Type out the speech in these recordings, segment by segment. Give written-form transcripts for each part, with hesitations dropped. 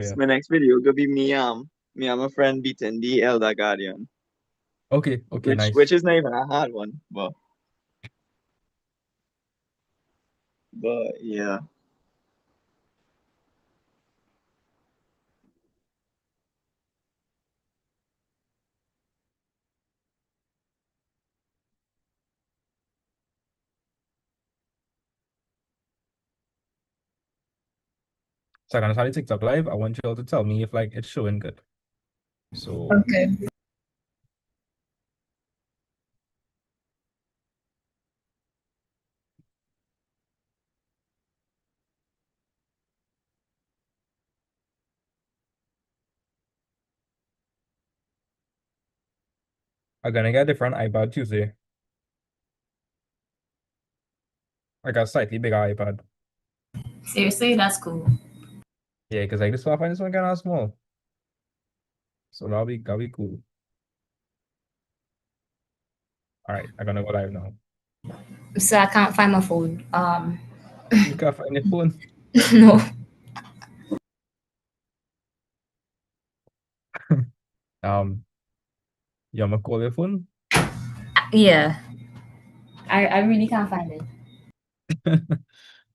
Yeah. My next video could be me and my friend beating the Elder Guardian, Okay, okay, which nice. is not even a hard one, but yeah. So I'm gonna start the TikTok live. I want you all to tell me if like it's showing good. So Okay. I'm gonna get a different iPad Tuesday. I got a slightly bigger iPad. Seriously, that's cool. Yeah, because like this one I find this one kind of small. So that'll be cool. All right, I'm gonna go live now. So I can't find my phone. You can't find your phone. No. You want to call your phone? Yeah. I really can't find it.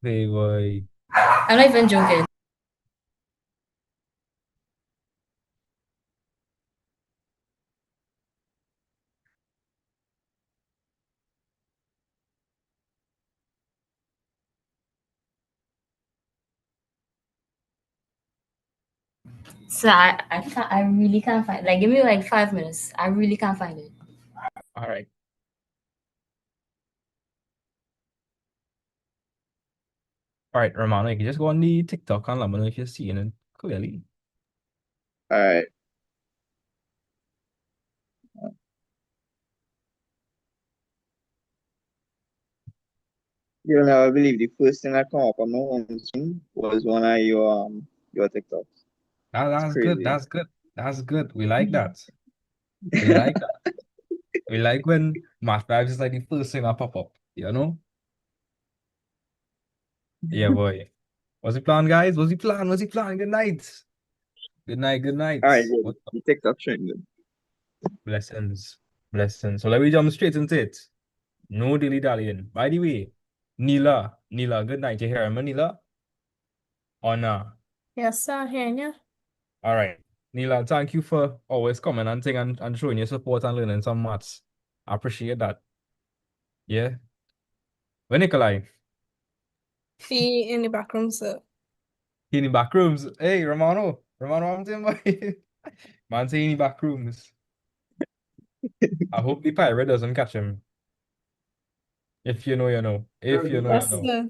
Hey boy. I'm not even joking. So I can't, I really can't find, like, give me like 5 minutes. I really can't find it. All right. All right, Romano, you can just go on the TikTok and let me know if you're seeing it clearly. All right. You'll never believe the first thing that come up on my home screen was one of your TikToks. It's That's good. crazy. That's good. That's good. We like that. We like that. We like when math vibes is like the first thing that pop up, you know? Yeah, boy. What's the plan, guys? What's the plan? What's the plan? Good night. Good night. Good All right, night. yeah, What the TikTok trend. Good. blessings. Blessings. So let me jump straight into it. No dilly dallying. By the way, Neela, good night. You hear me, Neela? Or nah? Yes, sir. Hearing you. All right. Neela, thank you for always coming and thing and showing your support and learning some maths. I appreciate that. Yeah. When Nikolai, He in the back room, sir. he in the back rooms. Hey, Romano, I'm saying, boy. Man, say in the back rooms. I hope the pirate doesn't catch him. If you know, you know. If you know, you Yes, know. sir.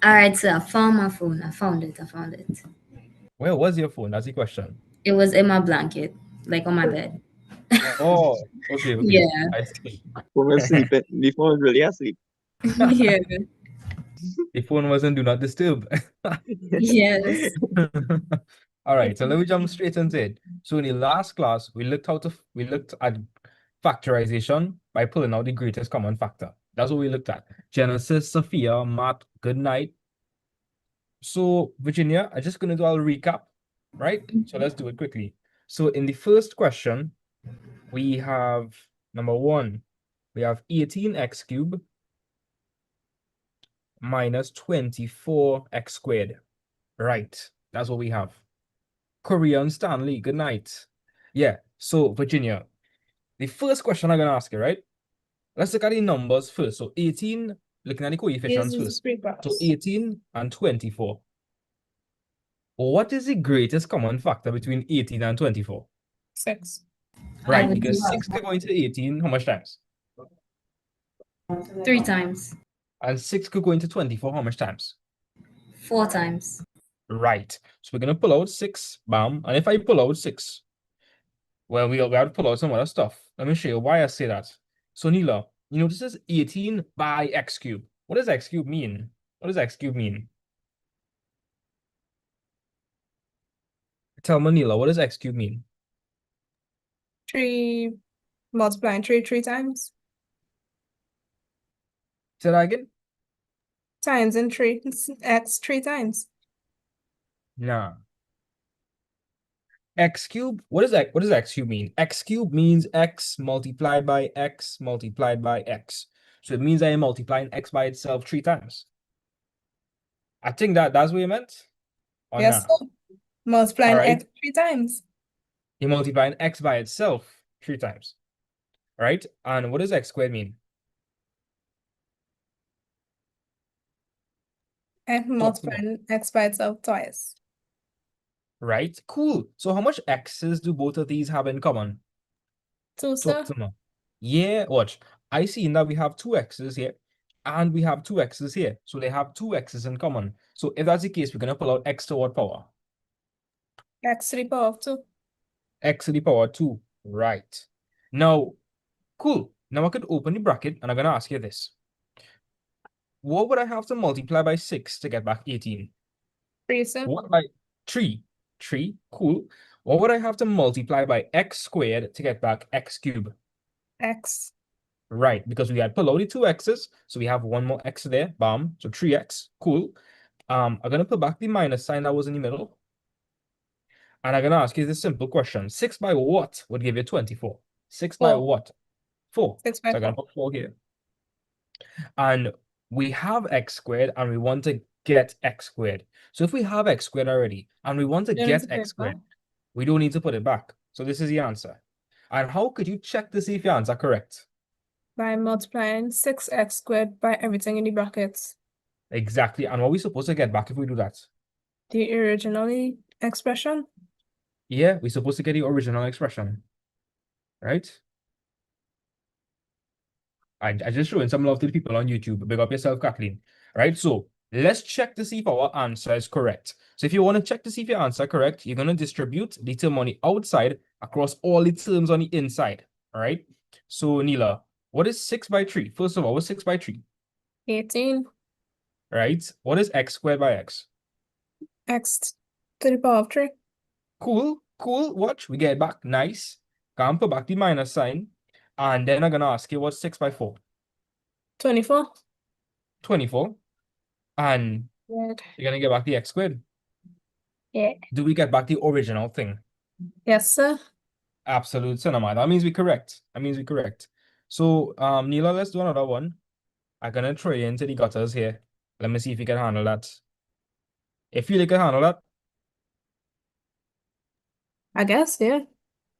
All right, so I found my phone. I found it. I found it. Where was your phone? That's the question. It was in my blanket, like on my bed. Oh, okay, okay. Yeah. I see. When we're sleeping, the phone was really asleep. Yeah. The phone wasn't do not disturb. Yes. All right, so let me jump straight into it. So in the last class, we looked at factorization by pulling out the greatest common factor. That's what we looked at. Genesis, Sophia, Matt, good night. So Virginia, I'm just gonna do a recap, right? So let's do it quickly. So in the first question, we have number one, we have 18x cubed minus 24x squared. Right, that's what we have. Korean Stanley, good night. Yeah, so Virginia, the first question I'm gonna ask you, right? Let's look at the numbers first. So 18, looking at the Yes, coefficients this is first. pretty So fast. 18 and 24. What is the greatest common factor between 18 and 24? 6. I Right, would do because 6 could go into 18, how much times? 3 times, And 6 could go into 24, how much times? 4 times. Right. So we're gonna pull out 6, bam. And if I pull out 6, well, we have to pull out some other stuff. Let me show you why I say that. So Neela, you know, this is 18 by x cubed. What does x cubed mean? What does x cubed mean? Tell me, Neela, what does x cubed mean? 3 multiplying 3 3 times. Say that again? times in 3. It's x 3 times. Nah. X cubed, what does x cubed mean? X cubed means x multiplied by x multiplied by x. So it means I am multiplying x by itself 3 times. I think that's what you meant. Or Yes, nah? sir. Multiplying All right. x 3 times. You're multiplying x by itself 3 times. Right? And what does x squared mean? And Talk to me. multiplying x by itself twice. Right? Cool. So how much x's do both of these have in common? 2, Talk sir. to me. Yeah, watch. I see that we have 2 x's here and we have 2 x's here. So they have 2 x's in common. So if that's the case, we're going to pull out x to what power? X to the power of 2. X to the power 2. Right. Now, cool. Now I could open the bracket and I'm going to ask you this. What would I have to multiply by 6 to get back 18? 3, sir. What by 3? 3. Cool. What would I have to multiply by x squared to get back x cubed? X. Right, because we had pulled out the 2 x's, so we have one more x there. Bam. So 3x. Cool. I'm gonna put back the minus sign that was in the middle. And I'm gonna ask you this simple question. 6 by what would give you 24? 6 by 4. what? 4. 6 So by I'm gonna 4. put 4 here. And we have x squared and we want to get x squared. So if we have x squared already and we want to Don't need get to put x it back. squared, we don't need to put it back. So this is the answer. And how could you check to see if your answer correct? By multiplying 6x squared by everything in the brackets. Exactly. And what are we supposed to get back if we do that? The original expression. Yeah, we're supposed to get the original expression, right? I just showing some love to the people on YouTube. Big up yourself, Kathleen. Right? So let's check to see if our answer is correct. So if you want to check to see if your answer correct, you're going to distribute the term on the outside across all the terms on the inside. All right. So Neela, what is 6 by 3? First of all, what's 6 by 3? 18. Right? What is x squared by x? X to the power of 3. Cool, cool. Watch, we get it back. Nice. Can't put back the minus sign. And then I'm gonna ask you what's 6 by 4? 24. 24. And Right. you're gonna get back the x squared. Yeah. Do we get back the original thing? Yes, sir. Absolute cinema. That means we're correct. That means we're correct. So, Neela, let's do another one. I'm gonna throw you into the gutters here. Let me see if you can handle that. If you can handle that, I guess, yeah.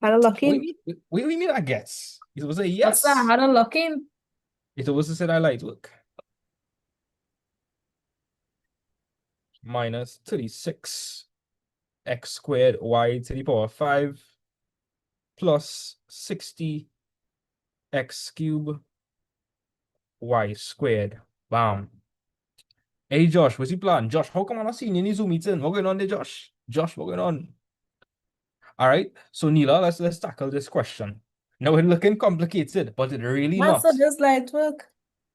Had a lock what do in. you mean? What do you mean? I guess it was a Yes, yes. sir. Had a lock in. It was to say I light. Look. Minus 36 x squared y to the power of 5 plus 60 x cubed y squared. Bam. Hey Josh, what's your plan? Josh, how come I'm not seeing you in the Zoom meeting? What going on there, Josh? Josh, what going on? All right. So Neela, let's tackle this question. Now it's looking complicated, but it really not. Master just light work.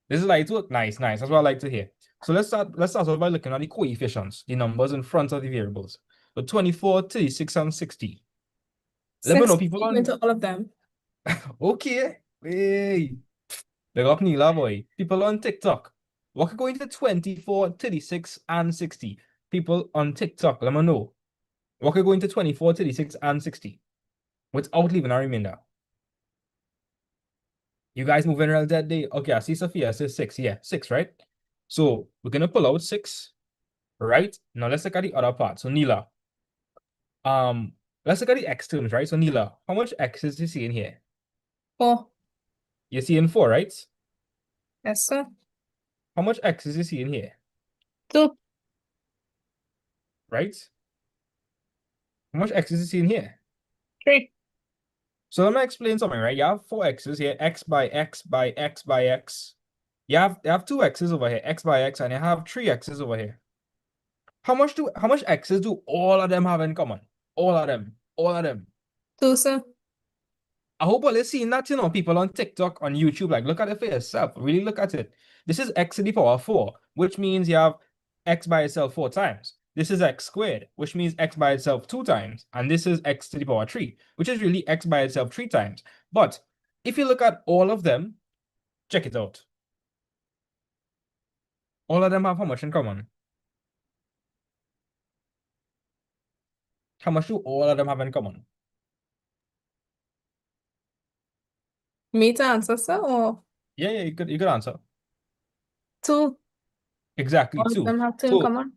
This is light work. Nice, nice. That's what I like to hear. So let's start off by looking at the coefficients, the numbers in front of the variables. So 24, 36, and 60. Let me know 6 people on. into all of them. Okay. Hey. Big up Neela, boy. People on TikTok. What could go into 24, 36, and 60? People on TikTok, let me know. What could go into 24, 36, and 60? Without leaving a remainder. You guys moving real dead day? Okay, I see Sophia says 6. Yeah, 6, right? So we're gonna pull out 6. Right? Now let's look at the other part. So Neela. Let's look at the x terms, right? So Neela, how much x's do you see in here? 4. You're seeing 4, right? Yes, sir. How much x's do you see in here? 2. Right? How much x's do you see in here? 3. So let me explain something, right? You have 4 x's here, x by x by x by x. You have 2 x's over here, x by x, and you have 3 x's over here. How much x's do all of them have in common? All of them. All of them. 2, sir. I hope all you're seeing that, people on TikTok, on YouTube, like, look at it for yourself. Really look at it. This is x to the power 4, which means you have x by itself 4 times. This is x squared, which means x by itself 2 times. And this is x to the power 3, which is really x by itself 3 times. But if you look at all of them, check it out. All of them have how much in common? How much do all of them have in common? Me to answer, sir, or Yeah, you could answer. 2? Exactly, All of two. them have 2 in So common?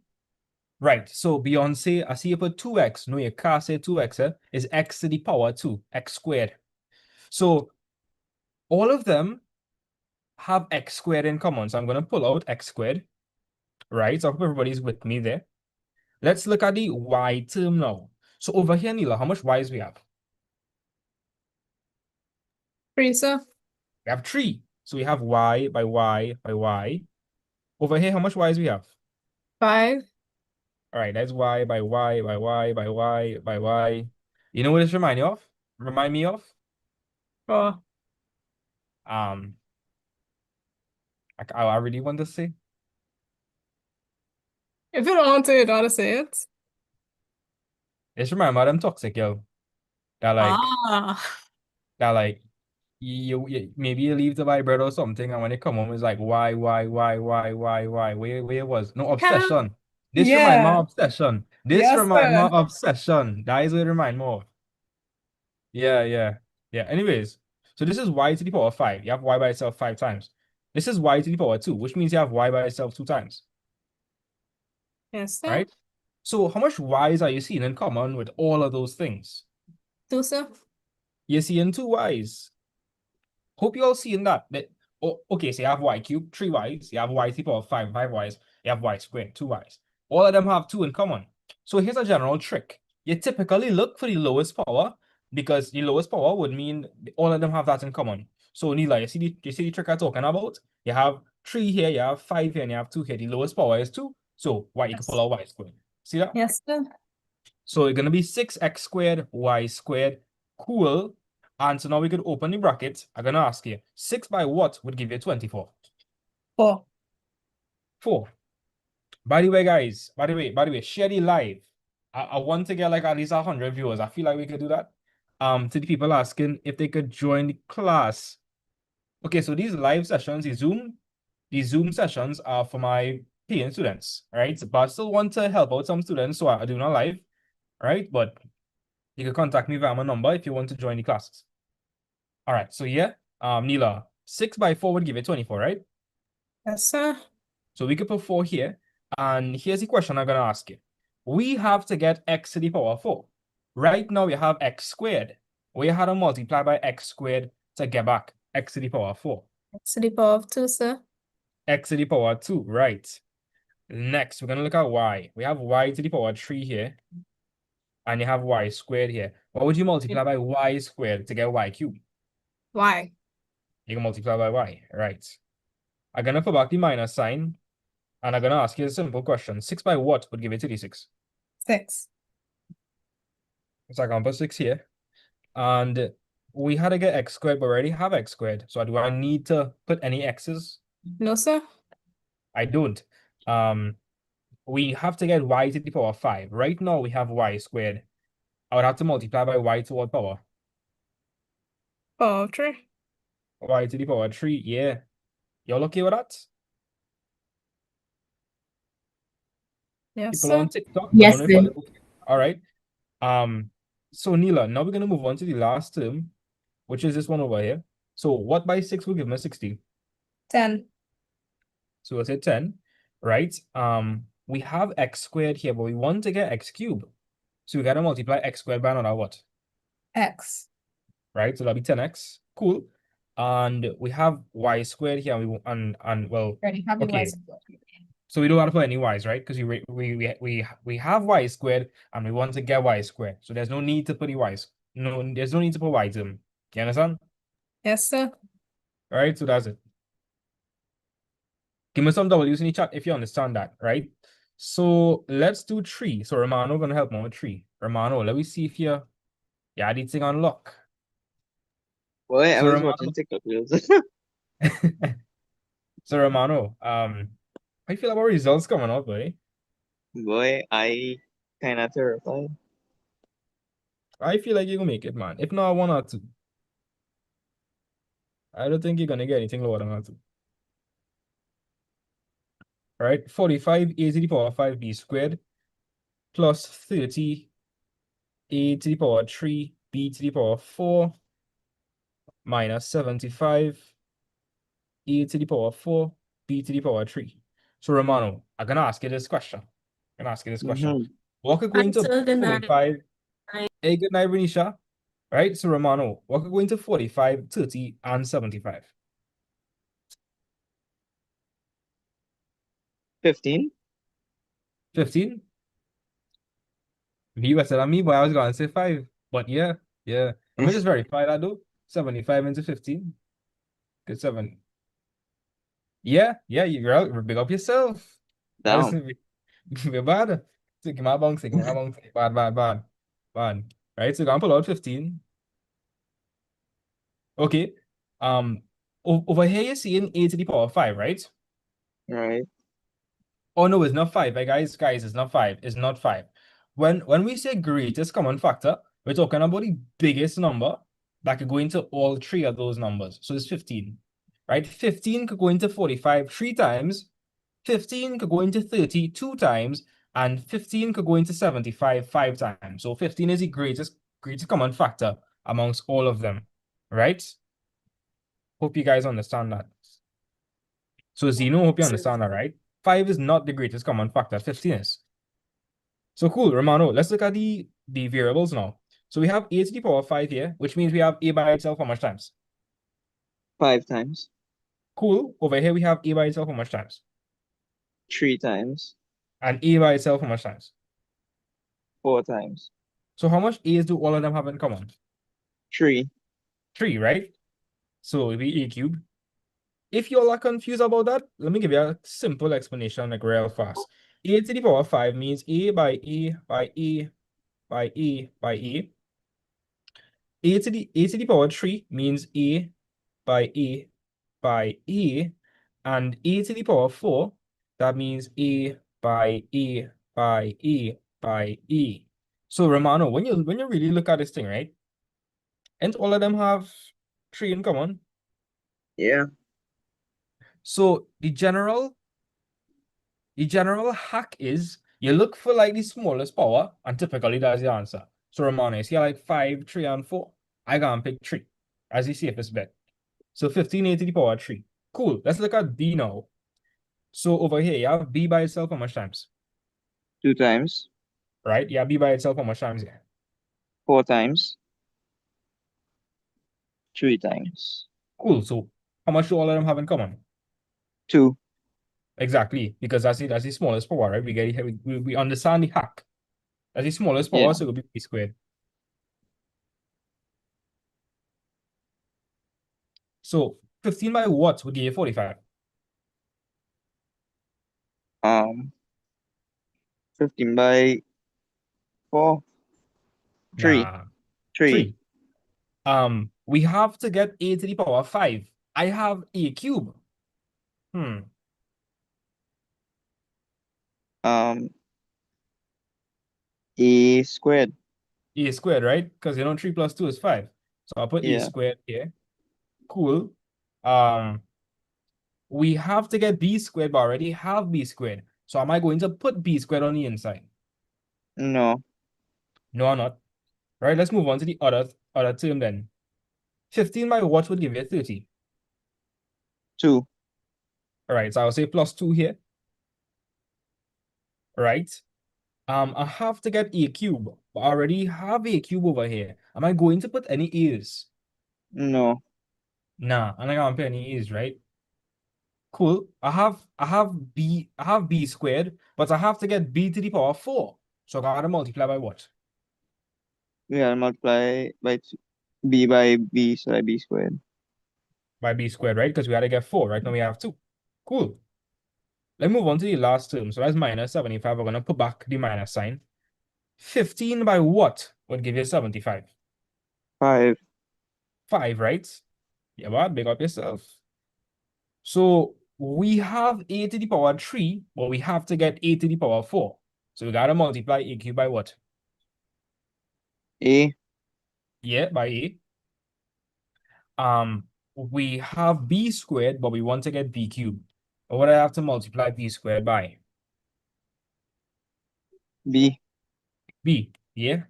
right. So Beyonce, I see you put 2x. No, you can't say 2x, is x to the power 2, x squared. So all of them have x squared in common. So I'm going to pull out x squared, right? So I hope everybody's with me there. Let's look at the y term now. So over here, Neela, how much y's we have? 3, sir. We have 3. So we have y by y by y. Over here, how much y's we have? 5. All right, that's y by y by y by y by y. You know what this remind you of? Remind me of? 4. Um, I really want to say. If you don't want to, you don't want to say it. It's remind me of them toxic, yo. That like Ah. that like you maybe you leave to buy bread or something, and when they come home, it's like why, where it was no Kind of. obsession. This remind me Yeah. of obsession. This Yes, remind me sir. of obsession. That is what it remind me of. Yeah. Anyways, so this is y to the power 5. You have y by itself 5 times. This is y to the power 2, which means you have y by itself 2 times, Yes, sir. right? So how much y's are you seeing in common with all of those things? 2, sir. You're seeing 2 y's. Hope you all seeing that. Oh, okay, so you have y cubed, 3 y's. You have y to the power of 5, 5 y's. You have y squared, 2 y's. All of them have 2 in common. So here's a general trick. You typically look for the lowest power because the lowest power would mean all of them have that in common. So Neela, you see the trick I'm talking about? You have 3 here, you have 5 here, and you have 2 here. The lowest power is 2. So y, you can pull Yes. out y squared. See that? Yes, sir. So it's going to be 6x squared, y squared. Cool. And so now we could open the bracket. I'm going to ask you, 6 by what would give you 24? 4. 4. By the way, guys, by the way, share the live. I want to get like at least 100 viewers. I feel like we could do that. To the people asking if they could join the class. Okay, so these live sessions, these Zoom sessions are for my paying students, right? But I still want to help out some students, so I do not live, right? But you can contact me via my number if you want to join the classes. All right, so yeah, Neela, 6 by 4 would give you 24, right? Yes, sir. So we could put 4 here. And here's the question I'm going to ask you. We have to get x to the power 4. Right now, we have x squared. We had to multiply by x squared to get back x to the power 4. X to the power of 2, sir. X to the power 2, right. Next, we're going to look at y. We have y to the power 3 here. And you have y squared here. What would you multiply by y squared to get y cubed? Why? You can multiply by y, right. I'm going to put back the minus sign. And I'm going to ask you a simple question. 6 by what would give you 36? 6. So I can put 6 here. And we had to get x squared, but we already have x squared. So do I need to put any x's? No, sir. I don't. We have to get y to the power 5. Right now, we have y squared. I would have to multiply by y to what power? Power of 3. Y to the power 3, yeah. Y'all okay with that? Yes, People sir. on TikTok, I Yes, don't know if sir. I okay. All right. So Neela, now we're gonna move on to the last term, which is this one over here. So what by 6 will give me 60? 10. So we'll say 10, right? We have x squared here, but we want to get x cubed. So we gotta multiply x squared by another what? X. Right? So that'll be 10x. Cool. And we have y squared here, and well, Ready? Have the okay. Y's. So we don't have to put any y's, right? Because we have y squared and we want to get y squared. So there's no need to put the y's. No, there's no need to put y to them. You understand? Yes, sir. All right, so that's it. Give me some W's in the chat if you understand that, right? So let's do 3. So Romano gonna help me with 3. Romano, let me see if you had this thing unlock. Boy, I So was Romano, watching TikTok reels. so Romano, how you feel about results coming out, buddy? Boy, I kind of terrified. I feel like you're gonna make it, man. If not 1 or 2. I don't think you're gonna get anything lower than 1 or 2. All right, 45 a to the power 5b squared plus 30 a to the power 3b to the power 4 minus 75 a to the power 4 b to the power 3. So Romano, I'm gonna ask you this question. What could go into Answer the 45? Hey, good night, Renisha. Right, so Romano, what could go into 45, 30, and 75? 15. 15? You better than me, but I was gonna say 5. But yeah. Let me just verify that though. 75 into 15. Good 7. Yeah, you're out. Big up yourself. Down. We're bad. Take my bounce. Bad. Right, so you're gonna pull out 15. Okay. Over here you're seeing a to the power 5, right? Right. Oh no, it's not 5. Guys, it's not 5. It's not 5. When we say greatest common factor, we're talking about the biggest number that could go into all three of those numbers. So it's 15. Right? 15 could go into 45 3 times, 15 could go into 30 2 times, and 15 could go into 75 5 times. So 15 is the greatest common factor amongst all of them. Right? Hope you guys understand that. So Zeno, hope you understand that, right? 5 is not the greatest common factor, 15 is. So cool, Romano, let's look at the variables now. So we have a to the power 5 here, which means we have a by itself how much times? 5 times. Cool. Over here we have a by itself how much times? 3 times. And a by itself how much times? 4 times. So how much a's do all of them have in common? 3. 3, right? So it'll be a cubed. If you all are confused about that, let me give you a simple explanation, like real fast. A to the power 5 means a by a by a by a by a. A to the power 3 means a by a by a, and a to the power 4, that means a by a by a by a. So Romano, when you really look at this thing, right? And all of them have 3 in common. Yeah. So the general hack is you look for like the smallest power, and typically that's the answer. So Romano, you see like 5, 3, and 4. I gotta pick 3 as the safest bet. So 15a to the power 3. Cool. Let's look at B now. So over here, you have B by itself how much times? 2 times. Right? Yeah, B by itself how much times? Yeah. 4 times. 3 times. Cool. So how much do all of them have in common? 2. Exactly, because that's the smallest power, right? We understand the hack. That's the smallest Yeah. power, so it will be B squared. So 15 by what would give you 45? 15 by 4. 3. Nah, 3. 3. We have to get a to the power 5. I have a cube. A squared. A squared, right? Because 3 plus 2 is 5. So I'll put a Yeah. squared here. Cool. We have to get b squared, but I already have b squared. So am I going to put b squared on the inside? No. No, I'm not. Right, let's move on to the other term then. 15 by what would give you 30? 2. All right, so I'll say plus 2 here. Right. I have to get a cube, but I already have a cube over here. Am I going to put any a's? No. Nah, I'm not gonna put any a's, right? Cool. I have b squared, but I have to get b to the power 4. So I gotta multiply by what? We gotta multiply by b by b, so that b squared. By b squared, right? Because we had to get 4. Right now we have 2. Cool. Let's move on to the last term. So that's minus 75. We're going to put back the minus sign. 15 by what would give you 75? 5. 5, right? Yeah, but big up yourself. So we have a to the power 3, but we have to get a to the power 4. So we got to multiply a cubed by what? A. Yeah, by a. We have b squared, but we want to get b cubed. Or would I have to multiply b squared by? B. B, yeah?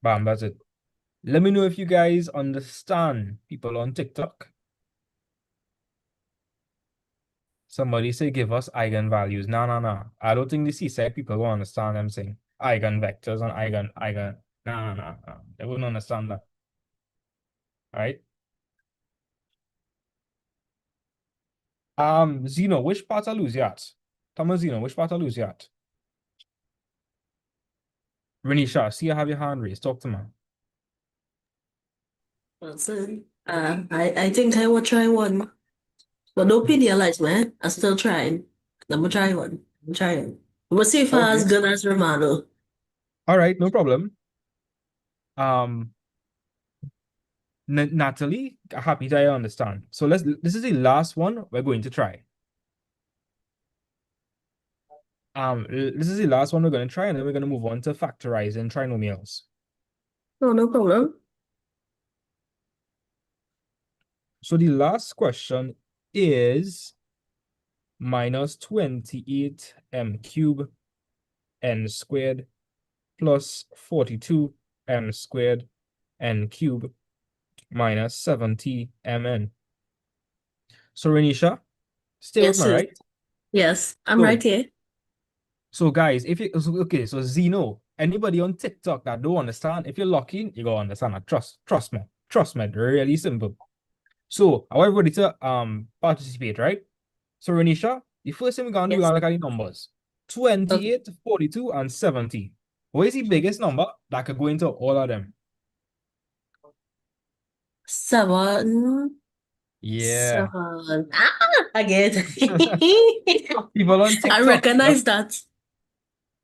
Bam, that's it. Let me know if you guys understand, people on TikTok. Somebody say give us eigenvalues. No, no, no. I don't think the seaside people will understand them saying eigenvectors and eigen. No, no, no, no. They wouldn't understand that. All right. Zeno, which part I lose you at? Thomas Zeno, which part I lose you at? Renisha, see you have your hand raised. Talk to me. Listen, I think I will try one. But don't penalize me. I'm still trying. I'm gonna try one. I'm trying. We'll see if I'm as Okay. good as Romano. All right, no problem. Um, Natalie, happy that I understand. So this is the last one we're going to try. This is the last one we're going to try, and then we're going to move on to factorizing trinomials. No problem. So the last question is minus 28m cubed n squared plus 42m squared n cubed minus 70mn. So Renisha, stay with Yes, me, sir. right? Yes, I'm So, right here. so guys, if you okay, so Zeno, anybody on TikTok that don't understand, if you're lucky, you go understand that. Trust me, really simple. So I want everybody to participate, right? So Renisha, the first thing we're gonna do, we're Yes. gonna look at the numbers. Okay. 28, 42, and 70. What is the biggest number that could go into all of them? 7. Yeah. 7. Again. People on I TikTok. recognize that.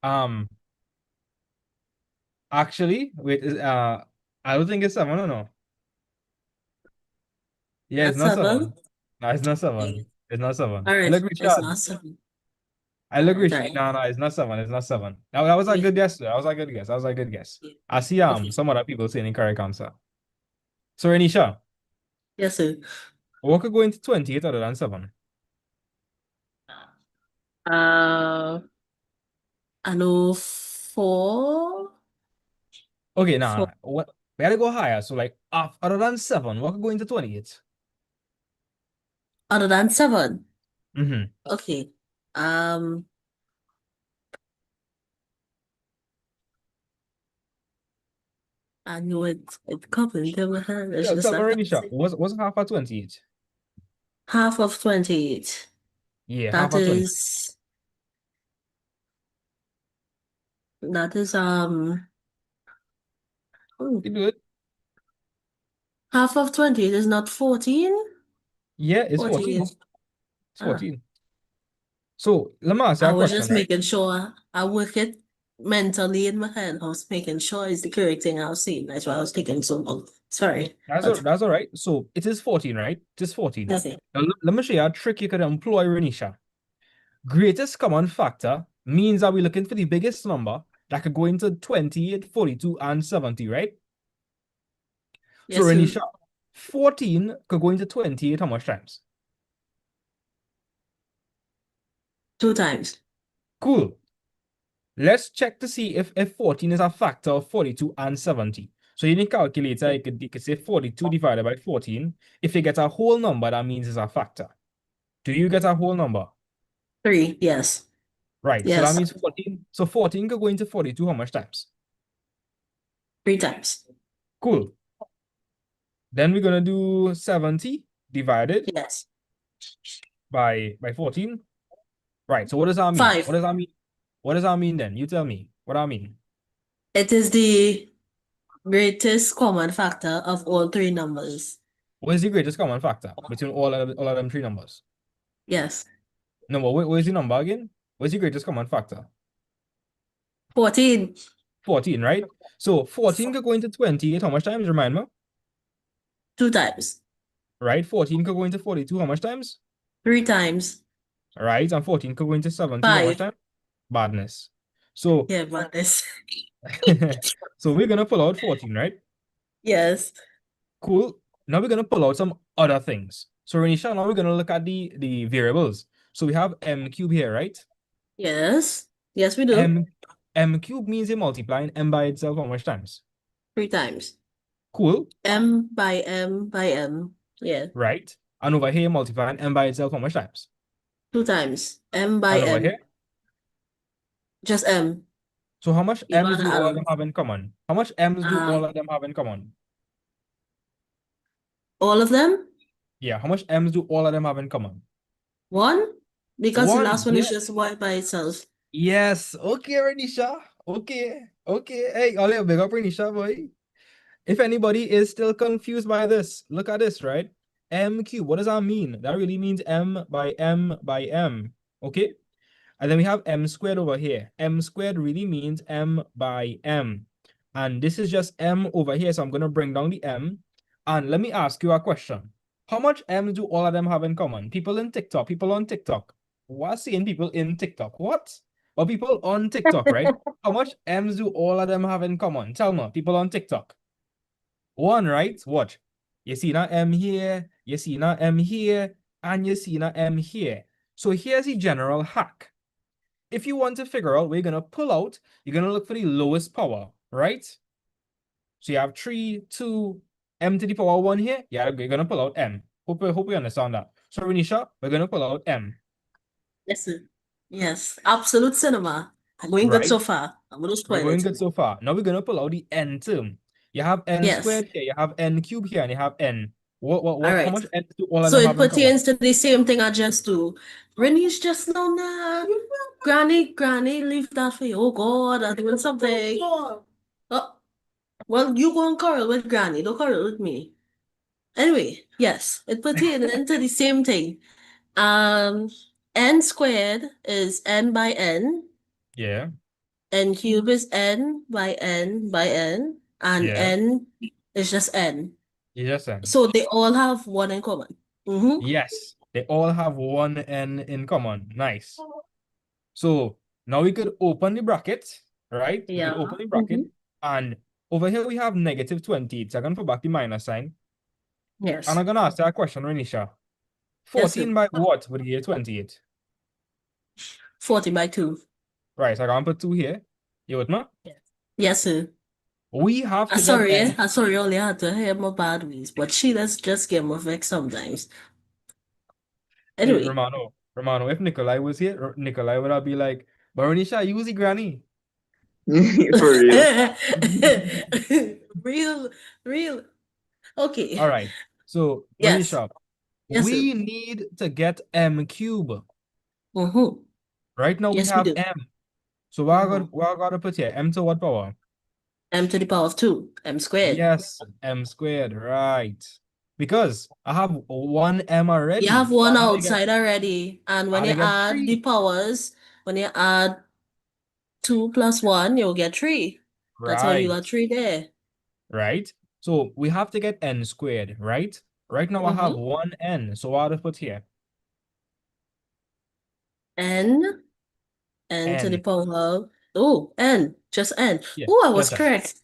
Um actually, wait, I don't think it's 7, no. Yeah, it's That's not 7. 7. No, it's not Okay. 7. It's not 7. All I right. look It's Richard. not 7. I All look right. Rich. All right. No, it's not 7. It's not 7. That was a Okay. good guess. That was a good guess. That was a good guess. I see Okay. some other people saying incorrect answer. So Renisha, Yes, sir. what could go into 28 other than 7? Uh, I know 4. Okay, 4 nah. What we gotta go higher. So like other than 7, what could go into 28? other than 7. Mm-hmm. Okay. Um, I knew it couldn't into my hand. It's Yeah, just tell me like Renisha, what's half of 28? half of 28. Yeah, half That of 20. is that is oh, You do it. half of 28 is not 14. Yeah, it's 14. 14. It's Ah, 14. So let me ask you I a was question, just right? making sure I work it mentally in my head. I was making sure it's the correct thing I was saying. That's why I was taking so long. Sorry. But That's all right. So it is 14, right? It is 14. okay. Now, let me show you a trick you could employ, Renisha. Greatest common factor means that we're looking for the biggest number that could go into 28, 42, and 70, right? So Yes, sir. Renisha, 14 could go into 28 how much times? 2 times. Cool. Let's check to see if 14 is a factor of 42 and 70. So in the calculator, you could say 42 divided by 14. If you get a whole number, that means it's a factor. Do you get a whole number? 3. Yes. Right. So that Yes. means 14. So 14 could go into 42 how much times? 3 times. Cool. Then we're gonna do 70 divided Yes. by 14. Right. So what does that mean? 5. What does that mean? What does that mean then? You tell me. What I mean? It is the greatest common factor of all 3 numbers. What is the greatest common factor between all of them three numbers? Yes. No, but what is the number again? What's the greatest common factor? 14. 14, right? So 14 could go into 28 how much times? Remind me. 2 times. Right? 14 could go into 42 how much times? 3 times. Right? And 14 could go into 70 how much 5. times? Badness. So Yeah, but this. so we're gonna pull out 14, right? Yes. Cool. Now we're gonna pull out some other things. So Renisha, now we're gonna look at the variables. So we have m cube here, right? Yes. Yes, we do. M cube means you're multiplying m by itself how much times? 3 times. Cool, M by M by M. Yeah. right? And over here, you're multiplying m by itself how much times? 2 times. M by And over M. here, Just M. so how much You don't m's have to do add all of on. them have in common? How much m's do all Uh, of them have in common? all of them? Yeah, how much m's do all of them have in common? 1? Because the last One, one is yeah. just Y by itself. Yes, okay, Renisha. Okay, okay. Hey, Ollie, big up Renisha, boy. If anybody is still confused by this, look at this, right? M cube, what does that mean? That really means m by m by m, okay? And then we have m squared over here. M squared really means m by m. And this is just m over here, so I'm going to bring down the m. And let me ask you a question. How much m do all of them have in common? People in TikTok, people on TikTok. What's seeing people in TikTok? What? Well, people on TikTok, right? How much m's do all of them have in common? Tell me, people on TikTok. One, right? Watch. You see now M here, you see now M here, and you see now M here. So here's the general hack. If you want to figure out where you're going to pull out, you're going to look for the lowest power, right? So you have 3, 2, m to the power 1 here. Yeah, you're going to pull out m. Hope you understand that. So Renisha, we're going to pull out m, Yes, sir. Yes. Absolute cinema. I'm going good right? so far. I'm going to We're spoil going it. good so far. Now we're going to pull out the n term. You have n Yes. squared here, you have n cubed here, and you have n. All How right. much n do all of So them it have in common? pertains to the same thing I just do. Rennie's just no nah. Granny, leave that for you. Oh God, I'm doing something. Oh, well, you go and quarrel with Granny. Don't quarrel with me. Anyway, yes, it pertains into the same thing. N squared is n by n. Yeah, N cube is n by n by n, and yeah. n is just n. You just n. So they all have one in common. Mm-hmm. Yes, they all have one n in common. Nice. So now we could open the bracket, right? We could Yeah. open the bracket, and over here we have negative 28. So I'm going to put back the minus sign. Yes. And I'm going to ask you a question, Renisha. Yes, 14 sir. by what would give you 28? 40 by 2. Right, so I'm going to put 2 here. You with me? Yes, sir. We have to get Sorry, n. I sorry, only had to hear my bad ways, but she does just get more vexed sometimes. Hey, Anyway. Romano, if Nikolai was here, Nikolai would have be like, but Renisha, use the granny. For real. Real. Okay. All right. So, Yes. Renisha, Yes, sir. we need to get m cube. Mm-hmm. Right now we Yes, we have do. m. So what I gotta put here? M to what power? M to the power of 2. M squared. Yes, m squared, right. Because I have one m already. You have So one I gotta get, outside already. And when I you gotta get add the 3. powers, when you add 2 plus 1, you'll get 3. That's how you Right, got 3 there. right. So we have to get n squared, right? Right now I have Mm-hmm. one n. So what I put here? N to the N. power of, oh, N, just N. Yeah, Oh, I was just n. correct.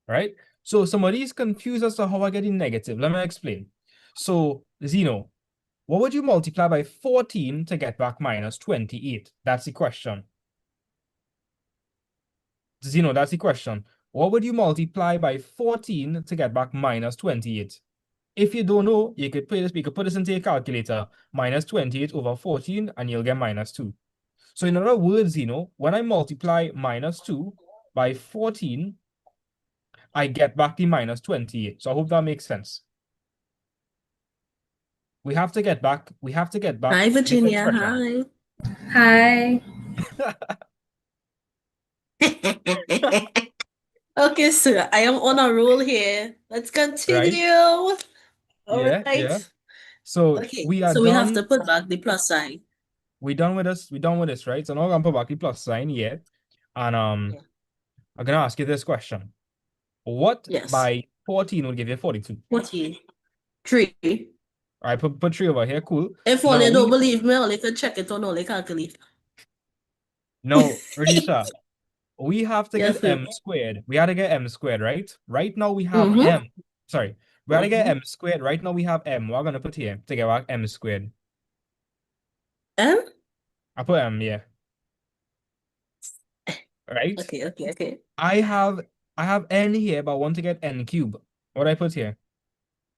Right? So somebody is confused as to how I get the negative. Let me explain. So Zeno, what would you multiply by 14 to get back minus 28? That's the question. Zeno, that's the question. What would you multiply by 14 to get back minus 28? If you don't know, you could put this into your calculator. Minus 28 over 14, and you'll get minus 2. So in other words, when I multiply minus 2 by 14, I get back the minus 28. So I hope that makes sense. We have to get back Hi, this Virginia. expression. Hi. Hi. Okay, sir, I am on a roll here. Let's continue. All Yeah, right. yeah. So Okay, we are so we have to done. put back the plus sign. We done with this. We done with this, right? So now I'm gonna put back the plus sign here. And Yeah. I'm gonna ask you this question. What Yes. by 14 will give you 42? 14. 3. All right, put 3 over here. Cool. If Now only don't believe me, only can check it on only calculate. Renisha, we have to Yes, get sir. m squared. We had to get m squared, right? Right now we have Mm-hmm. m. Sorry. We gotta get m squared. Right now we have m. We're gonna put here to get back m squared. M? I put m, yeah. Right? Okay. I have n here, but I want to get n cube. What do I put here?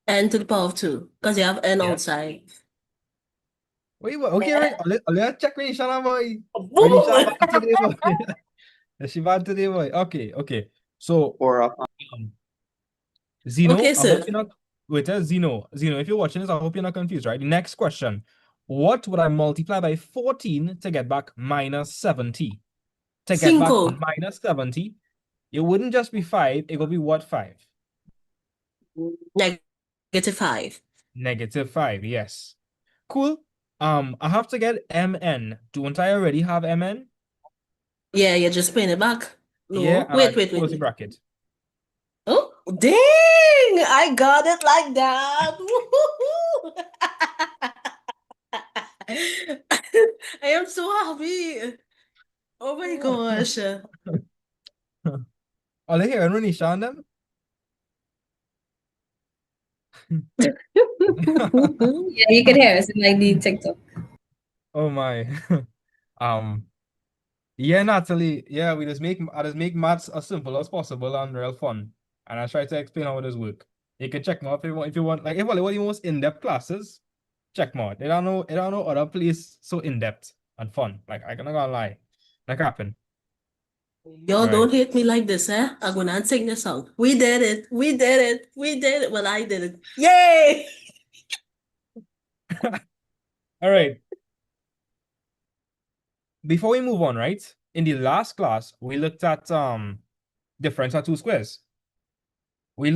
N to the power of 2. Because you have N Yeah. outside. Wait, okay, right. Let's check Renisha, boy. Boom! Renisha bad today, boy. She bad today, boy. Okay. So, Or Zeno, Okay, I hope sir. you're not. Wait, Zeno, if you're watching this, I hope you're not confused, right? Next question. What would I multiply by 14 to get back minus 70? To get back Cinco. minus 70, it wouldn't just be 5, it would be what 5? -5. -5, yes. Cool. I have to get mn. Don't I already have mn? Yeah, you're just putting it back. Yeah, No. and I Wait. close the bracket. Oh, dang! I got it like that. Woohoo! I am so happy. Oh my gosh. All I hear, Renisha and them. Yeah, you can hear us in like the TikTok. Oh my. Um, yeah, Natalie. Yeah, I just make maths as simple as possible and real fun. And I try to explain how it does work. You can check me out if you want. Like if you want the most in-depth classes, check me out. They don't know other place so in-depth and fun. Like I cannot gonna lie. Like happen. Y'all All right. don't hate me like this, eh? I'm gonna sing the song. We did it. We did it. We did it. Well, I did it. Yay! All right. Before we move on, right? In the last class, we looked at difference of two squares. I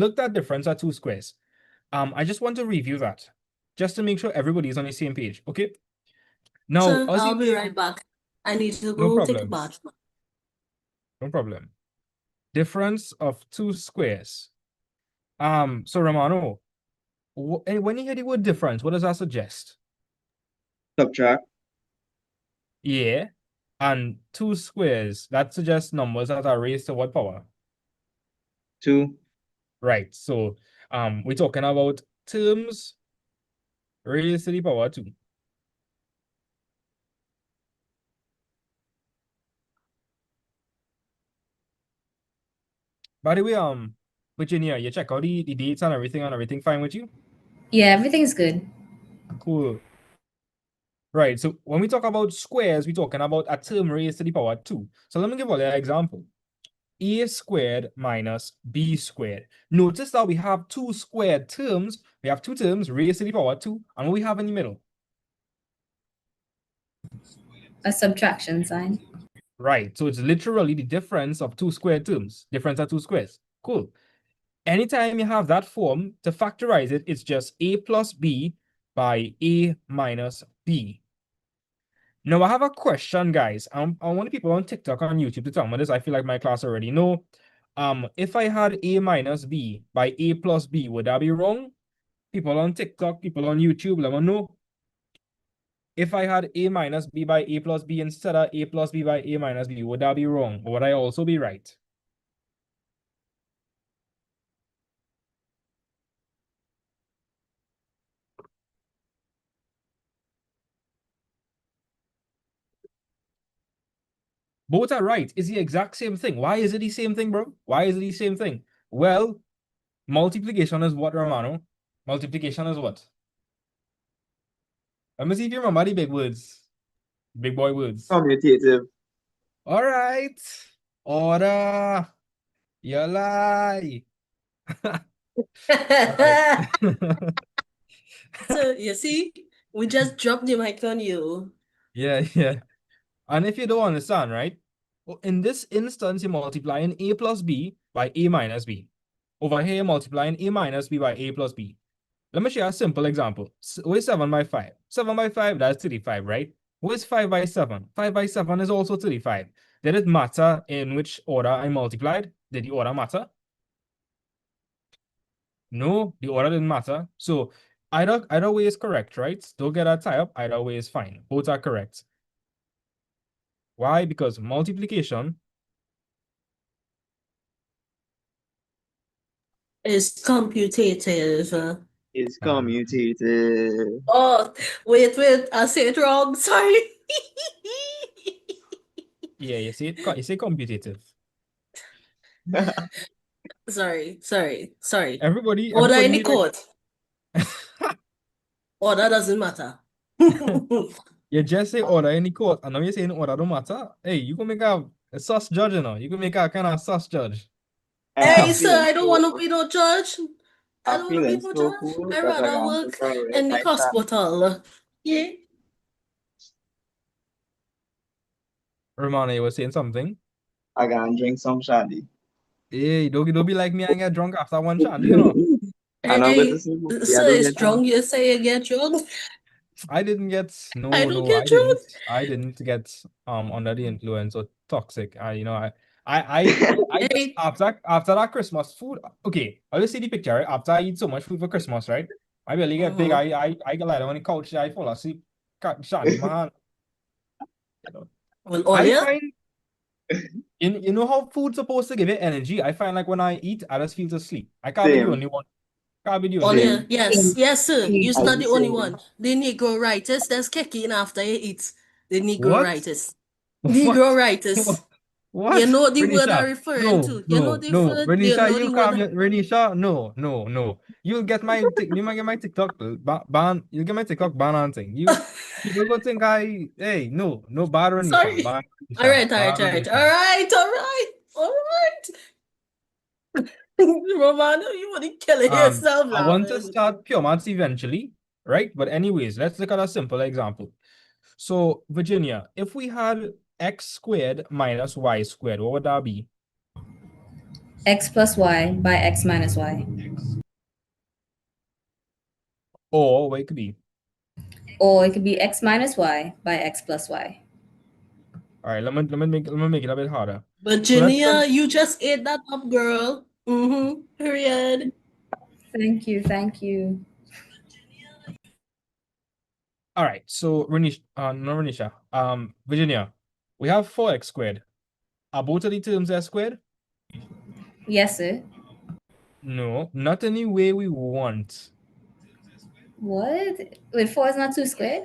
just want to review that just to make sure everybody's on the same page. Okay. Now, Sir, I'll be right back. I need to no go take a problems. bath. No problem. Difference of two squares. So Romano, when you hear the word difference, what does that suggest? subtract. Yeah. And two squares, that suggests numbers that are raised to what power? 2. Right. So we're talking about terms raised to the power 2. By the way, Virginia, you check out the dates and everything fine with you? Yeah, everything's good. Cool. Right. So when we talk about squares, we're talking about a term raised to the power 2. So let me give you an example. A squared minus B squared. Notice that we have two squared terms. We have two terms raised to the power 2. And what we have in the middle? A subtraction sign. Right. So it's literally the difference of two squared terms. Difference of two squares. Cool. Anytime you have that form, to factorize it, it's just A plus B by A minus B. Now, I have a question, guys. I want people on TikTok and YouTube to tell me this. I feel like my class already know. If I had A minus B by A plus B, would that be wrong? People on TikTok, people on YouTube, let me know. If I had A minus B by A plus B instead of A plus B by A minus B, would that be wrong? Or would I also be right? Both are right. It's the exact same thing. Why is it the same thing, bro? Why is it the same thing? Well, multiplication is what, Romano? Multiplication is what? Let me see if you remember the big words. Big boy words. Commutative. All right. Order. You lie. All right. So, you see, we just dropped the mic on you. Yeah. And if you don't understand, right? In this instance, you're multiplying A plus B by A minus B. Over here, you're multiplying A minus B by A plus B. Let me show you a simple example. What is 7 by 5? 7 by 5, that's 35, right? What is 5 by 7? 5 by 7 is also 35. Did it matter in which order I multiplied? Did the order matter? No, the order didn't matter. So either way is correct, right? Don't get that tie up. Either way is fine. Both are correct. Why? Because multiplication It's computative. It's commutative. Oh, wait, I say it wrong. Sorry. Yeah, you see it. You say computative. Sorry. Everybody Order in the like court. Order doesn't matter. you just say order in the court, and now you're saying order don't matter. Hey, you can make a sus judge, you know. You can make a kind of sus judge. Hey, I'm sir, feeling I don't want to so be no judge. I don't want to be no so judge. cool I that I rather can work take a red in the light shandy. hospital. Yeah. Romana, you were saying something. I can drink some shandy. Hey, don't be like me and get drunk after one shandy, you know. And I'm going to Hey, see movie. I sir, don't it's get drunk. strong. You say you get drunk. I didn't get I no don't no get drunk. I didn't get under the influence or toxic. I just Hey, after that Christmas food. Okay, I'll just see the picture, right? After I eat so much food for Christmas, right? I really get big. mhm. I get lie down on the couch, I fall asleep. Shandy, man. You know. Well, all I yeah. find you know how food's supposed to give you energy. I find like when I eat, I just feel to sleep. I can't be the Same, only one. Can't be the only All one. yeah. same. Yes, sir. You're I not the the only same. one. The Negro-ritis that's kicking after you eat. The What? Negro-ritis. What? Negro-ritis. You What? know the word I'm Renisha, referring no, to. You know no, the no. word. You Renisha, know you the calm word. your Renisha, no, no, no. You might get my TikTok ban. You get my TikTok ban on thing. You people gonna think hey, no bad Renisha. Sorry. Bad All Renisha. right, all right, Bad all right, Renisha. all right. Romano, you want to kill yourself I want to laughing. start pure maths eventually, right? But anyways, let's look at a simple example. So, Virginia, if we had x squared minus y squared, what would that be? X plus y by x minus y. Or what it could be? Or it could be x minus y by x plus y. All right, let me make it a bit harder. So let's Virginia, you just ate that up, girl. Period. Thank you, thank you. all right. So Renisha, no Renisha, Virginia, we have 4x squared. Are both of the terms s squared? Yes, sir. No, not any way we want. What? Wait, 4 is not 2 squared?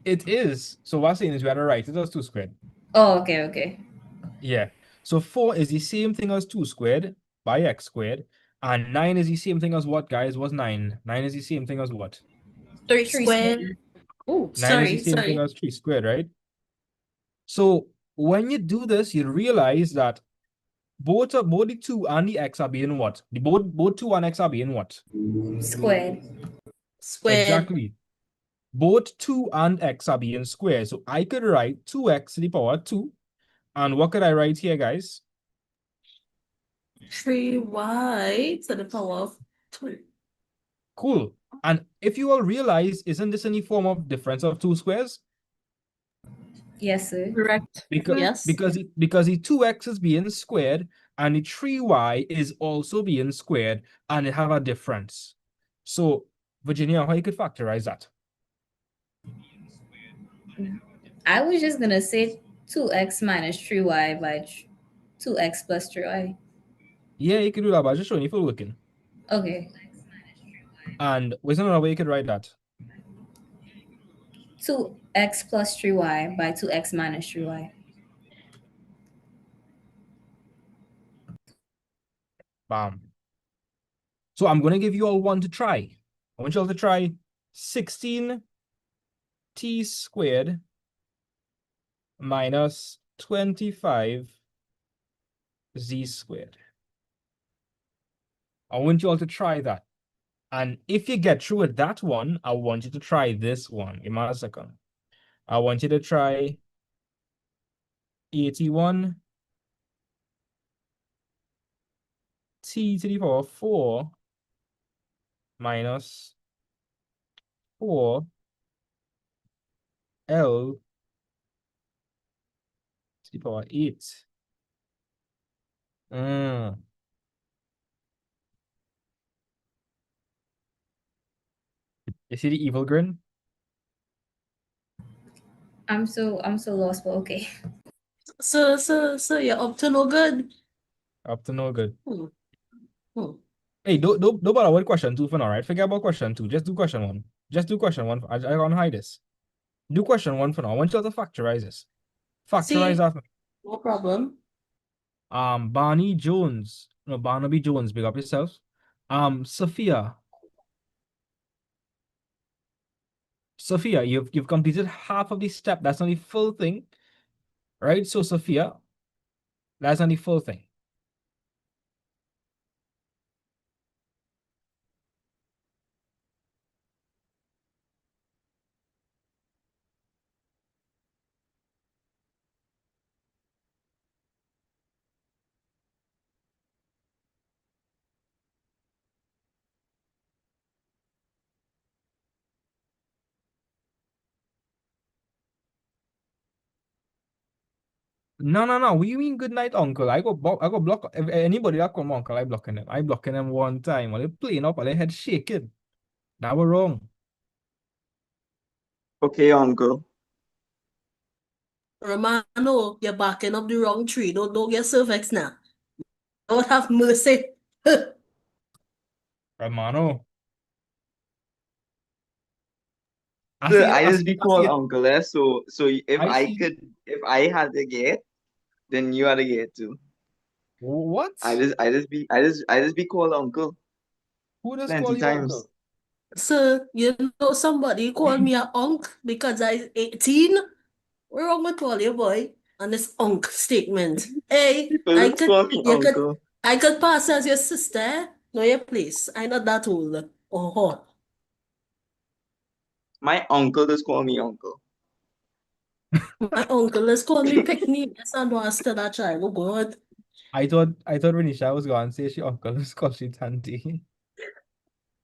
It is. So what I'm saying is we had to write it as 2 squared. Oh, okay. Yeah. So 4 is the same thing as 2 squared by x squared. And 9 is the same thing as what, guys? What's 9? 9 is the same thing as what? 3 3 square. squared. Oh, 9 is the same thing sorry. as 3 squared, right? So when you do this, you realize that both the 2 and the x are being what? The both 2 and x are being what? Squared. Squared. Exactly. Both 2 and x are being squared. So I could write 2x to the power 2. And what could I write here, guys? 3y to the power of 2. Cool. And if you all realize, isn't this any form of difference of two squares? Yes, sir. Correct. Because Yes. because the 2x is being squared and the 3y is also being squared and they have a difference. So, Virginia, how you could factorize that? I was just gonna say 2x minus 3y by 2x plus 3y. Yeah, you could do that, but just showing you for working. Okay. And where's another way you could write that? 2x plus 3y by 2x minus 3y. Bam. So I'm going to give you all one to try. I want you all to try 16t squared minus 25z squared. I want you all to try that. And if you get through with that one, I want you to try this one. Give me a second. I want you to try 81 t to the power 4 minus 4 L to the power 8. You see the evil grin? I'm so lost, but okay. So you're up to no good. Up to no good. Hmm. Hey, don't bother with question two for now, right? Forget about question two. Just do question one. Just do question one. I gonna hide this. Do question one for now. I want you to factorize this. Factorize See, that. no problem. Barney Jones. No, Barnaby Jones. Big up yourself. Sophia. Sophia, you've completed half of the step. That's not the full thing, right? So Sophia, that's not the full thing. No, no, no. What you mean good night, uncle? I go block if anybody that come uncle, I blocking them. I blocking them one time. While they playing up, while they head shaking. That was wrong. Okay, uncle. Romano, you're backing up the wrong tree. Don't get so vexed now. Lord have mercy. Hermano. So I I just see be it, I see called it. uncle, eh? So I see it. if I had to get, then you had to get too. What? I just be called uncle Who does plenty call you times. uncle? Sir, you know somebody called me a unk because I 18? What's wrong with all you, boy? On this unk statement. Hey, People just call me uncle. I could pass as your sister. No, your place. I'm not that old. Oh, My uncle just call me uncle. my uncle is calling me pick me. Yes, I know I still that child. Oh God. I thought Renisha was going to say she uncle is called she tanty.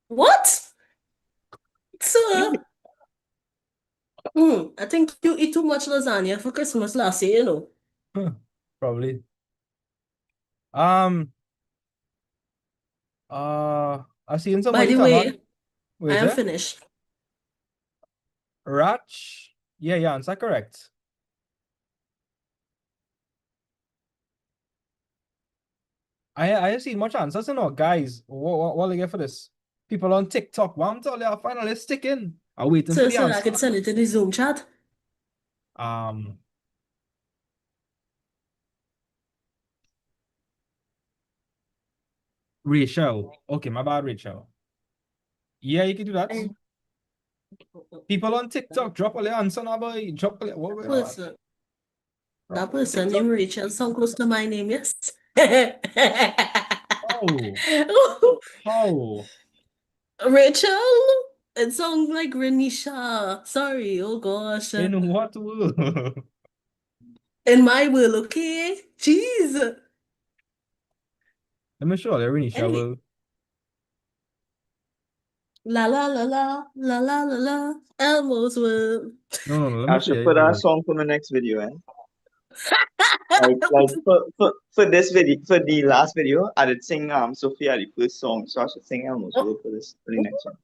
What? Sir? I think you eat too much lasagna for Christmas last year, you know. Probably. Um I seen By somebody the talking about way, I wait am there. finished. Ratch. Yeah, answer correct. I have seen much answers, you know, guys. What they get for this? People on TikTok, one tell you finally sticking. I'm waiting for the Sir, I answer. can send it in the Zoom chat. Um, Rachel. Okay, my bad, Rachel. Yeah, you can do that. Eh, People on TikTok, drop all the answer now, boy. Drop all what That we on? person, Drop that all the person TikTok. named Rachel sound close to my name, yes? Oh, how? Rachel? It sounds like Renisha. Sorry, oh gosh. In what world? In my will, okay? Jeez. Let me show you, Renisha Anyway, will. la la la la la la la la. Elmo's will. No, let me I show should you. put that song for my next video, eh? Like for this video, for the last video, I did sing Sophia the first song, so I should sing Elmo's Oh, Will for this for the next one.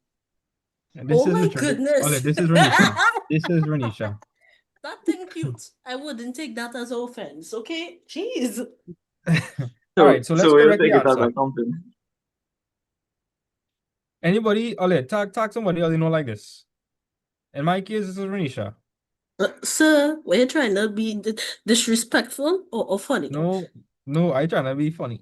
This oh is my literally. Okay, goodness. this is Renisha. This is Renisha. That thing cute. I wouldn't take that as offense, okay? Jeez. All right, so let's So we'll correct the take it as answer. a compliment. Anybody, Ole, tag somebody else you know like this. In my case, this is Renisha. Sir, were you trying to be disrespectful or funny? No, I trying to be funny.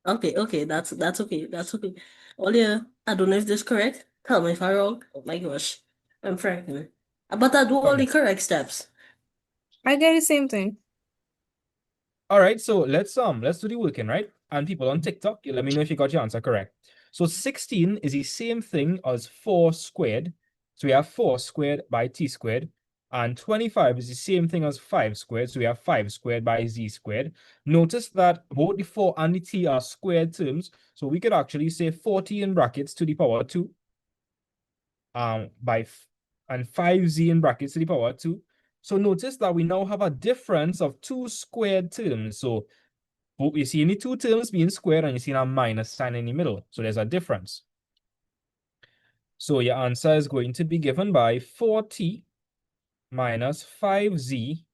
Okay, that's okay. That's okay. Olia, I don't know if this is correct. Tell me if I'm wrong. Oh my gosh. I'm frightened. But I do all the Okay. correct steps. I get the same thing. All right, so let's do the working, right? And people on TikTok, you let me know if you got your answer correct. So 16 is the same thing as 4 squared. So we have 4 squared by t squared. And 25 is the same thing as 5 squared. So we have 5 squared by z squared. Notice that both the 4 and the t are squared terms. So we could actually say 40 in brackets to the power 2. And 5z in brackets to the power 2. So notice that we now have a difference of 2 squared terms. So you see any two terms being squared and you see a minus sign in the middle. So there's a difference. So your answer is going to be given by 4t minus 5z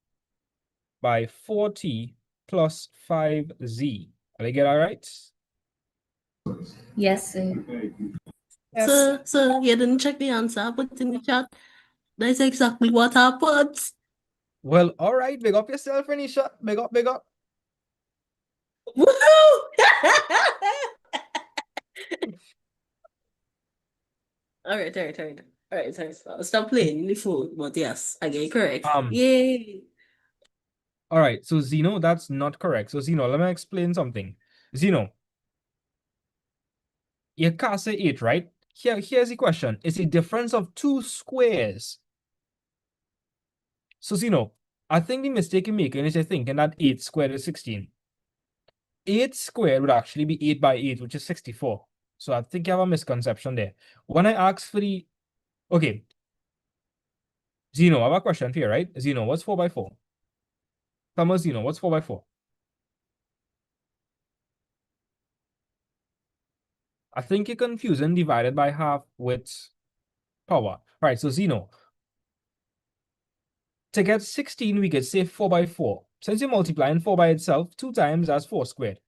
by 4t plus 5z. Did I get that right? Yes, sir. Yes. Sir, you didn't check the answer, put in the chat. That's exactly what happened. Well, all right. Big up yourself, Renisha. Big up, big up. Woohoo! All right. I'll stop playing the phone, but yes, I get it correct. Yay! All right. So Zeno, that's not correct. So Zeno, let me explain something. Zeno, you can't say 8, right? Here's the question. It's a difference of 2 squares. So Zeno, I think the mistake you're making is you're thinking that 8 squared is 16. 8 squared would actually be 8 by 8, which is 64. So I think you have a misconception there. When I ask for the... Okay. Zeno, I have a question for you, right? Zeno, what's 4 by 4? Tell me, Zeno, what's 4 by 4? I think you're confusing divided by half with power. All right, so Zeno, to get 16, we could say 4 by 4. Since you're multiplying 4 by itself, 2 times as 4 squared.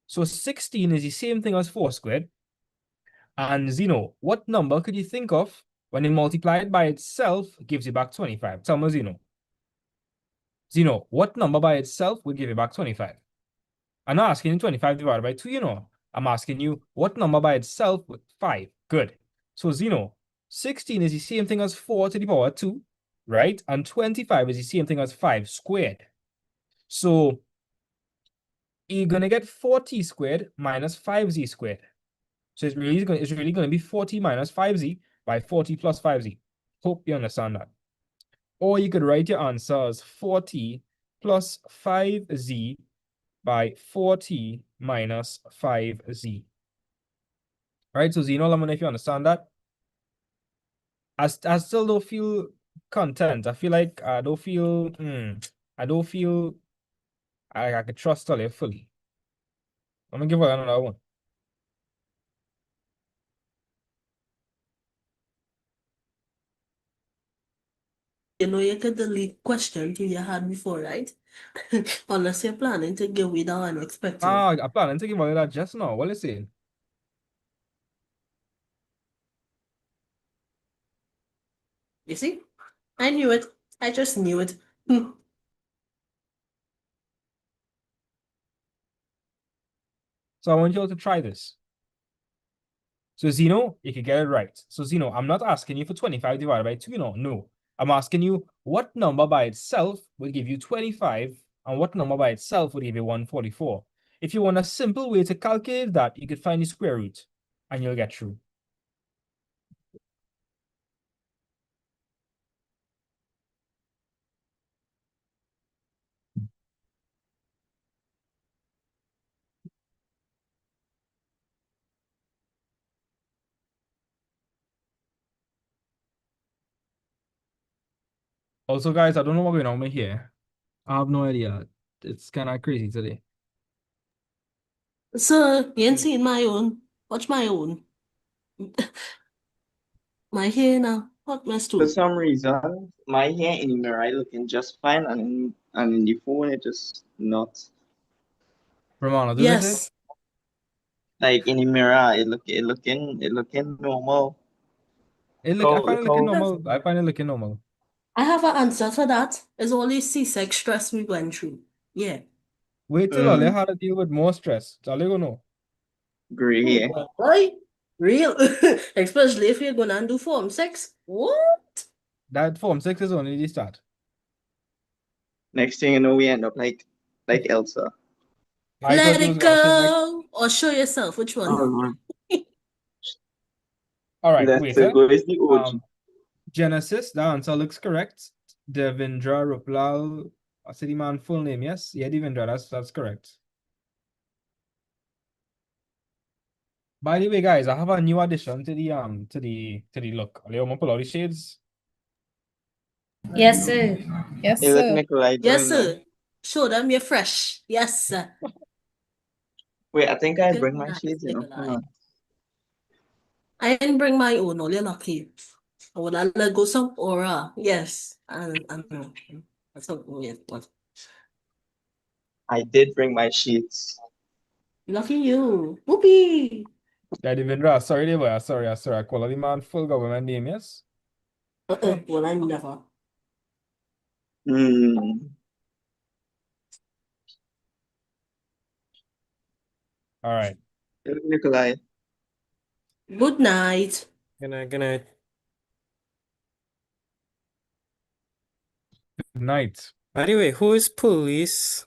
So 16 is the same thing as 4 squared. And Zeno, what number could you think of when you multiply it by itself gives you back 25? Tell me, Zeno. Zeno, what number by itself will give you back 25? I'm not asking you 25 divided by 2, you know. I'm asking you what number by itself with 5. Good. So Zeno, 16 is the same thing as 4 to the power 2, right? And 25 is the same thing as 5 squared. So you're going to get 4t squared minus 5z squared. So it's really going to be 40 minus 5z by 40 plus 5z. Hope you understand that. Or you could write your answer as 40 plus 5z by 40 minus 5z. All right, so Zeno, let me know if you understand that. I still don't feel content. I feel like I don't feel I could trust all fully. I'm gonna give her another one. You know, you could delete questions you had before, right? Unless you're planning to give me the unexpected. I'm planning to give her that just now. What is it? You see? I knew it. I just knew it. Hmm. So I want you all to try this. So Zeno, you can get it right. So Zeno, I'm not asking you for 25 divided by 2, no. I'm asking you what number by itself will give you 25 and what number by itself will give you 144. If you want a simple way to calculate that, you could find the square root and you'll get through. Also, guys, I don't know what's going on with here. I have no idea. It's kind of crazy today. So, you ain't seen my own. Watch my own. My hair now. What mess For too? some reason, my hair in the mirror looking just fine, and in the phone it just not. Romano, do this it? Yes. Like in the mirror, it looking normal. I find it Look looking how normal. I find it looking normal. I have an answer for that. It's only C-sex stress we went through. Yeah. Wait till I had to deal with more stress. So I'll let you know. gray hair. Boy, real. Especially if you're gonna do Form 6. What? That Form 6 is only the start. Next thing you know, we end up like Elsa. I Let thought you was it gonna say next. go. Or show yourself. Which one? All right, Let's wait. go is the OG. Genesis, the answer looks correct. Devendra Ruplal, I said the man full name, yes? Yeah, Devendra, that's correct. By the way, guys, I have a new addition to the look. Are you pull out the shades? Yes, sir. Yes, Hey, look, sir. Nikolai Yes, doing that. sir. Show them you're fresh. Yes, sir. Wait, I think I Good bring my night, shades, Hang Nikolai. on. I didn't bring my own, only lucky. I would have let go some aura. Yes. And that's not weird, but I did bring my sheets. Lucky you. Whoopee. Devendra, sorry, Deva. Sorry. I call the man full government name, yes? Well, I never. Hmm. All right. Nikolai. Good night. Good night, good night. Good night. By the way, who is police?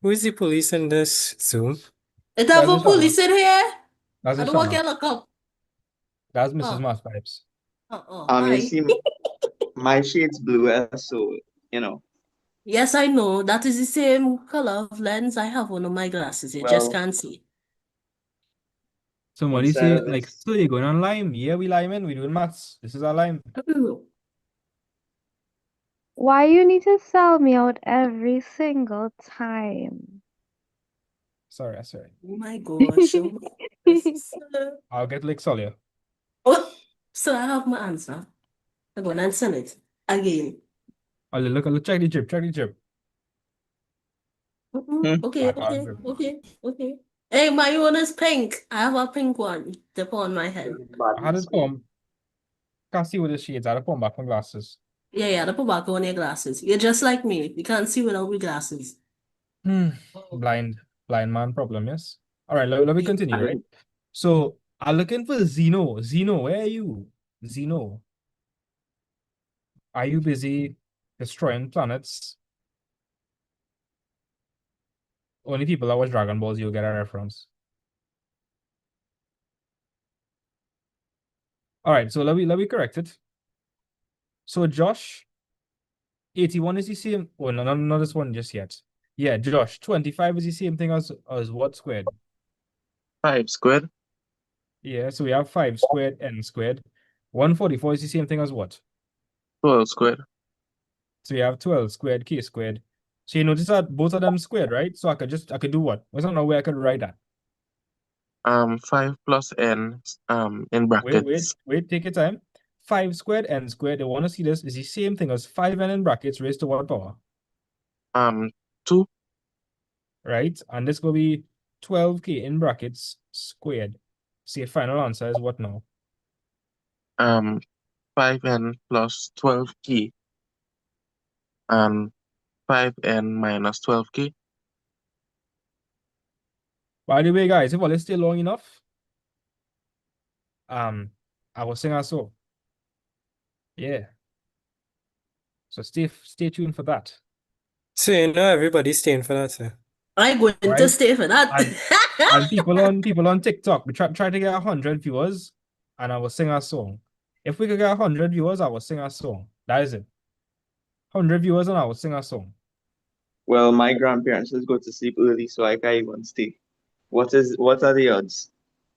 Who is the police in this Zoom? It have That's a the Shama. police in here. That's I the don't want Shama. to look up. That's Mrs. Oh, Mass Pipes. You hi. see, my shade's blue, so you know. Yes, I know. That is the same color of lens I have on my glasses. You just Well, can't see. Somebody inside say, of like, this, so you're going on lime? Yeah, we liming. We doing maths. This is our lime. Why you need to sell me out every single time? Sorry. Oh my gosh. Oh my goodness. I'll get like Solia. Oh, so I have my answer. I'm going to answer it again. I'll look, check the drip. Okay. Background drip. Okay. Hey, my one is pink. I have a pink one. Dip on my head. I had it from, can't see with the shades. I had to put back my glasses. Yeah, the put back on your glasses. You're just like me. You can't see without your glasses. Blind man problem, yes? All right, let me Yeah. continue, right? So I'm looking for Zeno. Zeno, where are you? Zeno. Are you busy destroying planets? Only people that watch Dragon Balls, you'll get a reference. All right, so let me correct it. So Josh, 81 is the same. Oh, no, not this one just yet. Yeah, Josh, 25 is the same thing as what squared? 5 squared. Yeah, so we have 5 squared, n squared. 144 is the same thing as what? 12 squared. So you have 12 squared, k squared. So you notice that both of them squared, right? So I could do what? There's not know where I could write that. 5 plus n in brackets. Wait, take your time. 5 squared, n squared. They want to see this is the same thing as 5n in brackets raised to what power? 2 Right? And this will be 12k in brackets squared. So your final answer is what now? 5n plus 12k and 5n minus 12k. By the way, guys, if all is still long enough, I will sing a song. Yeah. So stay tuned for that. So you know everybody's staying for that, sir. I'm going to Right? stay for that. And people on TikTok, we try to get 100 viewers, and I will sing a song. If we could get 100 viewers, I will sing a song. That is it. 100 viewers, and I will sing a song. well, my grandparents just go to sleep early, so I can't even stay. What are the odds?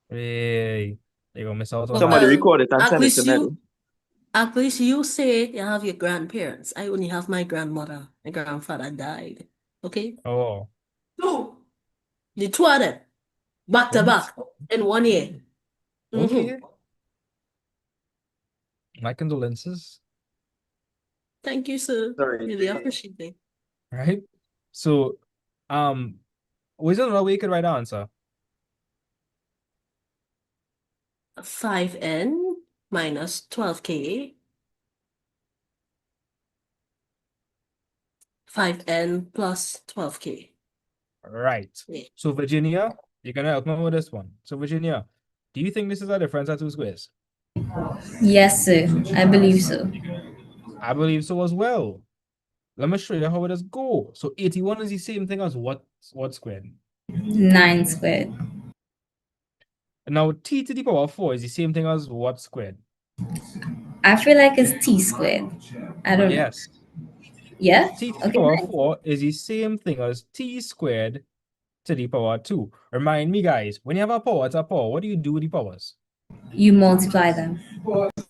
Hey, they gonna miss out on Somebody that. record it and at send it least to me. you say you have your grandparents. I only have my grandmother. My grandfather died. Okay? Oh, Two. The two of them. Back to back. In 1 year. okay. My condolences. Thank you, sir. Sorry. Really appreciate it. Right? So, was there another way you could write the answer? 5n minus 12k. 5n plus 12k. Right. Yeah. So, Virginia, you're gonna help me with this one. So, Virginia, do you think this is a difference of two squares? Yes, sir. I believe so. I believe so as well. Let me show you how it does go. So 81 is the same thing as what squared? 9 squared. Now t to the power 4 is the same thing as what squared? I feel like it's t squared. I don't know. Yes. Yeah? T to the Okay. power 4 is the same thing as t squared to the power 2. Remind me, guys, when you have a power, it's a power. What do you do with the powers? You multiply them.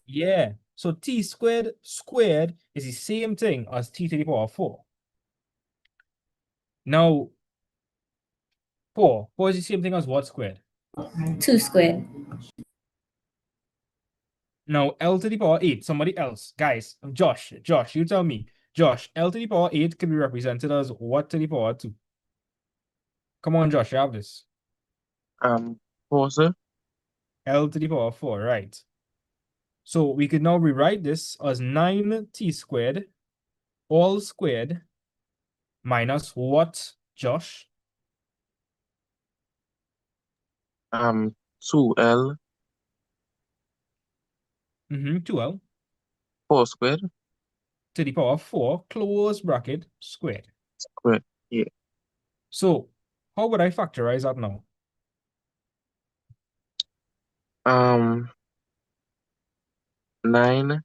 Yeah. So t squared is the same thing as t to the power 4. Now, 4 is the same thing as what squared? 2 squared. Now, L to the power 8, somebody else. Guys, Josh, you tell me. Josh, L to the power 8 can be represented as what to the power 2? Come on, Josh, you have this. 4, sir. L to the power 4, right? So we could now rewrite this as 9t squared all squared minus what, Josh? 2L 2L 4 squared to the power 4, close bracket, squared. squared. Yeah. So how would I factorize that now? 9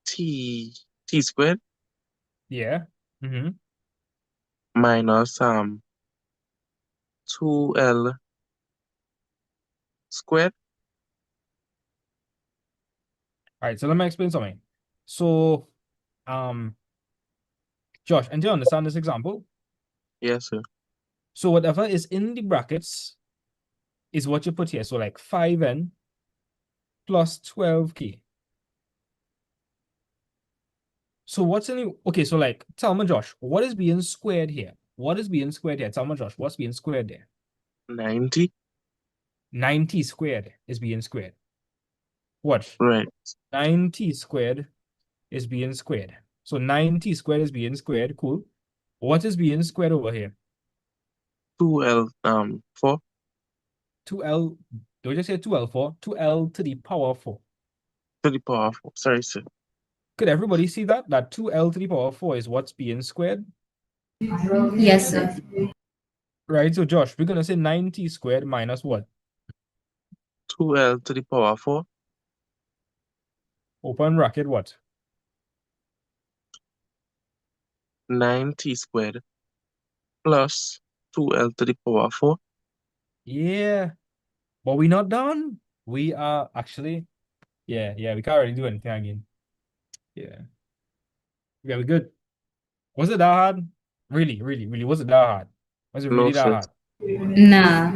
t squared Yeah. minus 2L squared. All right, so let me explain something. So, Josh, and do you understand this example? Yes, sir. So whatever is in the brackets is what you put here. So like 5n plus 12k. So what's in the, okay, so like, tell me, Josh, what is being squared here? What is being squared here? Tell me, Josh, what's being squared there? 90. 90 squared is being squared. What? Right. 90 squared is being squared. So 90 squared is being squared. Cool. What is being squared over here? 2L 4 2L, don't just say 2L4, 2L to the power 4. to the power 4. Sorry, sir. Could everybody see that? That 2L to the power 4 is what's being squared? Yes, sir. Right, so Josh, we're going to say 90 squared minus what? 2L to the power 4 Open bracket what? 9t squared plus 2L to the power 4. Yeah, but we're not done. We are actually, yeah, we can't really do anything again. Yeah, we're good. Was it that hard? Really, was it that hard? Was it No, really that sir. hard? Nah.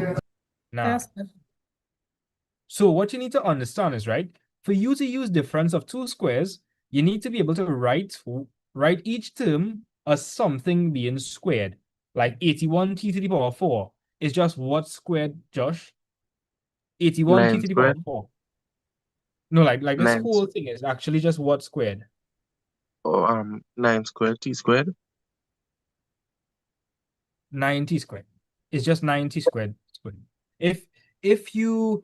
Nah. That's good. So what you need to understand is, right, for you to use difference of two squares, you need to be able to write each term as something being squared. Like 81t to the power 4 is just what squared, Josh? 81t 9 to the power squared. 4. No, like this 9 whole thing is actually just what squared? or 9 squared t squared. 90 squared. It's just 90 squared. If you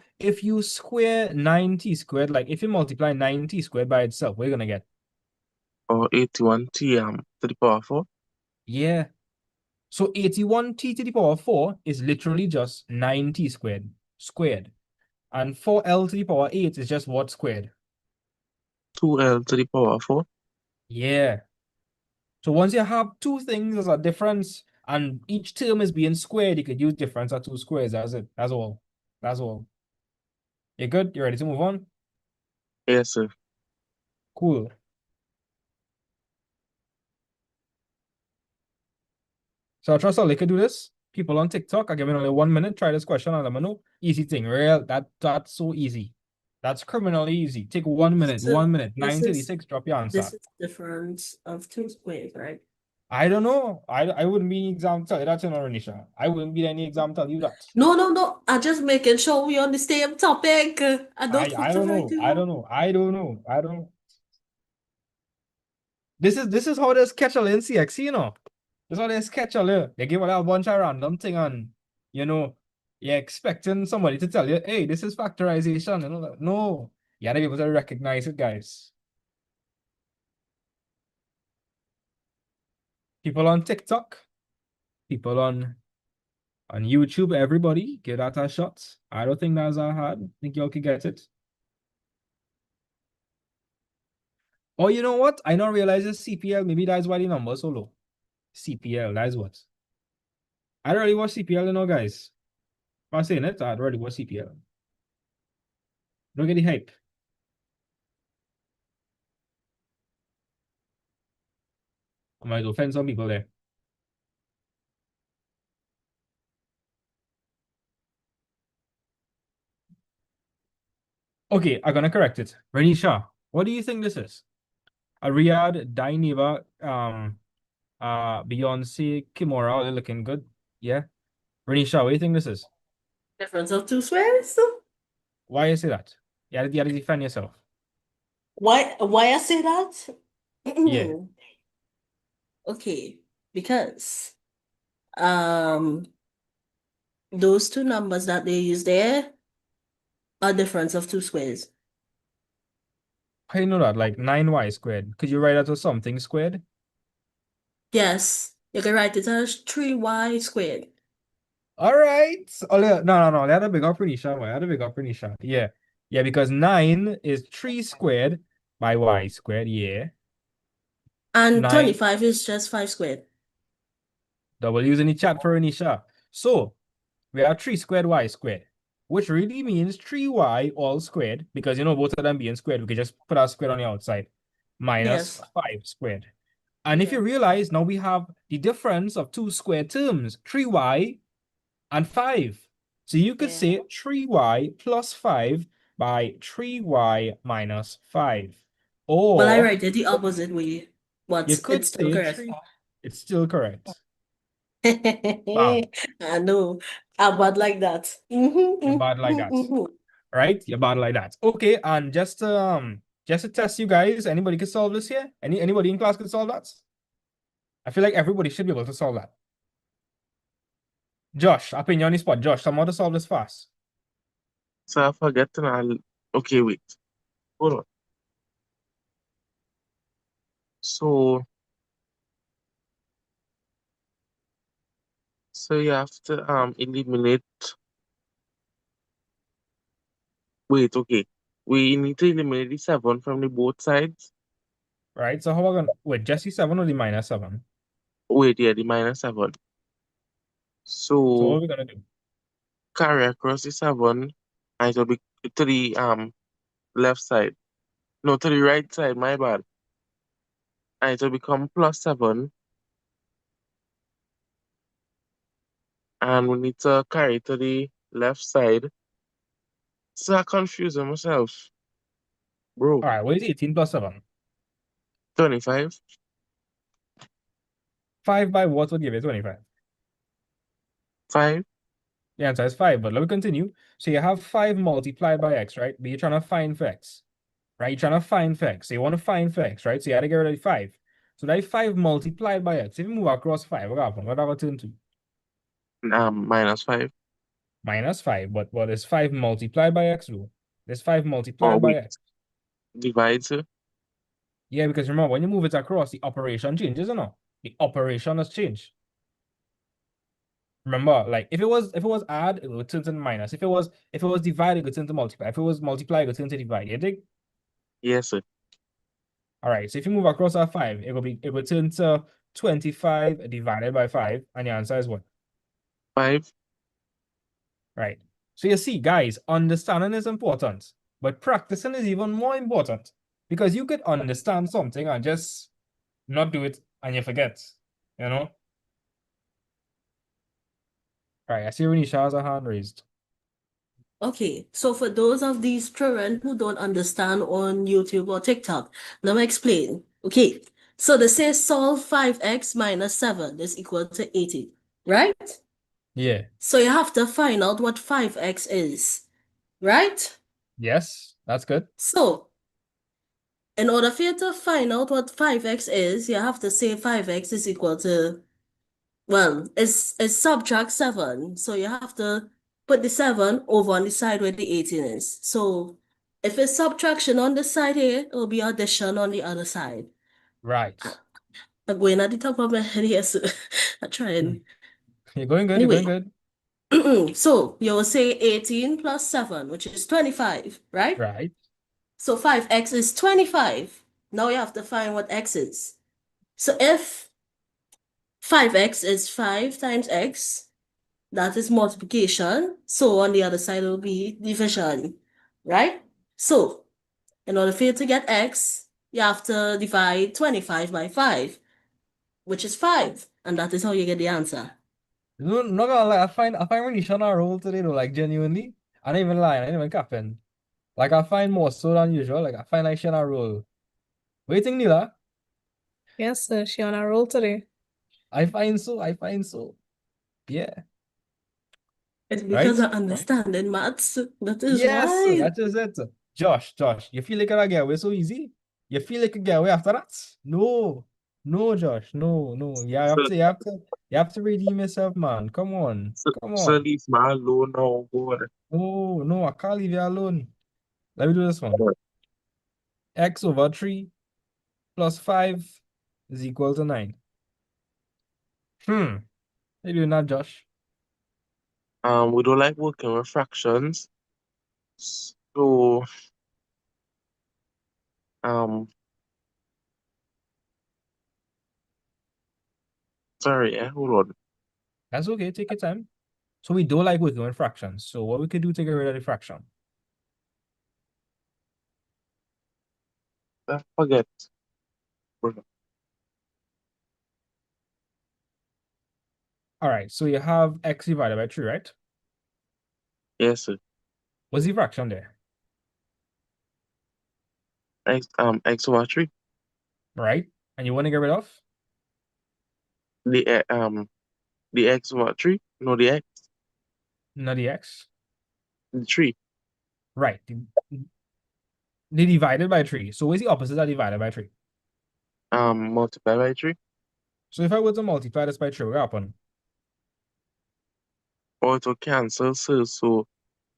square 90 squared, like if you multiply 90 squared by itself, what are you gonna get? Or 81t to the power 4. Yeah. So 81t to the power 4 is literally just 90 squared. And 4l to the power 8 is just what squared? 2L to the power 4. Yeah. So once you have two things as a difference and each term is being squared, you could use difference of two squares. That's it. That's all. That's all. You good? You ready to move on? Yes, sir. Cool. So I trust all they could do this. People on TikTok are giving only 1 minute. Try this question and let me know. Easy thing. Real. That's so easy. That's criminally easy. Take 1 minute. So 1 minute. this is- 936. Drop your answer. This is difference of two squares, right? I don't know. I wouldn't be any exam tell you that, you know, Renisha. I wouldn't be any exam tell you that. No. I'm just making sure we on the same topic. I don't I don't know. I don't know. I don't know. I don't know. This is how they sketch in CXC, you know. This is how they sketch all. They give a bunch of random thing and you know, you're expecting somebody to tell you, hey, this is factorization. You know, no. You gotta be able to recognize it, guys. People on TikTok, people on YouTube, everybody, give that a shot. I don't think that's that hard. I think y'all can get it. Oh, you know what? I don't realize it's CPL. Maybe that's why the number's so low. CPL, that's what. I don't really watch CPL, you know, guys. If I'm saying it, I don't really watch CPL. Don't get the hype. I might offend some people there. Okay, I'm gonna correct it. Renisha, what do you think this is? A Riyadh, Daineva, Beyonce, Kimura, are they looking good? Yeah. Renisha, what do you think this is? Difference of two squares? Why you say that? You had to defend yourself. Why I say that? Yeah. Okay, because those two numbers that they use there are difference of two squares. How you know that? Like 9y squared. Could you write that as something squared? Yes, you can write it as 3y squared. All right. Oh, no. They had a big up Renisha. They had a big up Renisha. Yeah. Yeah, because 9 is 3 squared by y squared. Yeah. And 9 25 is just 5 squared. W's in the chat for Renisha. So we have 3 squared y squared, which really means 3y all squared, because you know both of them being squared, we can just put our squared on the outside, minus Yes. 5 squared. And if you Yes. realize, now we have the difference of two squared terms, 3y and 5. So you could Yeah. say 3y plus 5 by 3y minus 5. But I Or write it the opposite way, but you could it's still say correct. 3. It's still correct. Bam. I know. I'm bad like that. You're bad like that. Right? You're bad like that. Okay, and just to test you guys, anybody can solve this here? Anybody in class can solve that? I feel like everybody should be able to solve that. Josh, I put you on the spot. Josh, someone to solve this fast. So I forget and okay, wait. Hold on. So you have to eliminate. Wait, okay. We need to eliminate the 7 from the both sides. Right? So how are we gonna wait, Jesse 7 or the minus 7? Wait, yeah, the minus 7. So what So are we gonna do? carry across the 7 and it will be to the left side. No, to the right side, my bad. And it will become plus 7. And we need to carry to the left side. So I confuse myself. Bro, All right, what is 18 plus 7? 25. 5 by what would give you 25? 5. The answer is 5, but let me continue. So you have 5 multiplied by x, right? But you're trying to find for x, right? You're trying to find for x. So you want to find for x, right? So you had to get rid of the 5. So that 5 multiplied by x. If you move across 5, what happens? What have turn to? Minus 5. Minus 5. But what is 5 multiplied by x do? There's 5 Or multiplied by wait, x. divide, sir. Yeah, because remember, when you move it across, the operation changes or not? The operation has changed. Remember, like if it was add, it would turn to minus. If it was divide, it would turn to multiply. If it was multiply, it would turn to divide. You think? Yes, sir. All right. So if you move across our 5, it would turn to 25 divided by 5, and the answer is what? 5. Right. So you see, guys, understanding is important, but practicing is even more important, because you could understand something and just not do it and you forget. You know? All right. I see Renisha has a hand raised. Okay, so for those of these children who don't understand on YouTube or TikTok, let me explain. Okay, so they say solve 5x minus 7 is equal to 80, right? Yeah. So you have to find out what 5x is, right? Yes, that's good. So in order for you to find out what 5x is, you have to say 5x is equal to, well, it's subtract 7. So you have to put the 7 over on the side where the 18 is. So if it's subtraction on the side here, it will be addition on the other side. Right. I'm going at the top of my head here, so I'm trying. You're going good. Anyway. You're going good. So you will say 18 plus 7, which is 25, right? Right. So 5x is 25. Now you have to find what x is. So if 5x is 5 times x, that is multiplication. So on the other side will be division, right? So in order for you to get x, you have to divide 25 by 5, which is 5. And that is how you get the answer. No, not gonna lie, I find really on a roll today though, like genuinely. I don't even lie, I ain't even capping. Like I find more so than usual. Like I find like she on a roll. What do you think, Nila? Yes, sir. She on a roll today. I find so. Yeah. It's because Right? I understand in maths. That is Yes, why. that is it. Josh, you feel like I get away so easy? You feel like you get away after that? No, no, Josh, no. So, You have to redeem yourself, man. Come on, so, come so on. leave me alone now, God. No, I can't leave you alone. Let me do this one. X over 3 plus 5 is equal to 9. How you doing that, Josh? We don't like working with fractions. So, sorry, hold on. That's okay, take your time. So we don't like working with fractions. So what we could do to get rid of the fraction? I forget. All right, so you have x divided by 3, right? Yes, sir. What's the fraction there? X over 3. Right? And you want to get rid of? The X over 3. No, the X. Not the x. The 3. Right. They divided by 3. So what's the opposite of divided by 3? Multiply by 3. So if I were to multiply this by 3, what happen? Or it will cancel, sir. So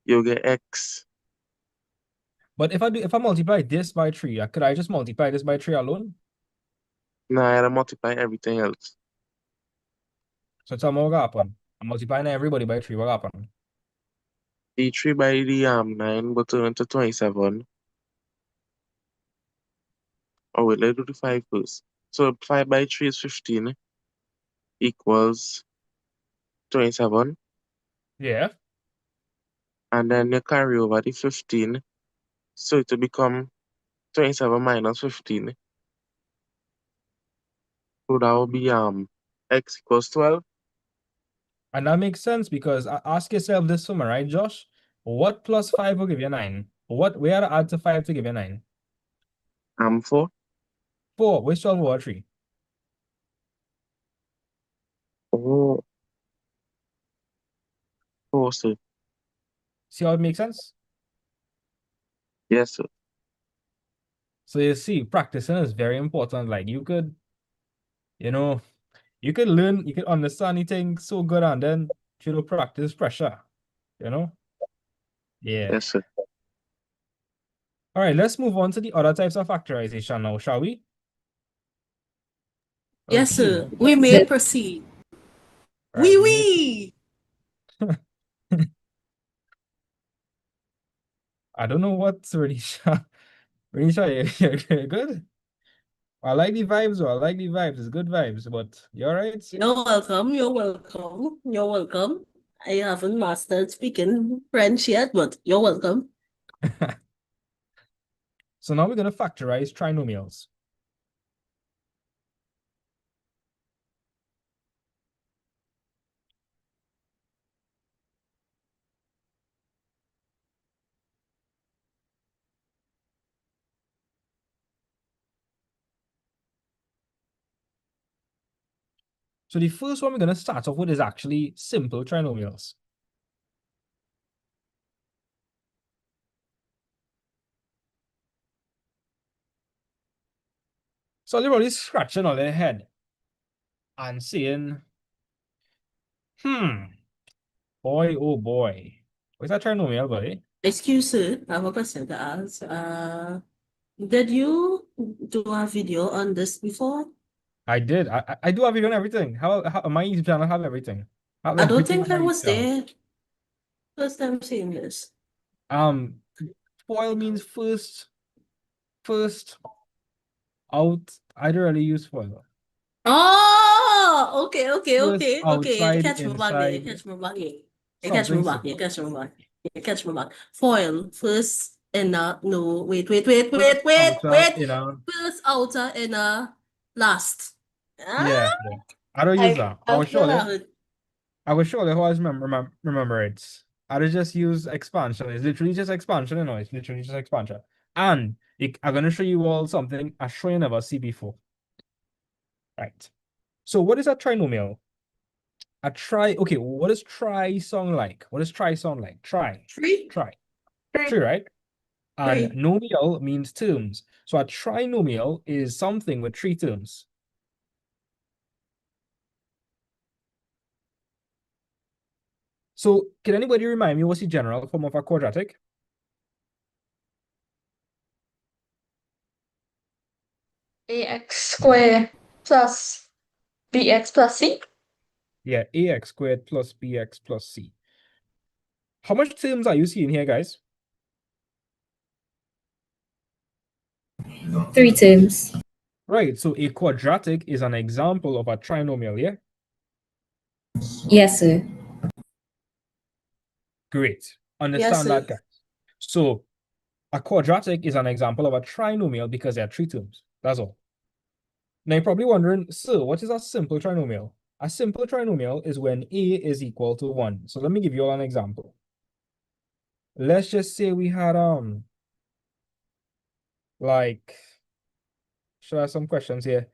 you'll get X. But if I multiply this by 3, could I just multiply this by 3 alone? Now I gotta multiply everything else. So tell me what happen. I'm multiplying everybody by 3, what happen? The 3 by the 9 will turn into 27. Oh wait, let's do the 5 first. So 5 by 3 is 15 equals 27. Yeah. And then you carry over the 15. So it will become 27 minus 15. So that will be x equals 12. And that makes sense because ask yourself this one, right, Josh? What plus 5 will give you 9? What we are to add to 5 to give you 9? 4. 4. Which 12 over 3? Oh, 4, sir. See how it makes sense? Yes, sir. So you see, practicing is very important. Like you could, you know, you could learn, you could understand anything so good and then practice pressure, you know? Yeah. Yes, sir. All right, let's move on to the other types of factorization now, shall we? Yes, Okay. sir. We may proceed. All right, Wee. I don't know what's Renisha. Renisha, you're good. I like the vibes, though. I like the vibes. It's good vibes, but you all right? You're welcome. You're welcome. You're welcome. I haven't mastered speaking French yet, but you're welcome. So now we're going to factorize trinomials. So the first one we're going to start off with is actually simple trinomials. So everybody's scratching on their head and saying, boy, oh boy. What's that trinomial, buddy? Excuse sir, I have a question to ask. Did you do a video on this before? I did. I do have it on everything. How my YouTube channel have everything. I have I don't everything think on my I YouTube was channel. there. First time seeing this. Foil means first out. I don't really use foil. Oh, okay. First You outside, catch me back there. You inside, catch me back here. You catch me something back. You simple. catch me back. You catch me back. Foil, first inner, no, wait. First outer, inner. First outer, inner, last. Yeah, Ah, yeah. I don't use that. I still have it. I will surely always remember it. I will just use expansion. It's literally just expansion, it's literally just expansion. And I'm gonna show you all something I sure you never see before. Right. So what is a trinomial? Okay, what does try sound like? What does try sound like? Try. Three? Try. Three, right? And Three. nomial means terms. So a trinomial is something with 3 terms. So can anybody remind me what's the general form of a quadratic? ax squared plus bx plus c. Yeah, ax squared plus bx plus c. How much terms are you seeing here, guys? 3 terms. Right, so a quadratic is an example of a trinomial, yeah? Yes, sir. Great. Yes, Understand sir. that, guys. So a quadratic is an example of a trinomial because there are 3 terms. That's all. Now you're probably wondering, sir, what is a simple trinomial? A simple trinomial is when a is equal to 1. So let me give you all an example. Let's just say we had like, should I have some questions here?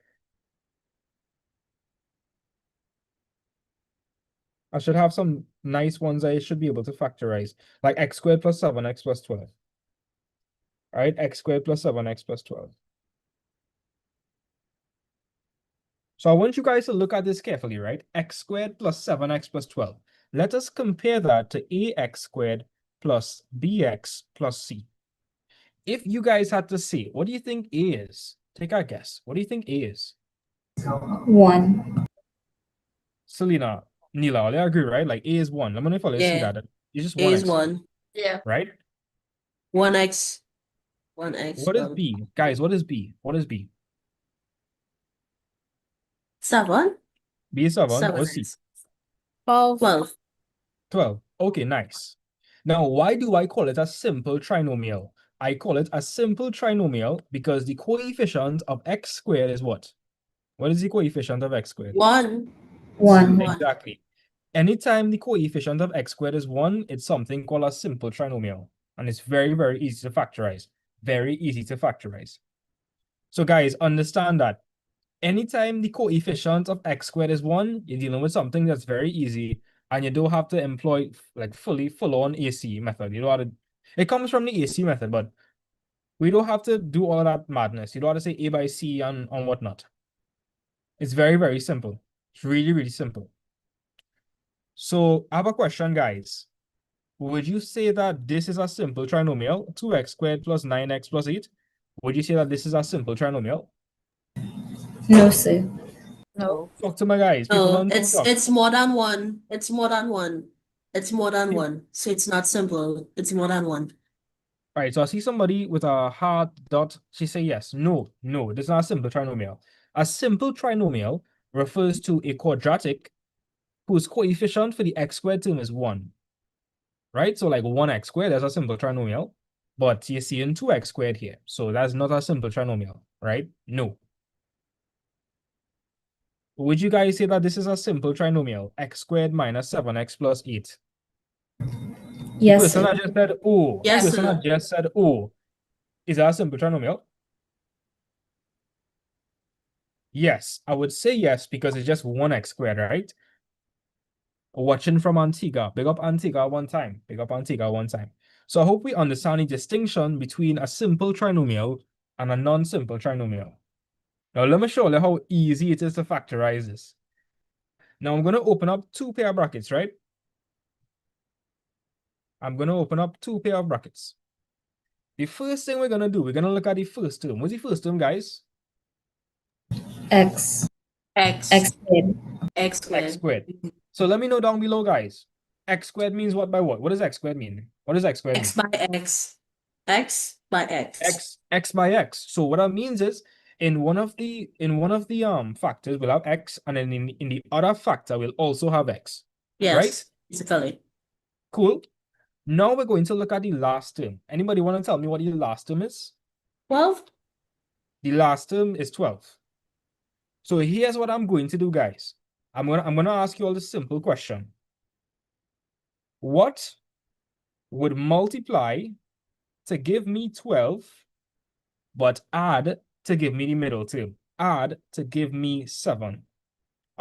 I should have some nice ones I should be able to factorize, like x squared plus 7x plus 12. All right, x squared plus 7x plus 12. So I want you guys to look at this carefully, right? X squared plus 7x plus 12. Let us compare that to ax squared plus bx plus c. If you guys had to say, what do you think a is? Take a guess. What do you think a is? 1. Selena, Nila, all agree, right? Like a is 1. Let me know if you see Yeah. that. It's just A 1x, is 1. Yeah. right? 1x. 1x. What is b? Guys, what is b? What is b? 7? B is 7. 7. What's c? 12. 12. 12. Okay, nice. Now, why do I call it a simple trinomial? I call it a simple trinomial because the coefficient of x squared is what? What is the coefficient of x squared? 1. 1. Exactly. Anytime the coefficient of x squared is 1, it's something called a simple trinomial. And it's very, very easy to factorize. Very easy to factorize. So guys, understand that anytime the coefficient of x squared is 1, you're dealing with something that's very easy, and you don't have to employ like full-on AC method. You don't have to, it comes from the AC method, but we don't have to do all of that madness. You don't have to say A by C and whatnot. It's very, very simple. It's really, really simple. So I have a question, guys. Would you say that this is a simple trinomial, 2x squared plus 9x plus 8? Would you say that this is a simple trinomial? No, sir. No. Talk to my guys. People No, don't talk. it's more than 1. It's more than 1. It's more than 1. So it's not simple. It's more than 1. All right, so I see somebody with a hard dot. She say yes. No, this is not a simple trinomial. A simple trinomial refers to a quadratic whose coefficient for the x squared term is 1. Right? So like 1x squared, that's a simple trinomial. But you're seeing 2x squared here. So that's not a simple trinomial, right? No. Would you guys say that this is a simple trinomial? X squared minus 7x plus 8. Yes, Person sir. that just said O. Yes, Person sir. that just said O. Is that a simple trinomial? Yes, I would say yes because it's just 1x squared, right? Watching from Antigua. Big up Antigua one time. Big up Antigua one time. So I hope we understand the distinction between a simple trinomial and a non-simple trinomial. Now let me show you how easy it is to factorize this. Now I'm going to open up 2 pair of brackets, right? I'm going to open up 2 pair of brackets. The first thing we're going to do, we're going to look at the first term. What's the first term, guys? X. X. X squared. X squared. X squared. So let me know down below, guys. X squared means what by what? What does x squared mean? What does x squared mean? X by X. X by X. X by X. So what that means is in one of the factors we'll have X, and then in the other factor we'll also have X. Yes. Right? Basically. Cool. Now we're going to look at the last term. Anybody want to tell me what the last term is? 12. The last term is 12. So here's what I'm going to do, guys. I'm gonna ask you all this simple question. What would multiply to give me 12, but add to give me the middle term? Add to give me 7.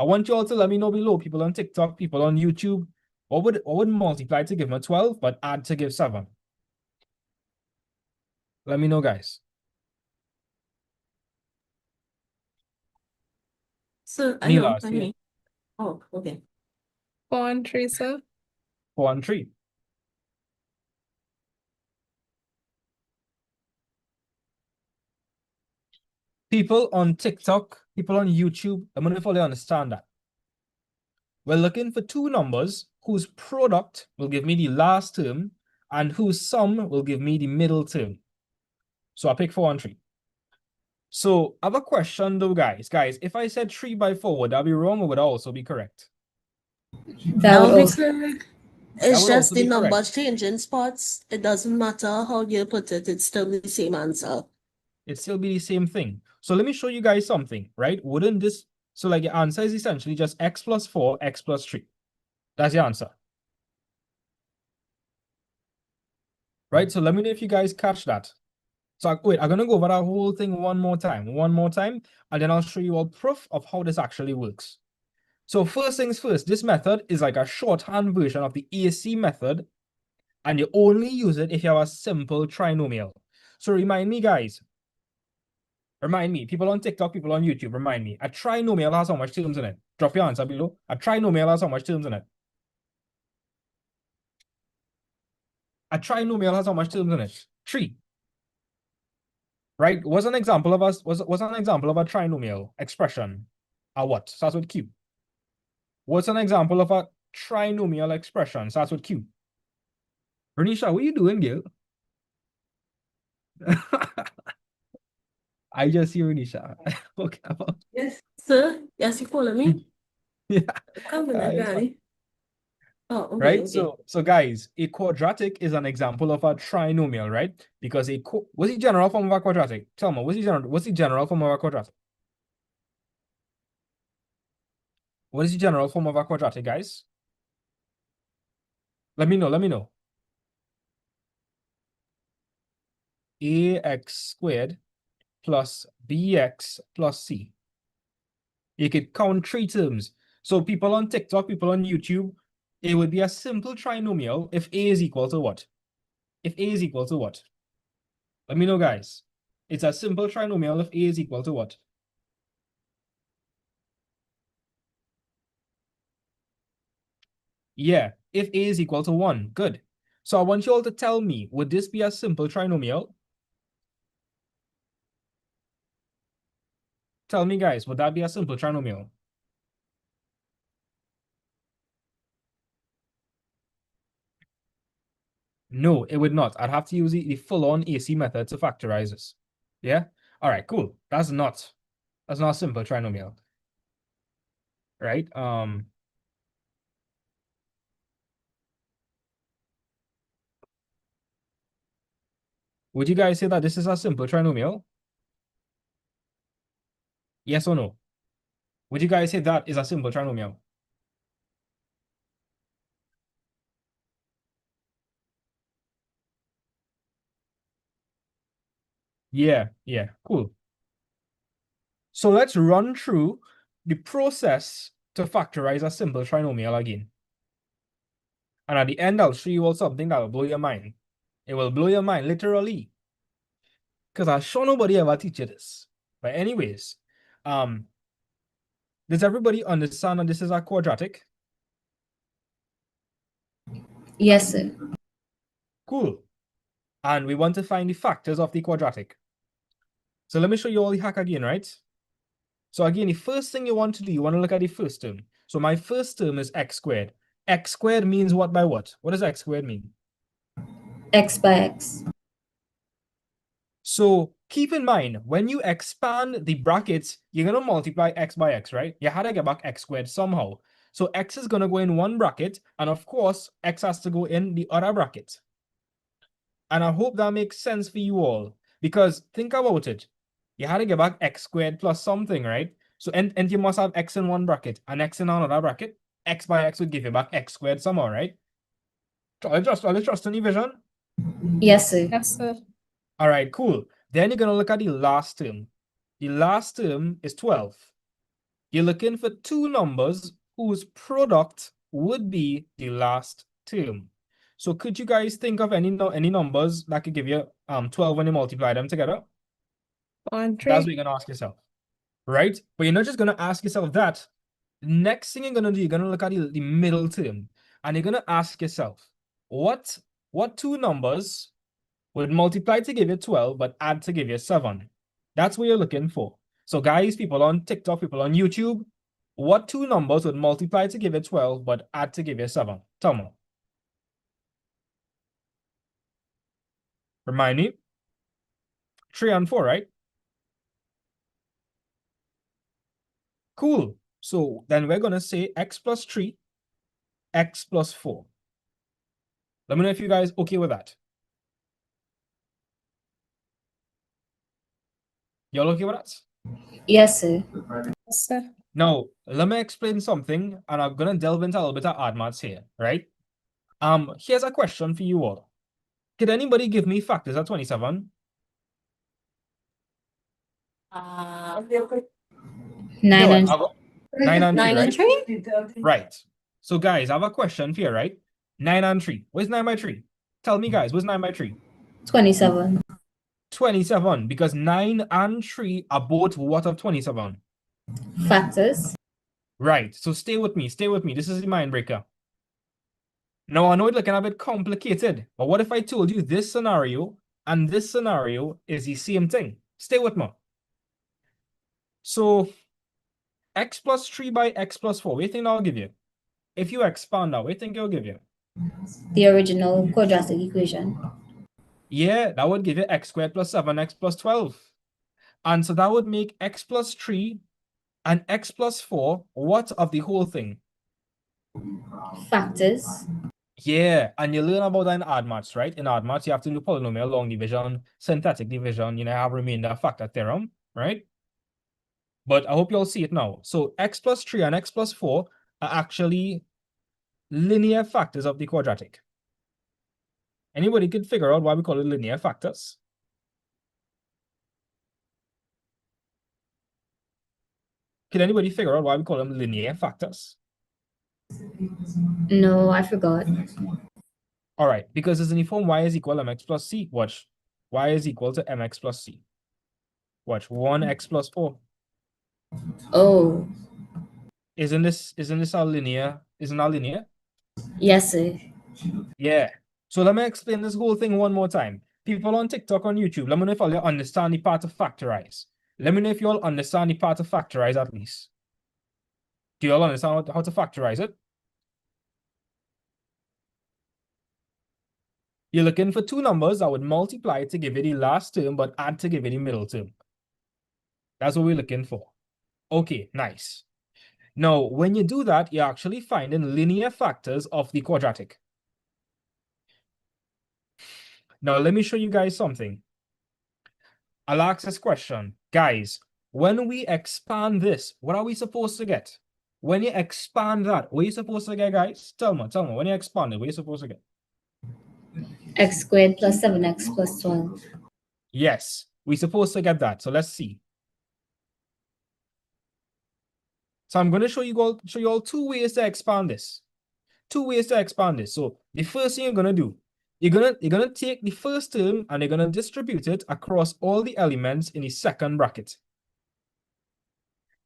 I want you all to let me know below, people on TikTok, people on YouTube, what would multiply to give me 12, but add to give 7? Let me know, guys. So I Neela, know. I see it? mean. Oh, okay. 4 and 3, sir. 4 and 3. People on TikTok, people on YouTube, I'm going to fully understand that. We're looking for two numbers whose product will give me the last term and whose sum will give me the middle term. So I pick 4 and 3. So I have a question though, guys. Guys, if I said 3 by 4, would that be wrong or would that also be correct? That would Now we also correct. It's would just also the be correct. numbers changing spots. It doesn't matter how you put it, it's still the same answer. It'd still be the same thing. So let me show you guys something, right? Wouldn't this, so like your answer is essentially just x plus 4, x plus 3. That's the answer. Right? So let me know if you guys catch that. So wait, I'm gonna go over that whole thing one more time, and then I'll show you all proof of how this actually works. So first things first, this method is like a shorthand version of the AC method, and you only use it if you have a simple trinomial. So remind me, guys. Remind me, people on TikTok, people on YouTube, remind me. A trinomial has how much terms in it? Drop your answer below. A trinomial has how much terms in it? A trinomial has how much terms in it? 3. Right? What's an example of what's an example of a trinomial expression? A what? Starts with Q. What's an example of a trinomial expression? Starts with Q. Renisha, what are you doing, girl? I just see Renisha. Okay. Yes, sir. Yes, you follow me? Yeah. Come with that, It's fine. Granny. Oh, okay, Right? okay. So guys, a quadratic is an example of a trinomial, right? Because what's the general form of a quadratic? Tell me, what's the general form of a quadratic? What is the general form of a quadratic, guys? Let me know. Ax squared plus bx plus c. You could count 3 terms. So people on TikTok, people on YouTube, it would be a simple trinomial if a is equal to what? If a is equal to what? Let me know, guys. It's a simple trinomial if a is equal to what? Yeah, if a is equal to 1. Good. So I want you all to tell me, would this be a simple trinomial? Tell me, guys, would that be a simple trinomial? No, it would not. I'd have to use the full-on AC method to factorize this. Yeah? All right, cool. That's not a simple trinomial. Right? Would you guys say that this is a simple trinomial? Yes or no? Would you guys say that is a simple trinomial? Yeah, cool. So let's run through the process to factorize a simple trinomial again. And at the end, I'll show you all something that will blow your mind. It will blow your mind, literally. Because I'm sure nobody ever teach you this. But anyways, does everybody understand that this is a quadratic? yes, sir. Cool. And we want to find the factors of the quadratic. So let me show you all the hack again, right? So again, the first thing you want to do, you want to look at the first term. So my first term is x squared. X squared means what by what? What does x squared mean? X by X. So keep in mind, when you expand the brackets, you're going to multiply x by x, right? You had to get back x squared somehow. So x is going to go in one bracket, and of course, x has to go in the other bracket. And I hope that makes sense for you all, because think about it. You had to get back x squared plus something, right? So and you must have x in one bracket and x in another bracket. X by x would give you back x squared somehow, right? Are you trust any vision? Yes, sir. Yes, sir. All right, cool. Then you're going to look at the last term. The last term is 12. You're looking for two numbers whose product would be the last term. So could you guys think of any numbers that could give you 12 when you multiply them together? 1, That's what 3. you're gonna ask yourself, right? But you're not just gonna ask yourself that. Next thing you're gonna do, you're gonna look at the middle term, and you're gonna ask yourself, what two numbers would multiply to give you 12 but add to give you 7? That's what you're looking for. So guys, people on TikTok, people on YouTube, what two numbers would multiply to give you 12 but add to give you 7? Tell me. Remind me. 3 and 4, right? Cool. So then we're gonna say x plus 3, x plus 4. Let me know if you guys okay with that. Y'all okay with that? Yes, sir. Yes, sir. Now, let me explain something, and I'm gonna delve into a little bit of odd maths here, right? Here's a question for you all. Could anybody give me factors at 27? 9 Yo, and 9 and 3, 9 and right? 3? Right. So guys, I have a question for you, right? 9 and 3. Where's 9 by 3? Tell me, guys, where's 9 by 3? 27. 27, because 9 and 3 are both what of 27? Factors. Right. So stay with me. Stay with me. This is the mind breaker. Now, I know it's looking a bit complicated, but what if I told you this scenario and this scenario is the same thing? Stay with me. So, x plus 3 by x plus 4, what do you think that'll give you? If you expand that, what do you think it'll give you? The original quadratic equation. Yeah, that would give you x squared plus 7x plus 12. And so that would make x plus 3 and x plus 4 what of the whole thing? Factors. Yeah, and you learn about that in odd maths, right? In odd maths, you have to do polynomial, long division, synthetic division, have remainder factor theorem, right? But I hope you all see it now. So x plus 3 and x plus 4 are actually linear factors of the quadratic. Anybody could figure out why we call it linear factors? Can anybody figure out why we call them linear factors? No, I forgot. All right, because there's an form y is equal to mx plus c. Watch. Y is equal to mx plus c. Watch. 1x plus 4. Oh, Isn't this a linear? Isn't that linear? yes, sir. Yeah. So let me explain this whole thing one more time. People on TikTok, on YouTube, let me know if you all understand the part of factorize. Let me know if you all understand the part of factorize at least. Do you all understand how to factorize it? You're looking for two numbers that would multiply to give you the last term, but add to give you the middle term. That's what we're looking for. Okay, nice. Now, when you do that, you're actually finding linear factors of the quadratic. Now, let me show you guys something. I'll ask this question. Guys, when we expand this, what are we supposed to get? When you expand that, what are you supposed to get, guys? Tell me, when you expand it, what are you supposed to get? X squared plus 7x plus 12. Yes, we're supposed to get that. So let's see. So I'm going to show you all two ways to expand this. Two ways to expand this. So the first thing you're going to do, you're gonna take the first term and you're going to distribute it across all the elements in the second bracket.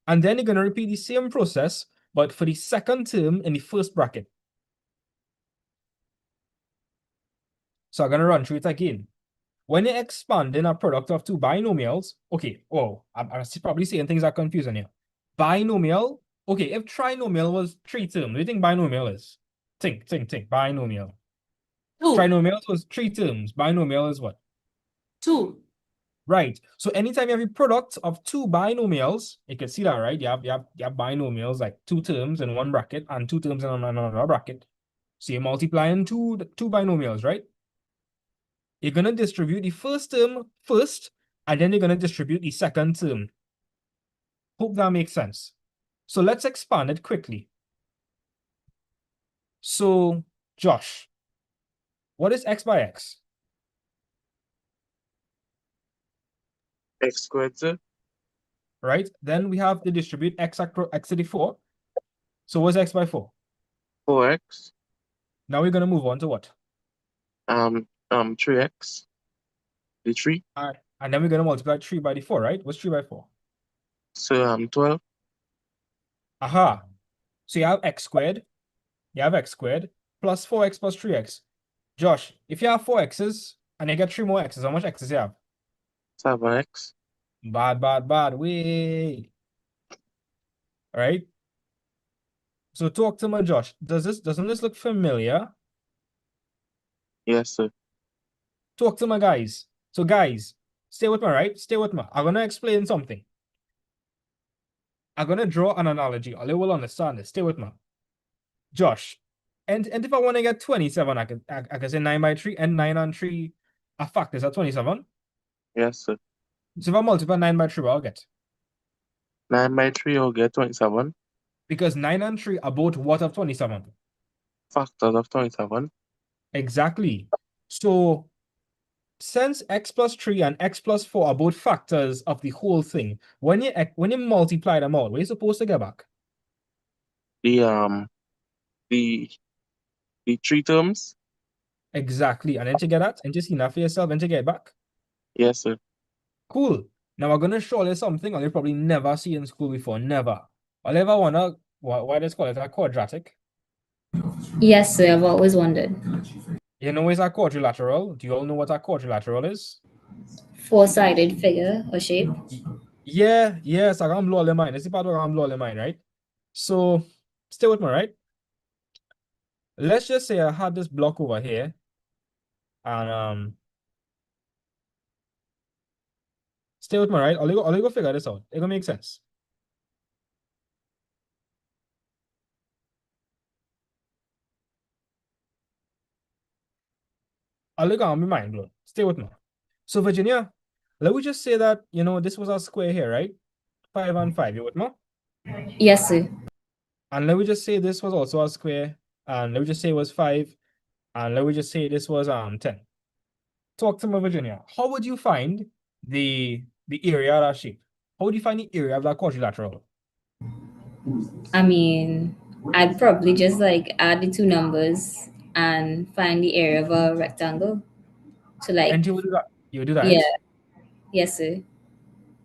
And then you're going to repeat the same process, but for the second term in the first bracket. So I'm going to run through it again. When you're expanding a product of two binomials, okay, I'm probably saying things are confusing here. Binomial, okay, if trinomial was 3 terms, what do you think binomial is? Think, binomial. 2. Trinomial was 3 terms, binomial is what? 2. Right. So anytime you have a product of two binomials, you can see that, right? You have binomials like 2 terms in one bracket and 2 terms in another bracket. So you're multiplying two binomials, right? You're going to distribute the first term first, and then you're going to distribute the second term. Hope that makes sense. So let's expand it quickly. So, Josh, what is x by x? X squared, sir. right? Then we have to distribute x to the 4. So what's x by 4? 4x. Now we're going to move on to what? 3x. The 3. And then we're going to multiply 3 by the 4, right? What's 3 by 4? So 12. Aha. So you have x squared. You have x squared plus 4x plus 3x. Josh, if you have 4 x's and you get 3 more x's, how much x's you have? 7x. Bad. Wait. All right. So talk to me, Josh. Doesn't this look familiar? Yes, sir. Talk to my guys. So guys, stay with me, right? Stay with me. I'm gonna explain something. I'm gonna draw an analogy. All you will understand this. Stay with me. Josh. And if I want to get 27, I can say 9 by 3, and 9 and 3 are factors at 27. Yes, sir. So if I multiply 9 by 3, what I'll get? 9 by 3, you'll get 27. Because 9 and 3 are both what of 27? Factors of 27. Exactly. So since x plus 3 and x plus 4 are both factors of the whole thing, when you multiply them out, what are you supposed to get back? The 3 terms. Exactly. And then to get that, and just enough for yourself, and to get it back. Yes, sir. Cool. Now we're gonna show you something I'll probably never see in school before. Never. I'll ever wanna why does call it a quadratic? Yes, sir. I've always wondered. You know is a quadrilateral? Do you all know what a quadrilateral is? Four-sided figure or shape. Yes, I can blow all your mind. It's the part where I can blow all your mind, right? So stay with me, right? Let's just say I had this block over here, and stay with me, right? I'll go figure this out. It gonna make sense. I'll be mind blown. Stay with me. So Virginia, let me just say that this was a square here, right? 5 and 5. You with me? Yes, sir. And let me just say this was also a square, and let me just say it was 5, and let me just say this was 10. Talk to me, Virginia. How would you find the area of that shape? How would you find the area of that quadrilateral? I mean, I'd probably just like add the two numbers and find the area of a rectangle. So like, And you would do that. You would do that. yeah, yes, sir.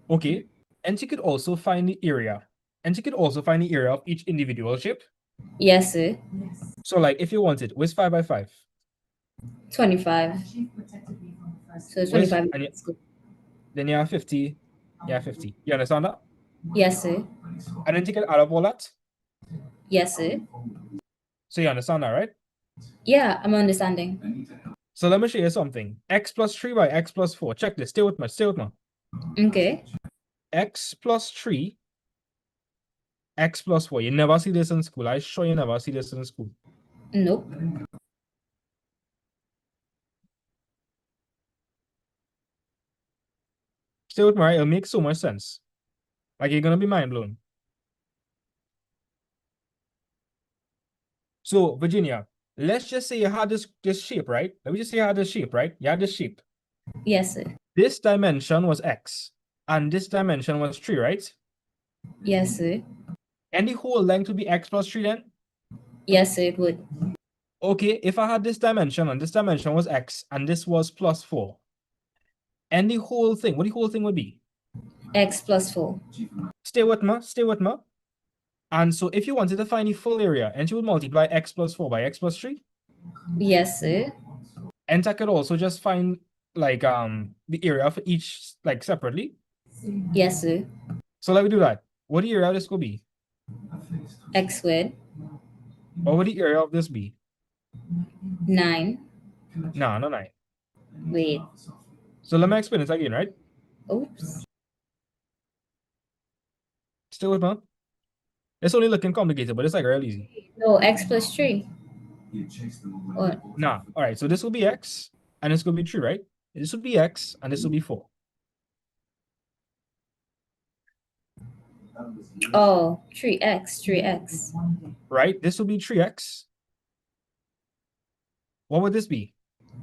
Okay. And you could also find the area. And you could also find the area of each individual shape. Yes, sir. So like if you wanted, where's 5 by 5? 25. So Where's, 25. and then you have 50. Yeah, 50. You understand that? Yes, sir. And then you can add up all that. Yes, sir. So you understand that, right? Yeah, I'm understanding. So let me show you something. X plus 3 by x plus 4. Check this. Stay with me. Stay with me. Okay. X plus 3, x plus 4. You never see this in school. I sure you never see this in school. Nope. Stay with me, right? It'll make so much sense. Like you're gonna be mind blown. So Virginia, let's just say you had this shape, right? Let me just say you had this shape, right? You had this shape. Yes, sir. This dimension was x, and this dimension was 3, right? Yes, sir. And the whole length would be x plus 3 then? Yes, sir, it would. Okay, if I had this dimension and this dimension was x and this was plus 4, and the whole thing, what the whole thing would be? X plus 4. Stay with me, stay with me. And so if you wanted to find the full area, and you would multiply x plus 4 by x plus 3. Yes, sir. And I could also just find like the area for each like separately. Yes, sir. So let me do that. What the area of this could be? X squared. What would the area of this be? 9. No, no 9. Wait. So let me explain this again, right? Oops. Still with me? It's only looking complicated, but it's like real easy. No, X plus 3. Or, Nah. All right. So this will be x, and this will be 3, right? This would be x, and this will be 4. oh, 3x, 3x. Right? This will be 3x. What would this be?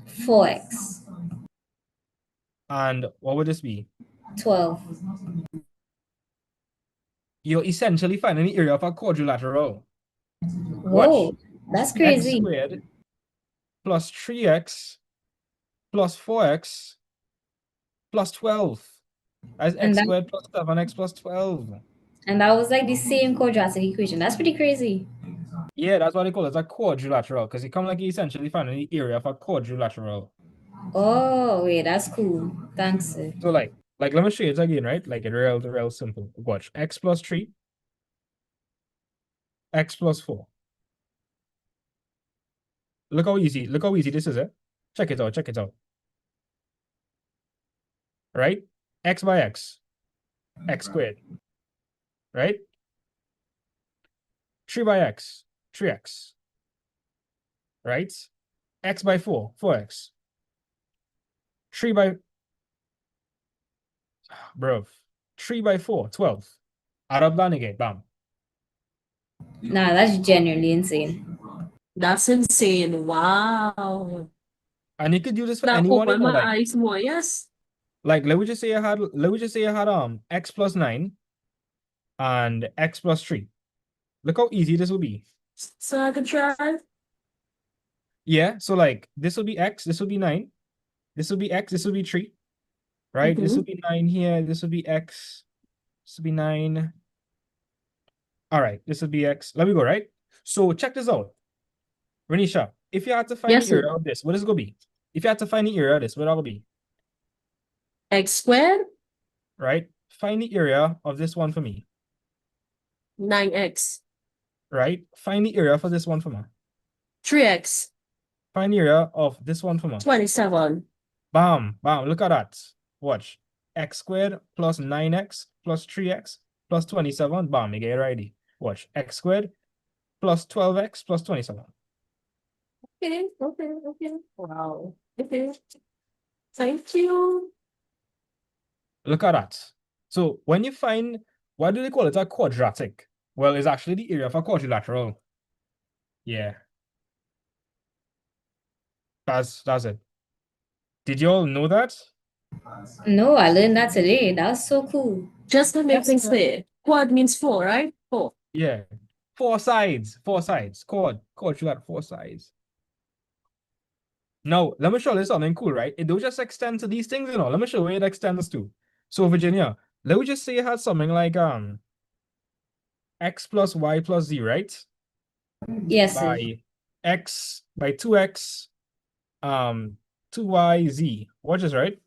4x. And what would this be? 12. you're essentially finding the area of a quadrilateral. Whoa, that's X crazy. squared plus 3x plus 4x plus 12. That's And x that squared plus 7x plus 12. and that was like the same quadratic equation. That's pretty crazy. Yeah, that's why they call it a quadrilateral, because it come like essentially finding the area of a quadrilateral. Oh, wait, that's cool. Thanks, sir. So let me show you it again, right? Like it real simple. Watch. X plus 3, x plus 4. Look how easy this is, eh? Check it out. Right? X by x, x squared. Right? 3 by x, 3x. Right? X by 4, 4x. 3 by bro. 3 by 4, 12. Add up that again, bam. Nah, that's genuinely insane. That's insane. Wow. And you could do this for That anyone, you opened know, my like eyes more, yes. let me just say I had x plus 9 and x plus 3. Look how easy this will be. So I can try. Yeah, so like this will be x, this will be 9, this will be x, this will be 3, right? This will be 9 here, this will be x, this will be 9. All right, this will be x. Let me go, right? So check this out. Renisha, if you had to find Yes, the sir. area of this, what is it going to be? If you had to find the area of this, what will it be? X squared, Right? Find the area of this one for me. 9x. Right? Find the area for this one for me. 3x, Find the area of this one for me. 27. Bam, bam. Look at that. Watch. X squared plus 9x plus 3x plus 27. Bam, you get it ready. Watch. X squared plus 12x plus 27. Okay. Wow. Okay. Thank you. Look at that. So when you find, why do they call it a quadratic? Well, it's actually the area of a quadrilateral. Yeah. That's it. Did you all know that? No, I learned that today. That was so cool. Just to make Yes, things sir. clear, quad means 4, right? 4. Yeah. 4 sides. Quadrilateral, 4 sides. Now, let me show you something cool, right? It don't just extend to these things, you know. Let me show you where it extends to. So, Virginia, let me just say you had something like x plus y plus z, right? Yes, sir. By x by 2x 2y z. Watch this, right?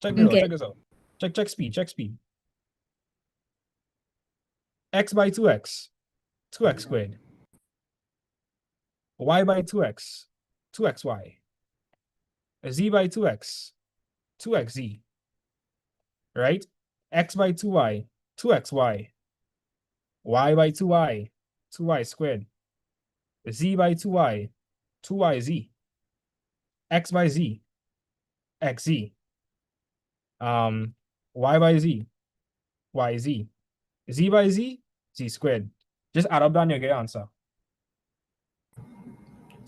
Check this out, Okay. check this out. Check speed, x by 2x 2x squared. Y by 2x 2xy. Z by 2x 2xz. Right? X by 2y 2xy. Y by 2y 2y squared. Z by 2y 2yz. X by z xz. Y by z yz. Z by z z squared. Just add up down, you get your answer.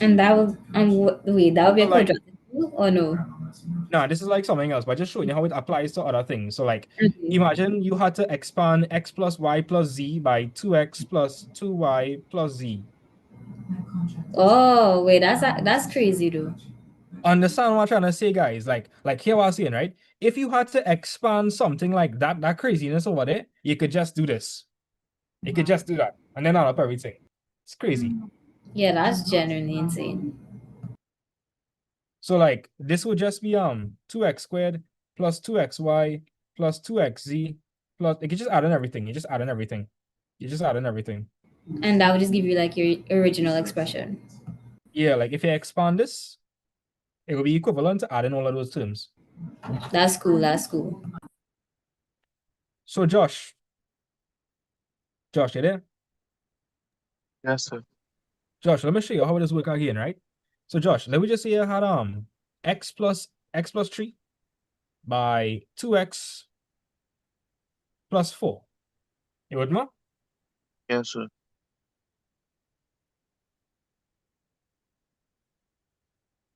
And that would wait, that would be a So like, quadratic too, or no? no, this is like something else, but just showing you how it applies to other things. So like, Okay. imagine you had to expand x plus y plus z by 2x plus 2y plus z. Oh, wait, that's crazy though. Understand what I'm trying to say, guys? Like here what I'm saying, right? If you had to expand something like that craziness over there, you could just do this. You could just do that, and then add up everything. It's crazy. Yeah, that's genuinely insane. So like this would just be 2x squared plus 2xy plus 2xz plus, you could just add in everything. You just add in everything. You just add in everything. And that would just give you like your original expression. Yeah, like if you expand this, it will be equivalent to adding all of those terms. That's cool. That's cool. So Josh, you there? Yes, sir. Josh, let me show you how this work again, right? So Josh, let me just say you had x plus 3 by 2x plus 4. You with me? Yes, sir.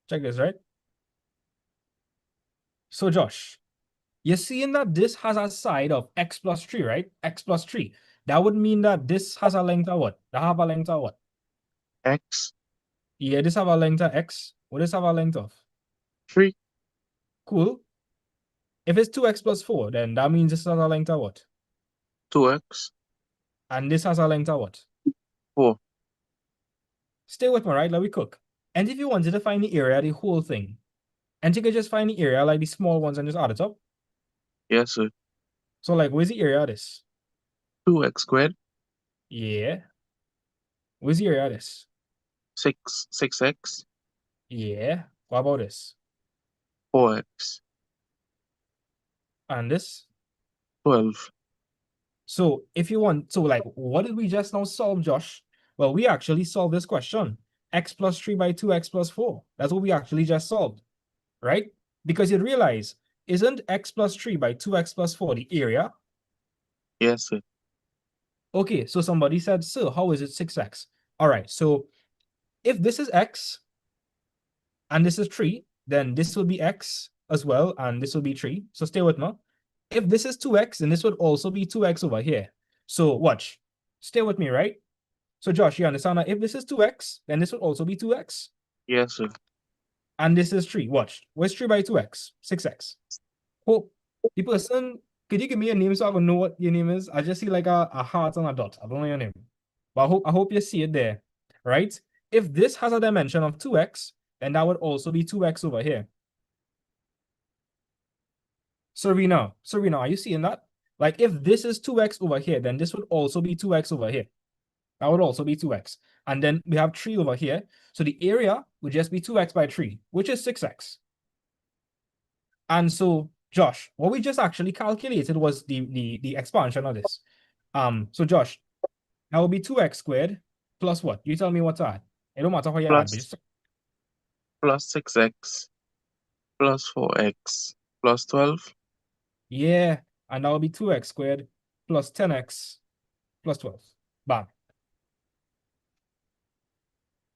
Check this, right? So Josh, you're seeing that this has a side of x plus 3, right? X plus 3. that would mean that this has a length of what? That have a length of what? X. Yeah, this have a length of x. What does have a length of? 3. Cool. If it's 2x plus 4, then that means this has a length of what? 2x. And this has a length of what? 4. Stay with me, right? Let me cook. And if you wanted to find the area of the whole thing, and you could just find the area like the small ones and just add it up. Yes, sir. So like, where's the area of this? 2x squared. Yeah. Where's the area of this? 6x. Yeah. What about this? 4x. And this? 12. So if you want, so like, what did we just now solve, Josh? Well, we actually solved this question. X plus 3 by 2x plus 4. That's what we actually just solved, right? Because you realize, isn't x plus 3 by 2x plus 4 the area? Yes, sir. Okay, so somebody said, so how is it 6x? All right, so if this is x and this is 3, then this will be x as well, and this will be 3. So stay with me. If this is 2x, then this would also be 2x over here. So watch. Stay with me, right? So Josh, you understand that if this is 2x, then this would also be 2x. Yes, sir. And this is 3. Watch. What's 3 by 2x? 6x. Oh, the person, could you give me your name so I can know what your name is? I just see like a heart and a dot. I don't know your name. But I hope you see it there, right? If this has a dimension of 2x, then that would also be 2x over here. Serena, are you seeing that? Like if this is 2x over here, then this would also be 2x over here. That would also be 2x. And then we have 3 over here. So the area would just be 2x by 3, which is 6x. And so, Josh, what we just actually calculated was the expansion of this. So Josh, that would be 2x squared plus what? You tell me what to add. It don't matter how you add, but just Plus 6x plus 4x plus 12. yeah. And that would be 2x squared plus 10x plus 12. Bam.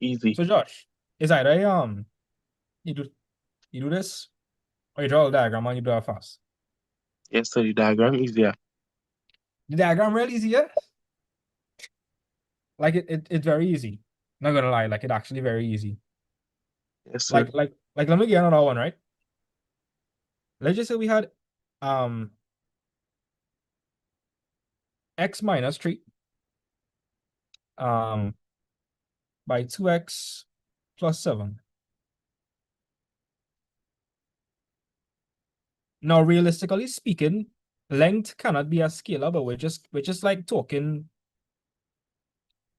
Easy. So Josh, is either you do this or you draw a diagram and you do it fast. Yes, sir. The diagram easier. The diagram really easy, yeah? Like it's very easy. Not gonna lie, like it actually very easy. Yes, sir. Like let me get another one, right? Let's just say we had x minus 3 by 2x plus 7. Now, realistically speaking, length cannot be a scalar, but we're just like talking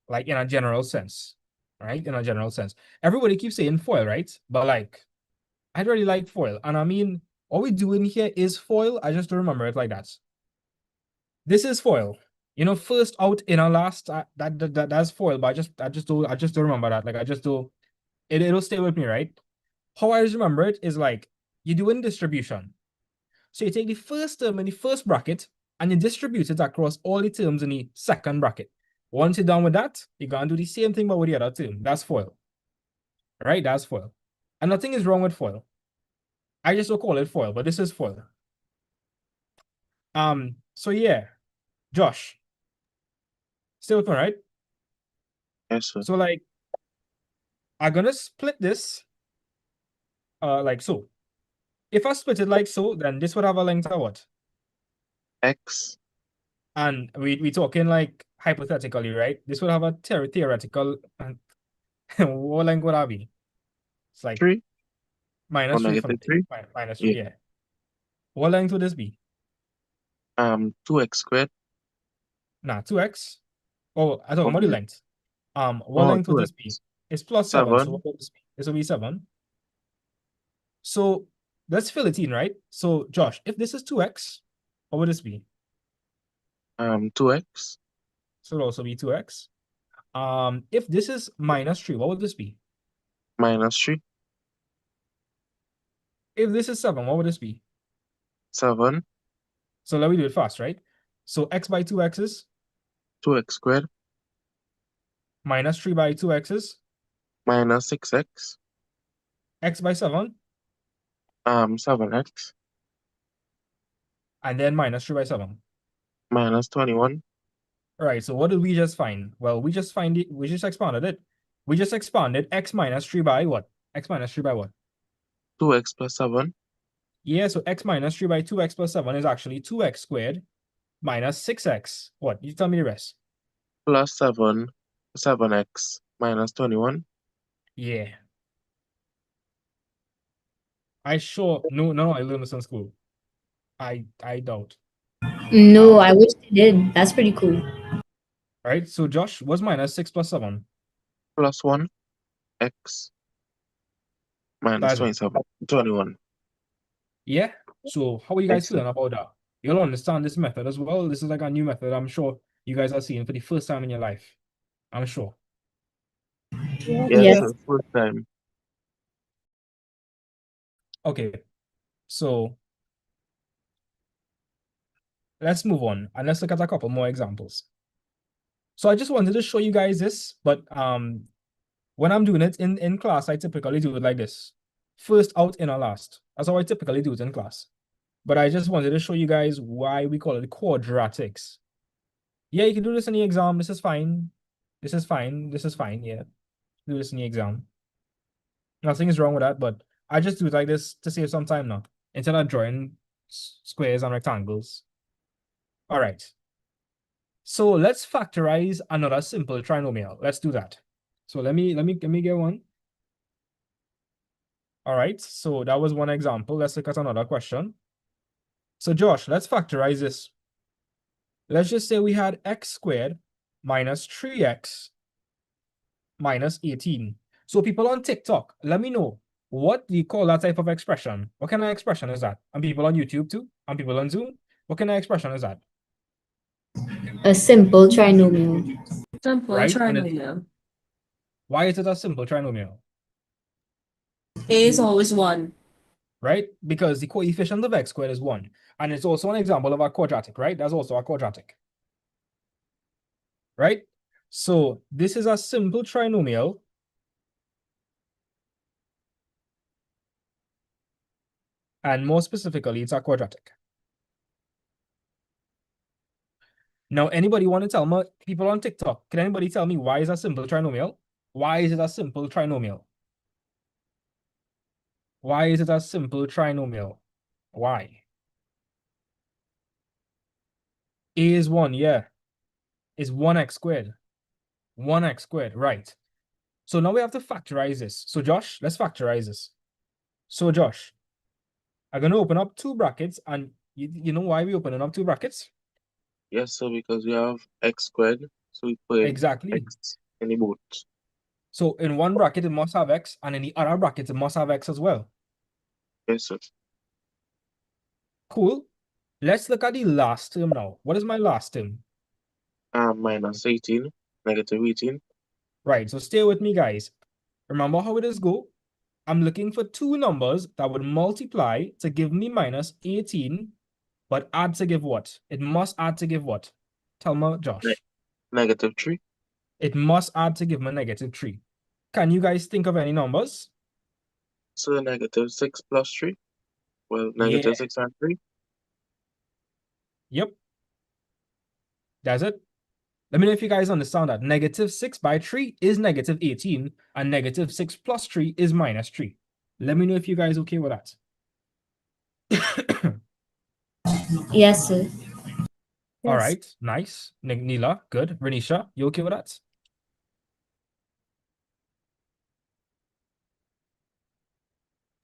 like in a general sense, right? In a general sense. Everybody keeps saying foil, right? But like, I'd really like foil. And I mean, all we doing here is foil. I just don't remember it like that. This is foil. You know, first out in a last, that's foil, but I just don't remember that. Like I just do it'll stay with me, right? How I just remember it is like you're doing distribution. So you take the first term in the first bracket and you distribute it across all the terms in the second bracket. Once you're done with that, you're gonna do the same thing but with the other term. That's foil. Right? That's foil. And nothing is wrong with foil. I just don't call it foil, but this is foil. So yeah, Josh, stay with me, right? Yes, sir. So like I'm gonna split this like so. If I split it like so, then this would have a length of what? X. And we talking like hypothetically, right? This would have a theoretical what length would that be? It's like 3 or minus 3 for negative nothing. 3. Minus 3, Yeah. yeah. What length would this be? 2x squared. Nah, 2x. Oh, I talking about the Okay. length. What length would this be? 2x. It's plus 7, so 7. what would this be? This will be 7. So let's fill it in, right? So Josh, if this is 2x, what would this be? 2x. So it'll also be 2x. If this is minus 3, what would this be? Minus 3. If this is 7, what would this be? 7. So let me do it fast, right? So x by 2x is 2x squared. minus 3 by 2x is Minus 6x. x by 7, 7x. and then minus 3 by 7. Minus 21. All right, so what did we just find? Well, we just expanded it. We just expanded x minus 3 by what? X minus 3 by what? 2x plus 7 Yeah, so x minus 3 by 2x plus 7 is actually 2x squared minus 6x. What? You tell me the rest. plus 7, 7x minus 21. Yeah. No, I learned this in school. I doubt. No, I wish they did. That's pretty cool. Right? So Josh, what's minus 6 plus 7? Plus 1, x minus That's it. 27, 21. Yeah. So how are you guys feeling Excellent. about that? You'll understand this method as well. This is like a new method. I'm sure you guys are seeing for the first time in your life. I'm sure. Yes, Yes. sir. First time. Okay. So let's move on and let's look at a couple more examples. So I just wanted to show you guys this, but when I'm doing it in class, I typically do it like this. First out, inner last. That's how I typically do it in class. But I just wanted to show you guys why we call it quadratics. Yeah, you can do this in the exam. This is fine. This is fine. This is fine. Yeah. Do this in the exam. Nothing is wrong with that, but I just do it like this to save some time now. Instead of drawing squares and rectangles. All right. So let's factorize another simple trinomial. Let's do that. So let me get one. All right, so that was one example. Let's look at another question. So Josh, let's factorize this. Let's just say we had x squared minus 3x minus 18. So people on TikTok, let me know, what do you call that type of expression? What kind of expression is that? And people on YouTube too? And people on Zoom? What kind of expression is that? A simple trinomial. Simple Right? And trinomial. why is it a simple trinomial? A is always 1. Right? Because the coefficient of x squared is 1. And it's also an example of a quadratic, right? That's also a quadratic. Right? So this is a simple trinomial. And more specifically, it's a quadratic. Now, anybody want to tell me, people on TikTok, can anybody tell me why is a simple trinomial? Why is it a simple trinomial? Why is it a simple trinomial? Why? A is 1, yeah. Is 1x squared. 1x squared, right. So now we have to factorize this. So Josh, let's factorize this. So Josh, I'm going to open up two brackets, and you know why we opening up two brackets? Yes, sir, because we have x squared, so we put Exactly. x in the both. So in one bracket, it must have x, and in the other bracket, it must have x as well. Yes, sir. Cool. Let's look at the last term now. What is my last term? Minus 18, negative 18. Right, so stay with me, guys. Remember how it is go? I'm looking for two numbers that would multiply to give me minus 18, but add to give what? It must add to give what? Tell me, Josh. Negative 3. It must add to give me negative 3. Can you guys think of any numbers? So negative 6 plus 3. Well, Yeah. negative 6 and 3. Yep. That's it. Let me know if you guys understand that. Negative 6 by 3 is negative 18, and negative 6 plus 3 is minus 3. Let me know if you guys okay with that. Yes, sir. All right, nice. Nila, good. Renisha, you okay with that?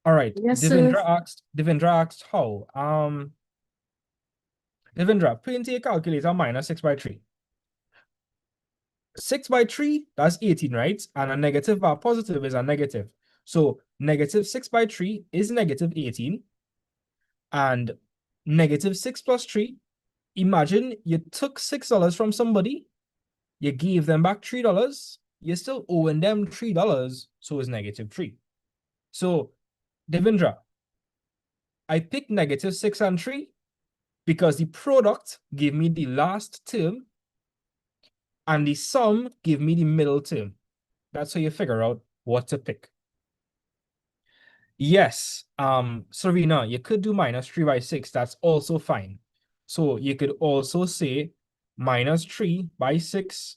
All right. Yes, sir. Devendra asked how. Devendra, put into your calculator minus 6 by 3. 6 by 3, that's 18, right? And a negative or positive is a negative. So negative 6 by 3 is negative 18. And negative 6 plus 3, imagine you took $6 from somebody, you gave them back $3, you're still owing them $3, so it's negative 3. So, Devendra, I picked negative 6 and 3 because the product gave me the last term and the sum gave me the middle term. That's how you figure out what to pick. Yes, Serena, you could do minus 3 by 6. That's also fine. So you could also say minus 3 by 6,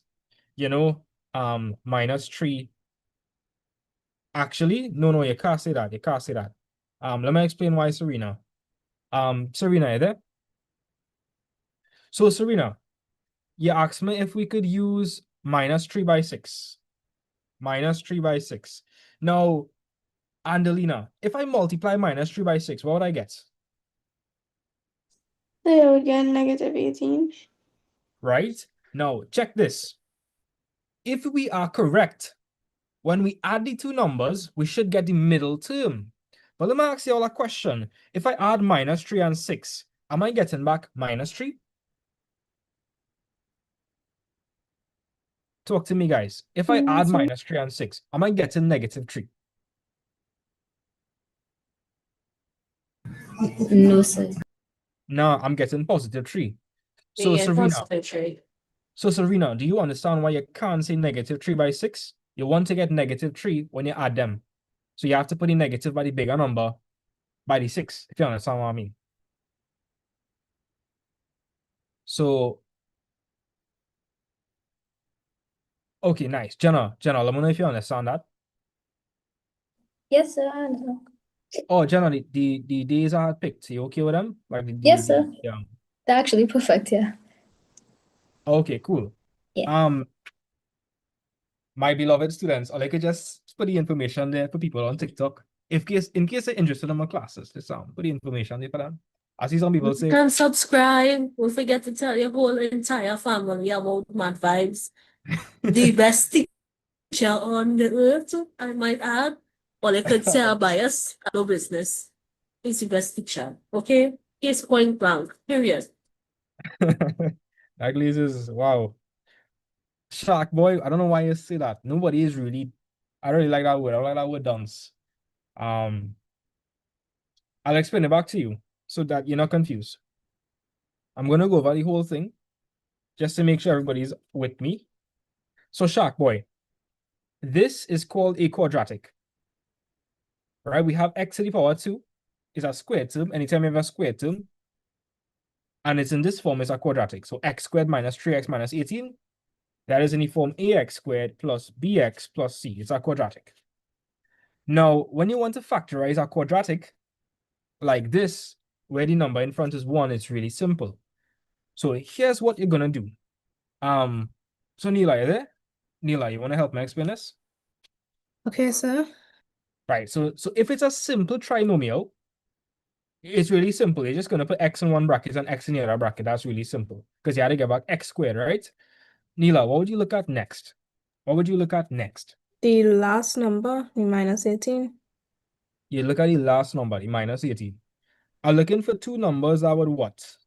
minus 3. Actually, no, you can't say that. You can't say that. Let me explain why, Serena. Serena, you there? So, Serena, you asked me if we could use minus 3 by 6. Minus 3 by 6. Now, Andelina, if I multiply minus 3 by 6, what would I get? They would get negative 18. Right? Now, check this. If we are correct, when we add the two numbers, we should get the middle term. But let me ask you all a question. If I add minus 3 and 6, am I getting back minus 3? Talk to me, guys. If I add minus 3 and 6, am I getting negative 3? No, sir. No, I'm getting positive 3. So, Yeah, Serena, positive trade. do you understand why you can't say negative 3 by 6? You want to get negative 3 when you add them. So you have to put the negative by the bigger number by the 6, if you understand what I mean. So, okay, nice. Jenna, let me know if you understand that. Yes, sir. I understand. Oh, Jenna, the days I had picked, you okay with them? Like Yes, sir. yeah. They're actually perfect, yeah. Okay, cool. Yeah. My beloved students, or I could just put the information there for people on TikTok. In case they're interested in my classes, just put the information there for them. I see some people say, And subscribe. Don't forget to tell your whole entire family about Mad Vibes. The best teacher on the earth, I might add. Or I could say a bias, no business. He's the best teacher. Okay? Case point blank. Period. that glazes, wow. Shark boy, I don't know why you say that. Nobody is really, I really like that word. I like that word dance. I'll explain it back to you so that you're not confused. I'm gonna go over the whole thing just to make sure everybody's with me. So, Shark boy, this is called a quadratic. Right? We have x to the power 2 is a squared term. Anytime you have a squared term, and it's in this form, it's a quadratic. So x squared minus 3x minus 18, that is in the form ax squared plus bx plus c. It's a quadratic. Now, when you want to factorize a quadratic like this, where the number in front is 1, it's really simple. So here's what you're gonna do. So Neela, you there? Neela, you want to help me explain this? Okay, sir. Right. So if it's a simple trinomial, it's really simple. You're just gonna put x in one bracket and x in the other bracket. That's really simple. Because you had to get back x squared, right? Neela, what would you look at next? What would you look at next? The last number, the minus 18. You look at the last number, the minus 18. I'm looking for two numbers that would what?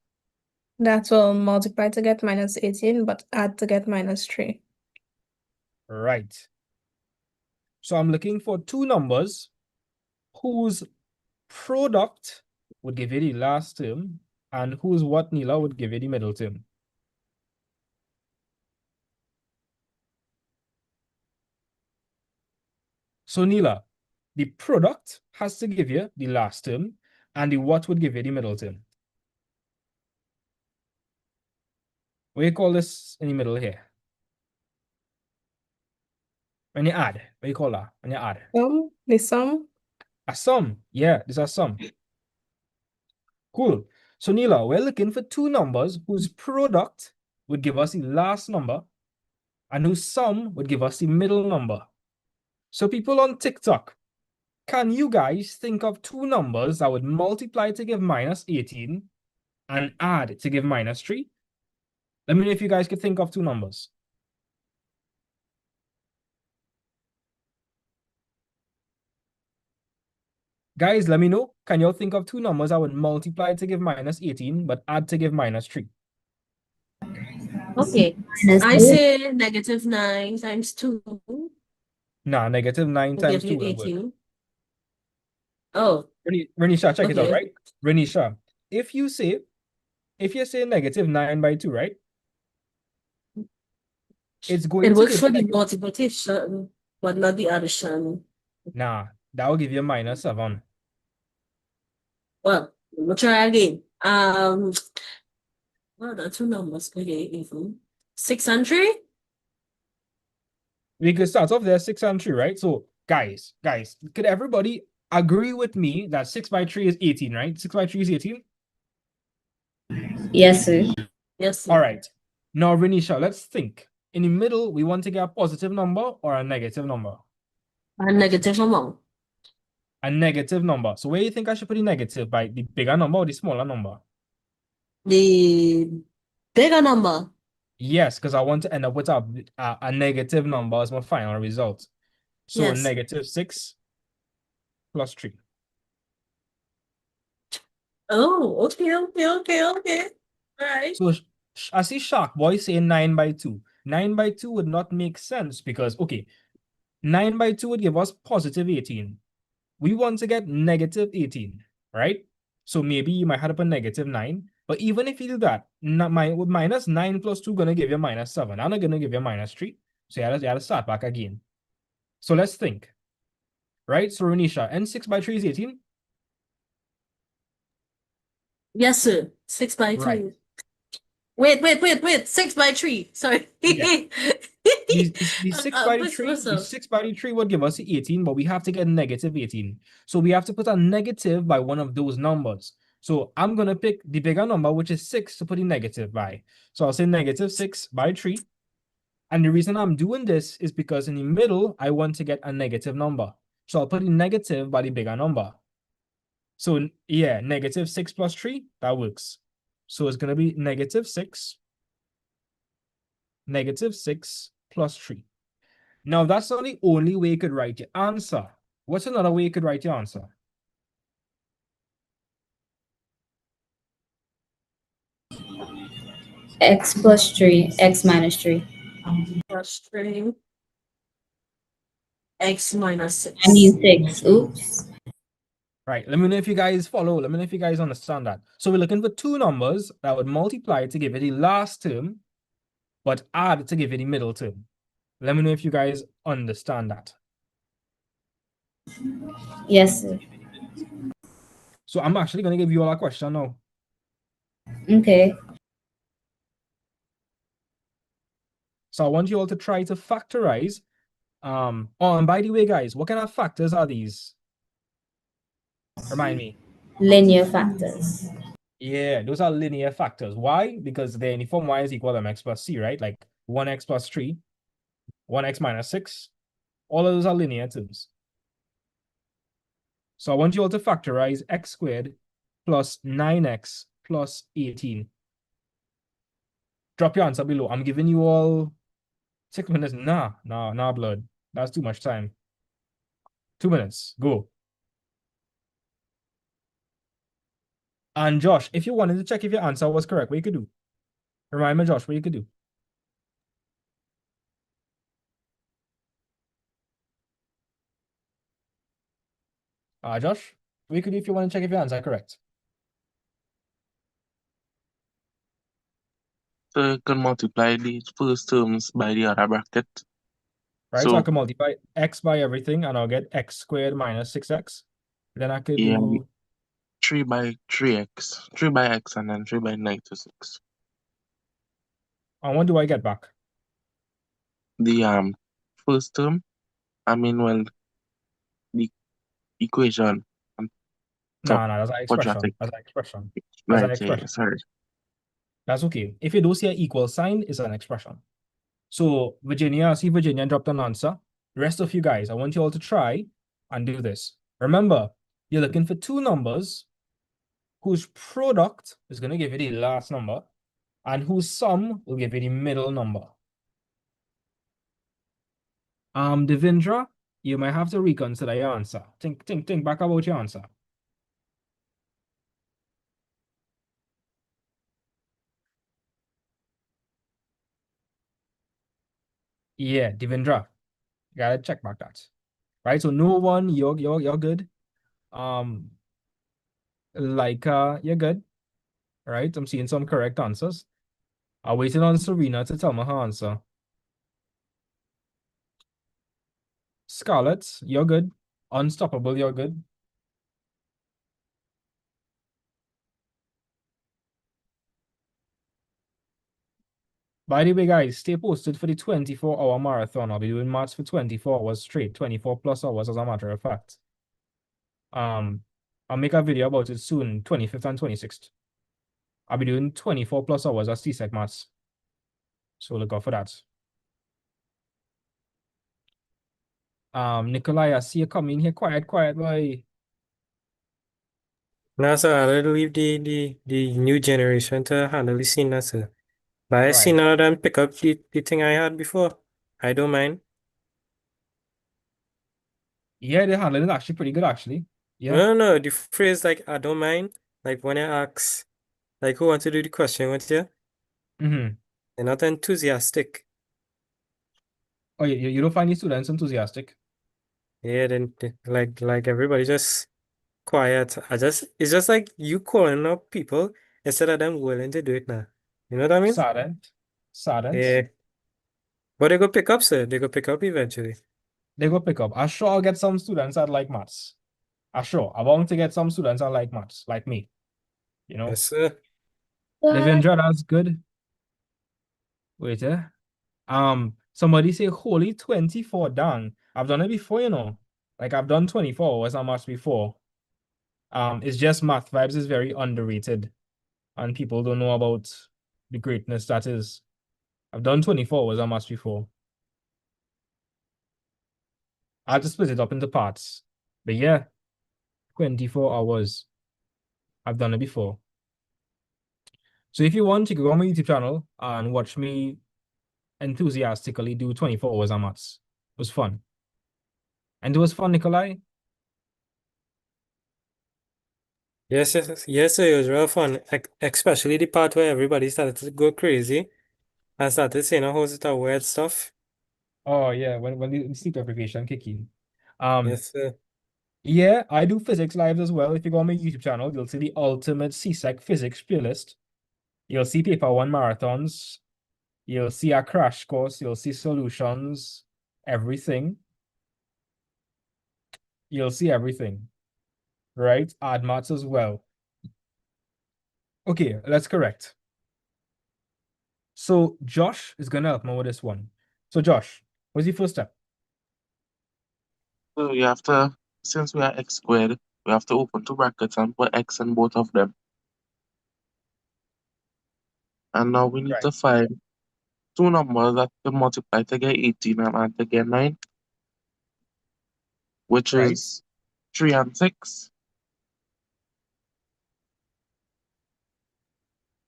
That will multiply to get minus 18, but add to get minus 3. Right. So I'm looking for two numbers whose product would give you the last term and whose what, Neela, would give you the middle term. So Neela, the product has to give you the last term and the what would give you the middle term. What do you call this in the middle here? When you add, what do you call that? When you add? The sum. A sum. Yeah, this is a sum. Cool. So Neela, we're looking for two numbers whose product would give us the last number and whose sum would give us the middle number. So people on TikTok, can you guys think of two numbers that would multiply to give minus 18 and add to give minus 3? Let me know if you guys could think of two numbers. Guys, let me know. Can y'all think of two numbers that would multiply to give minus 18 but add to give minus 3? Okay. I say negative 9 times 2 will Nah, negative 9 times give you 2 will work. 18. Oh, Renisha, check it out, okay. right? Renisha, if you say negative 9 by 2, right? It's going It to works give for you the like, multiplication, but not the addition. nah, that will give you minus 7. Well, we'll try again. Well, the two numbers could get even. 6 and 3? We could start off there 6 and 3, right? So guys, could everybody agree with me that 6 by 3 is 18, right? 6 by 3 is 18. Yes, sir. Yes, sir. All right. Now, Renisha, let's think. In the middle, we want to get a positive number or a negative number? A negative amount. A negative number. So where do you think I should put the negative, by the bigger number or the smaller number? The bigger number. Yes, because I want to end up with a negative number as my final result. So Yes. negative 6 plus 3. Oh, okay. All right. So I see Shark Boy saying 9 by 2. 9 by 2 would not make sense because, okay, 9 by 2 would give us positive 18. We want to get negative 18, right? So maybe you might have up a negative 9. But even if you do that, minus 9 plus 2 going to give you minus 7. I'm not going to give you minus 3. So you have to start back again. So let's think, right? So Renisha, n6 by 3 is 18? Yes, sir. 6 by 3. Right. Wait. 6 by 3. Sorry. Yeah. The 6 by What's 3, the up? 6 by 3 would give us 18, but we have to get negative 18. So we have to put a negative by one of those numbers. So I'm going to pick the bigger number, which is 6, to put the negative by. So I'll say negative 6 by 3. And the reason I'm doing this is because in the middle, I want to get a negative number. So I'll put the negative by the bigger number. So yeah, negative 6 plus 3, that works. So it's going to be negative 6 plus 3. Now, that's not the only way you could write your answer. What's another way you could write your answer? X plus 3, X minus 3. Plus 3. X minus 6. I mean 6. Oops. Right, let me know if you guys follow. Let me know if you guys understand that. So we're looking for two numbers that would multiply to give it the last term, but add to give it the middle term. Let me know if you guys understand that. Yes, sir. So I'm actually going to give you all a question now. Okay. So I want you all to try to factorize. Oh, and by the way, guys, what kind of factors are these? Remind me. Linear factors. Yeah, those are linear factors. Why? Because the uniform y is equal to mx plus c, right? Like 1x plus 3, 1x minus 6. All of those are linear terms. So I want you all to factorize x squared plus 9x plus 18. Drop your answer below. I'm giving you all 6 minutes. Nah, blood. That's too much time. 2 minutes. Go. And Josh, if you wanted to check if your answer was correct, what you could do? Remind me, Josh, what you could do? Josh, what you could do if you want to check if your answer is correct? So you can multiply the first terms by the other bracket. Right, so I So can multiply x by everything and I'll get x squared minus 6x. Then I could yeah, do 3 by 3x, 3 by x, and then 3 by 96. and what do I get back? The first term, well, the equation on top No, that's an quadratic. expression. That's an expression. That's an Right, yeah, expression. sorry. That's okay. If you don't see an equal sign, it's an expression. So Virginia, I see Virginia dropped an answer. The rest of you guys, I want you all to try and do this. Remember, you're looking for two numbers whose product is going to give you the last number and whose sum will give you the middle number. Devendra, you might have to reconsider your answer. Think back about your answer. Yeah, Devendra, you gotta check back that. Right, so no one, you're good. You're good. Right, I'm seeing some correct answers. I'm waiting on Serena to tell me her answer. Scarlett, you're good. Unstoppable, you're good. By the way, guys, stay posted for the 24-hour marathon. I'll be doing maths for 24 hours straight, 24 plus hours as a matter of fact. I'll make a video about it soon, 25th and 26th. I'll be doing 24 plus hours of CSEC maths. So look out for that. Nikolai, I see you coming here quiet, boy. Now, sir, I'll leave the new generation to handle the scene, now, sir. But I see Right. now them pick up the thing I had before. I don't mind. Yeah, they handled it actually pretty good, actually. Yeah. No, the phrase like I don't mind, like when I ask, like who wants to do the question with you, Mm-hmm. they're not enthusiastic. Oh, you don't find these students enthusiastic? Yeah, then like everybody just quiet. It's just like you calling up people instead of them willing to do it now. You know what I mean? Saddened. Yeah. But they go pick up, sir. They go pick up eventually. They go pick up. I'm sure I'll get some students that like maths. I'm sure. I want to get some students that like maths, like me. You know? Yes, sir. Devendra, that's good. Wait, somebody say holy 24 down. I've done it before, you know. Like I've done 24 hours on maths before. It's just math vibes is very underrated, and people don't know about the greatness that is. I've done 24 hours on maths before. I'll just split it up into parts. But yeah, 24 hours. I've done it before. So if you want, you can go on my YouTube channel and watch me enthusiastically do 24 hours on maths. It was fun. And it was fun, Nikolai. Yes, sir. It was real fun. Especially the part where everybody started to go crazy and started saying a whole lot of weird stuff. Oh yeah, when the sleep deprivation kick in. Um, Yes, sir. yeah, I do physics lives as well. If you go on my YouTube channel, you'll see the ultimate CSEC physics playlist. You'll see paper one marathons. You'll see a crash course. You'll see solutions, everything. You'll see everything, right? Add maths as well. Okay, let's correct. So Josh is gonna help me with this one. So Josh, what's the first step? So you have to, since we are x squared, we have to open two brackets and put x in both of them. And now we need Right. to find two numbers that can multiply to get 18 and add to get 9, which Right. is 3 and 6.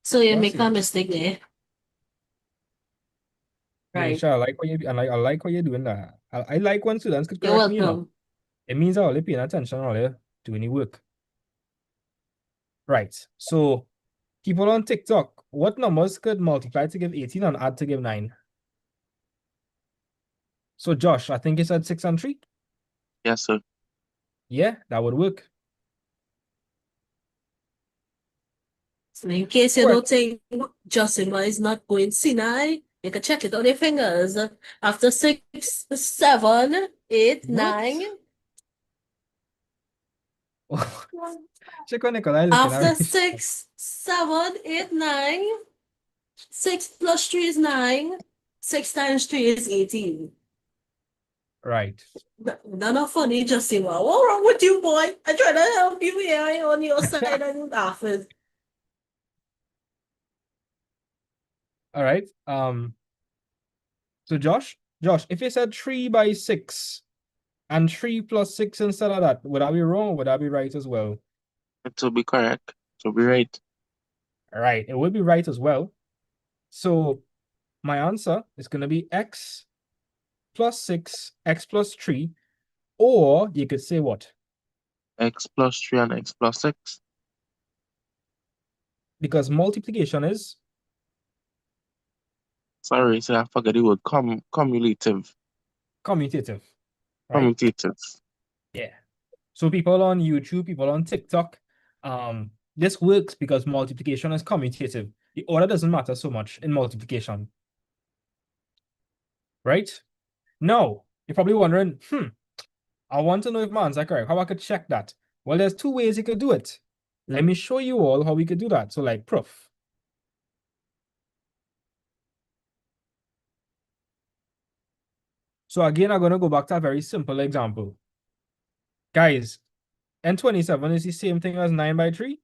So you Well, make see. a mistake there. Right. Nisha, I like what you I like what you're doing that. I like when students could You're correct me, you know. welcome. It means I'm only paying attention or they do any work. Right. So people on TikTok, what numbers could multiply to give 18 and add to give 9? So Josh, I think you said 6 and 3. Yes, sir. Yeah, that would work. So in case you Correct. don't think Joshua is not going senile, you can check it on your fingers. After 6, 7, 8, What? 9. Check on Nikolai looking at After me. 6, 7, 8, 9. 6 plus 3 is 9. 6 times 3 is 18. Right. That's not funny, Joshua. What's wrong with you, boy? I try to help you here on your side and you laughing. All right. So Josh, if you said 3 by 6 and 3 plus 6 instead of that, would I be wrong or would I be right as well? It will be correct. It will be right. All right, it would be right as well. So my answer is going to be x plus 6, x plus 3, or you could say what? X plus 3 and x plus 6. Because multiplication is Sorry, sir, I forgot the word. Cumulative. commutative, right? Commutative. Yeah. So people on YouTube, people on TikTok, this works because multiplication is commutative. The order doesn't matter so much in multiplication. Right? Now, you're probably wondering, I want to know if my answer is correct, how I could check that. Well, there's two ways you could do it. Let me show you all how we could do that. So like proof. So again, I'm going to go back to a very simple example. Guys, N27 is the same thing as 9 by 3?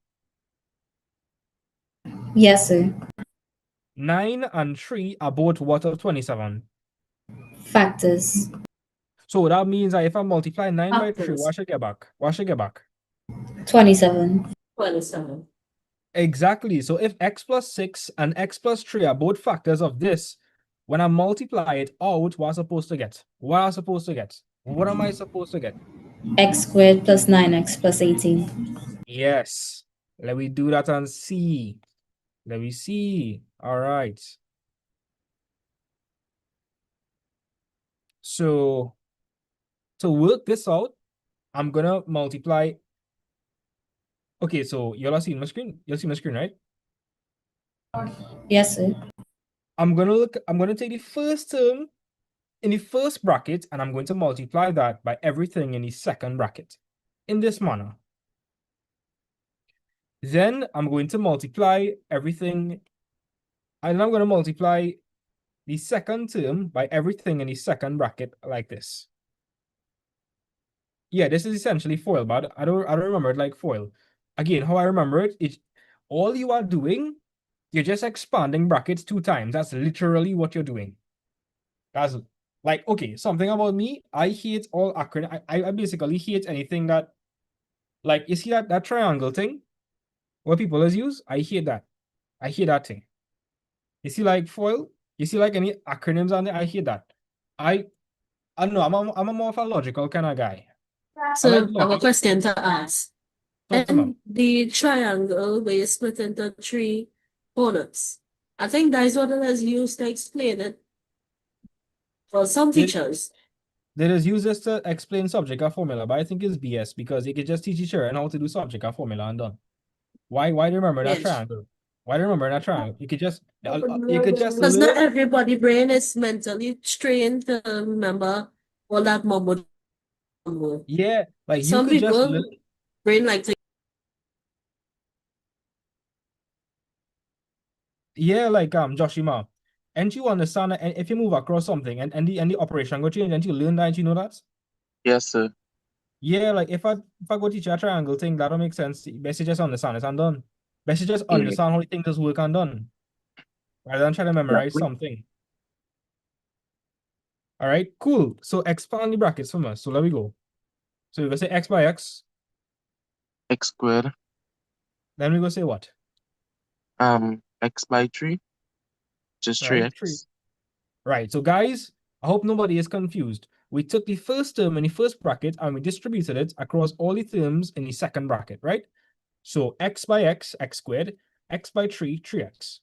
Yes, sir. 9 and 3 are both what of 27? Factors. So that means that if I multiply 9 by 3, Factors. what should I get back? What should I get back? 27. 27. Exactly. So if x plus 6 and x plus 3 are both factors of this, when I multiply it out, what am I supposed to get? What am I supposed to get? What am I supposed to get? X squared plus 9x plus 18. Yes. Let me do that and see. Let me see. All right. So to work this out, I'm gonna multiply. Okay, so y'all are seeing my screen? You'll see my screen, right? Yes, sir. I'm gonna take the first term in the first bracket and I'm going to multiply that by everything in the second bracket in this manner. Then I'm going to multiply everything, and I'm going to multiply the second term by everything in the second bracket like this. Yeah, this is essentially FOIL, but I don't remember it like FOIL. Again, how I remember it is all you are doing, you're just expanding brackets 2 times. That's literally what you're doing. That's like, okay, something about me, I hate all acronym. I basically hate anything that, like, you see that triangle thing what people always use? I hate that. I hate that thing. You see, like FOIL, you see like any acronyms on there, I hate that. I don't know, I'm a more of a logical kind of guy. I So like I have a logic. question to ask. Talk to me. And the triangle where you split into 3 corners, I think that is what it is used to explain it for some They teachers. just use this to explain subject or formula, but I think it's BS because you could just teach each other how to do subject or formula and done. Why do you remember that Yes. triangle? Why do you remember that triangle? You could just Because not learn. everybody brain is mentally trained to remember all that mumbo jumbo. Yeah, like you Some could just people learn. brain like to Yeah, like Joshima. And you understand that if you move across something and the operation go change and you learn that, you know that? Yes, sir. Yeah, like if I go teach you a triangle thing, that'll make sense. Best you just understand it and done. Best you just understand how the thing does work and done. Rather than try to memorize something. All right, cool. So expand the brackets from us. So let me go. So we're gonna say x by x. X squared. Then we go say what? X by 3. Just Right? 3. 3x. Right. So guys, I hope nobody is confused. We took the first term in the first bracket and we distributed it across all the terms in the second bracket, right? So x by x, x squared, x by 3, 3x.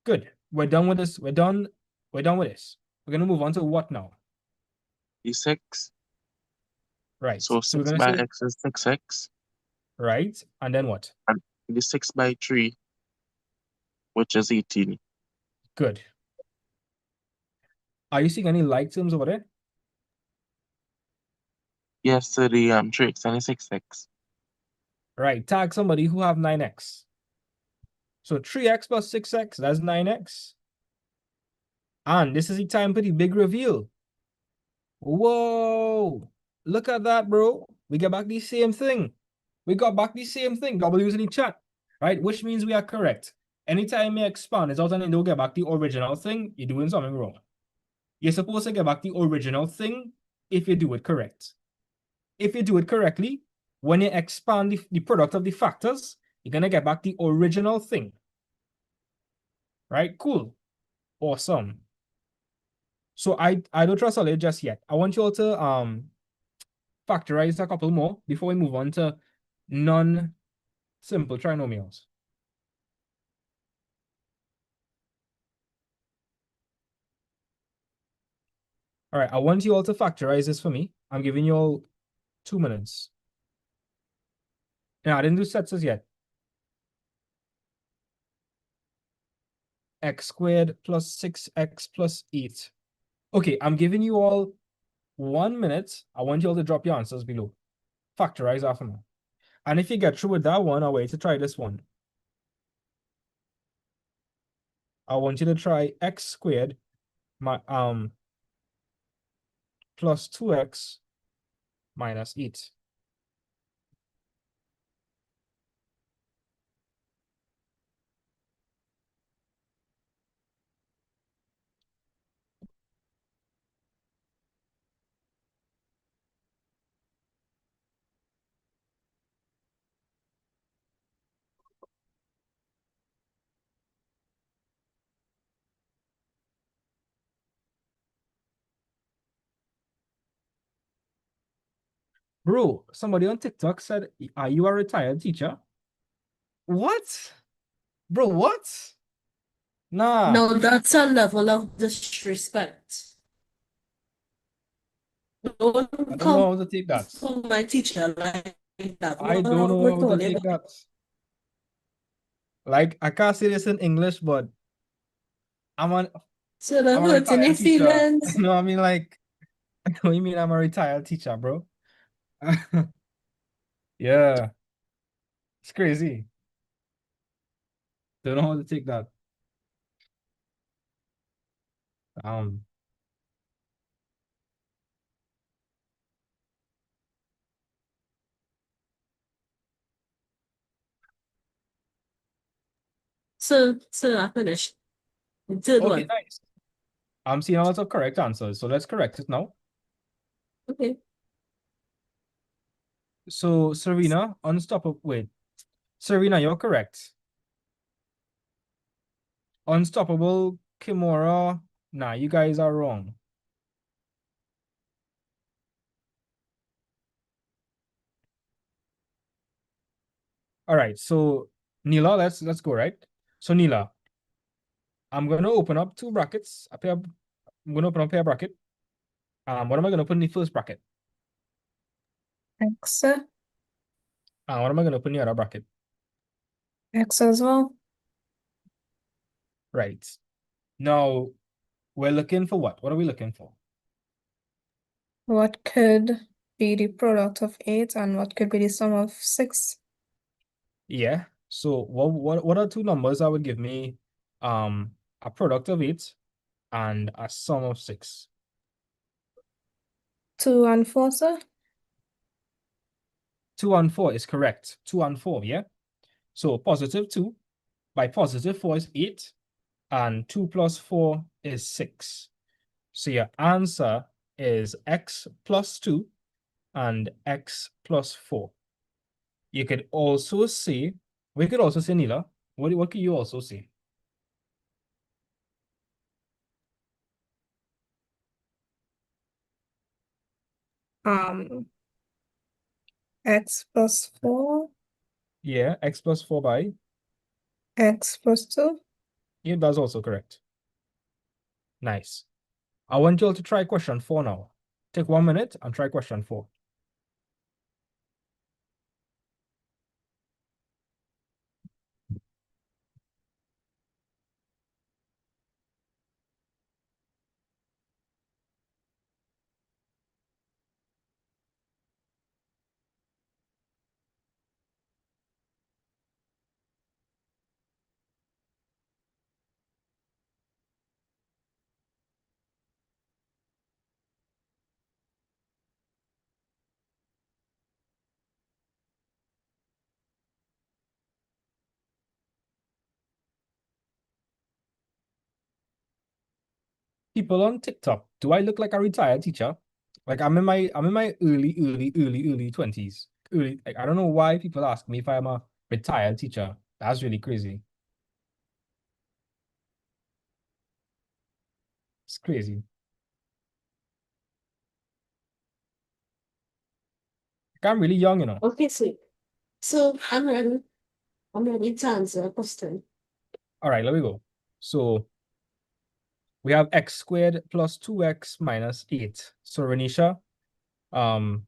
Good. We're done with this. We're done with this. We're gonna move on to what now? D6. Right. So So we're 6 gonna by say x is 6x. right, and then what? And the 6 by 3, which is 18. Good. Are you seeing any like terms over there? Yes, sir, the 3x and the 6x. Right. Tag somebody who have 9x. So 3x plus 6x, that's 9x. And this is the time for the big reveal. Whoa! Look at that, bro. We get back the same thing. We got back the same thing. W's in the chat. Right? Which means we are correct. Anytime you expand it's out and you don't get back the original thing, you're doing something wrong. You're supposed to get back the original thing if you do it correct. If you do it correctly, when you expand the product of the factors, you're gonna get back the original thing. Right? Cool. Awesome. So I don't trust all it just yet. I want you all to factorize a couple more before we move on to non-simple trinomials. All right, I want you all to factorize this for me. I'm giving you all 2 minutes. Now, I didn't do sets as yet. X squared plus 6x plus 8. Okay, I'm giving you all 1 minute. I want you all to drop your answers below. Factorize after me. And if you get through with that one, I'll wait to try this one. I want you to try x squared plus 2x minus 8. Bro, somebody on TikTok said, are you a retired teacher? What? Bro, what? Nah. Now that's a level of disrespect. I Don't don't know come how to take that. for my teacher like that. I What don't know we're how to calling take that. Like, I can't say this in English, but I'm a so that I'm a hurts any retired teacher. feelings. No, I mean, like, what do you mean I'm a retired teacher, bro? Yeah, it's crazy. Don't know how to take that. Um, So I finished. The third okay, one. nice. I'm seeing a lot of correct answers, so let's correct it now. Okay. So, Serena, unstoppable. Wait, Serena, you're correct. Unstoppable Kimura. Nah, you guys are wrong. All right, so Neela, let's go, right? So Neela, I'm gonna open up two brackets. I'm gonna open up a bracket. What am I gonna put in the first bracket? X, What am I gonna put in the other bracket? X as well. Right. Now we're looking for what? What are we looking for? What could be the product of 8 and what could be the sum of 6? Yeah. So what are two numbers that would give me a product of 8 and a sum of 6? 2 and 4, sir? 2 and 4 is correct. 2 and 4, yeah. So positive 2 by positive 4 is 8, and 2 plus 4 is 6. So your answer is x plus 2 and x plus 4. You could also say, we could also say, Neela, what could you also say? Um, X plus 4, Yeah, x plus 4 by, X plus 2. yeah, that's also correct. Nice. I want you all to try question 4 now. Take 1 minute and try question 4. People on TikTok, do I look like a retired teacher? Like I'm in my early 20s. Early, like I don't know why people ask me if I'm a retired teacher. That's really crazy. It's crazy. Like, I'm really young, you know. Okay, so I'm ready. I'm ready to answer a question. All right, let me go. So we have x squared plus 2x minus 8. So Renisha, um,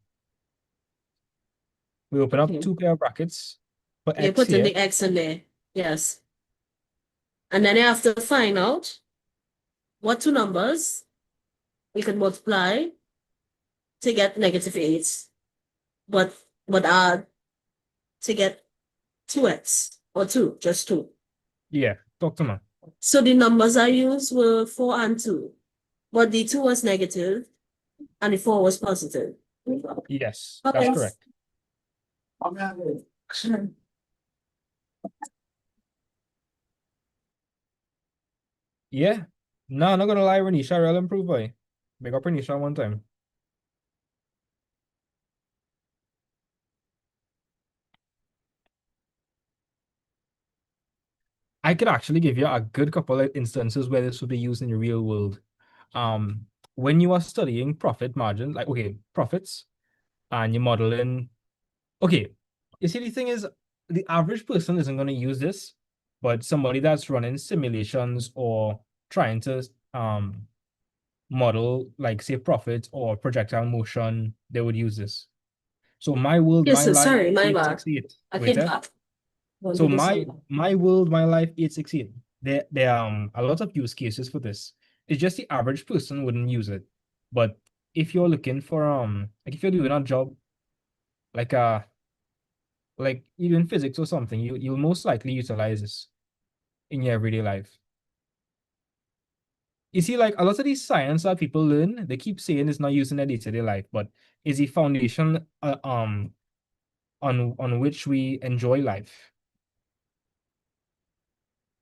we open up Okay. two pair of brackets. Put You x put in here. the X in there. Yes. And then you have to find out what two numbers we can multiply to get -8, but add to get 2x or 2, just 2. Yeah, talk to me. So the numbers I used were 4 and 2, but the 2 was negative And the 4 was positive. Yes, Okay. that's correct. Yeah. No, I'm not gonna lie, Renisha, real improve, boy. Make up Renisha one time. I could actually give you a good couple of instances where this would be used in the real world. When you are studying profit margin, like okay, profits, and you're modeling. Okay, you see, the thing is, the average person isn't going to use this, but somebody that's running simulations or trying to model, like say, profit or projectile motion, they would use this. So my world, Yes, my sir. life, Sorry, my bad. 868. I Wait, came eh? back. So my world, my life, 868. There are a lot of use cases for this. It's just the average person wouldn't use it. But if you're looking for like if you're doing a job like like even physics or something, you'll most likely utilize this in your everyday life. You see, like a lot of these science that people learn, they keep saying it's not used in their day-to-day life, but is the foundation on which we enjoy life.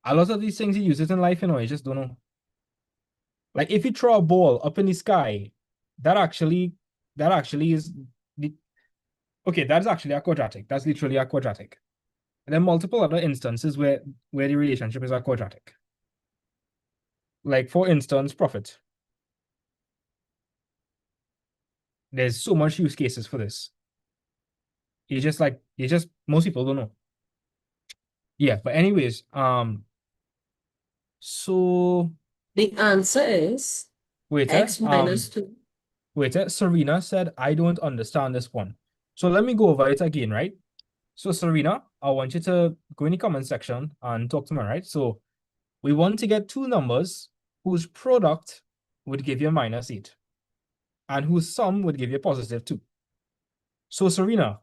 A lot of these things you use it in life, you just don't know. Like if you throw a ball up in the sky, that actually is the okay, that's actually a quadratic. That's literally a quadratic. And then multiple other instances where the relationship is a quadratic. Like for instance, profit. There's so much use cases for this. You just most people don't know. Yeah, but anyways, so The answer is wait, x minus 2. wait, Serena said I don't understand this one. So let me go over it again, right? So Serena, I want you to go in the comment section and talk to me, right? So we want to get two numbers whose product would give you -8 and whose sum would give you +2. So Serena,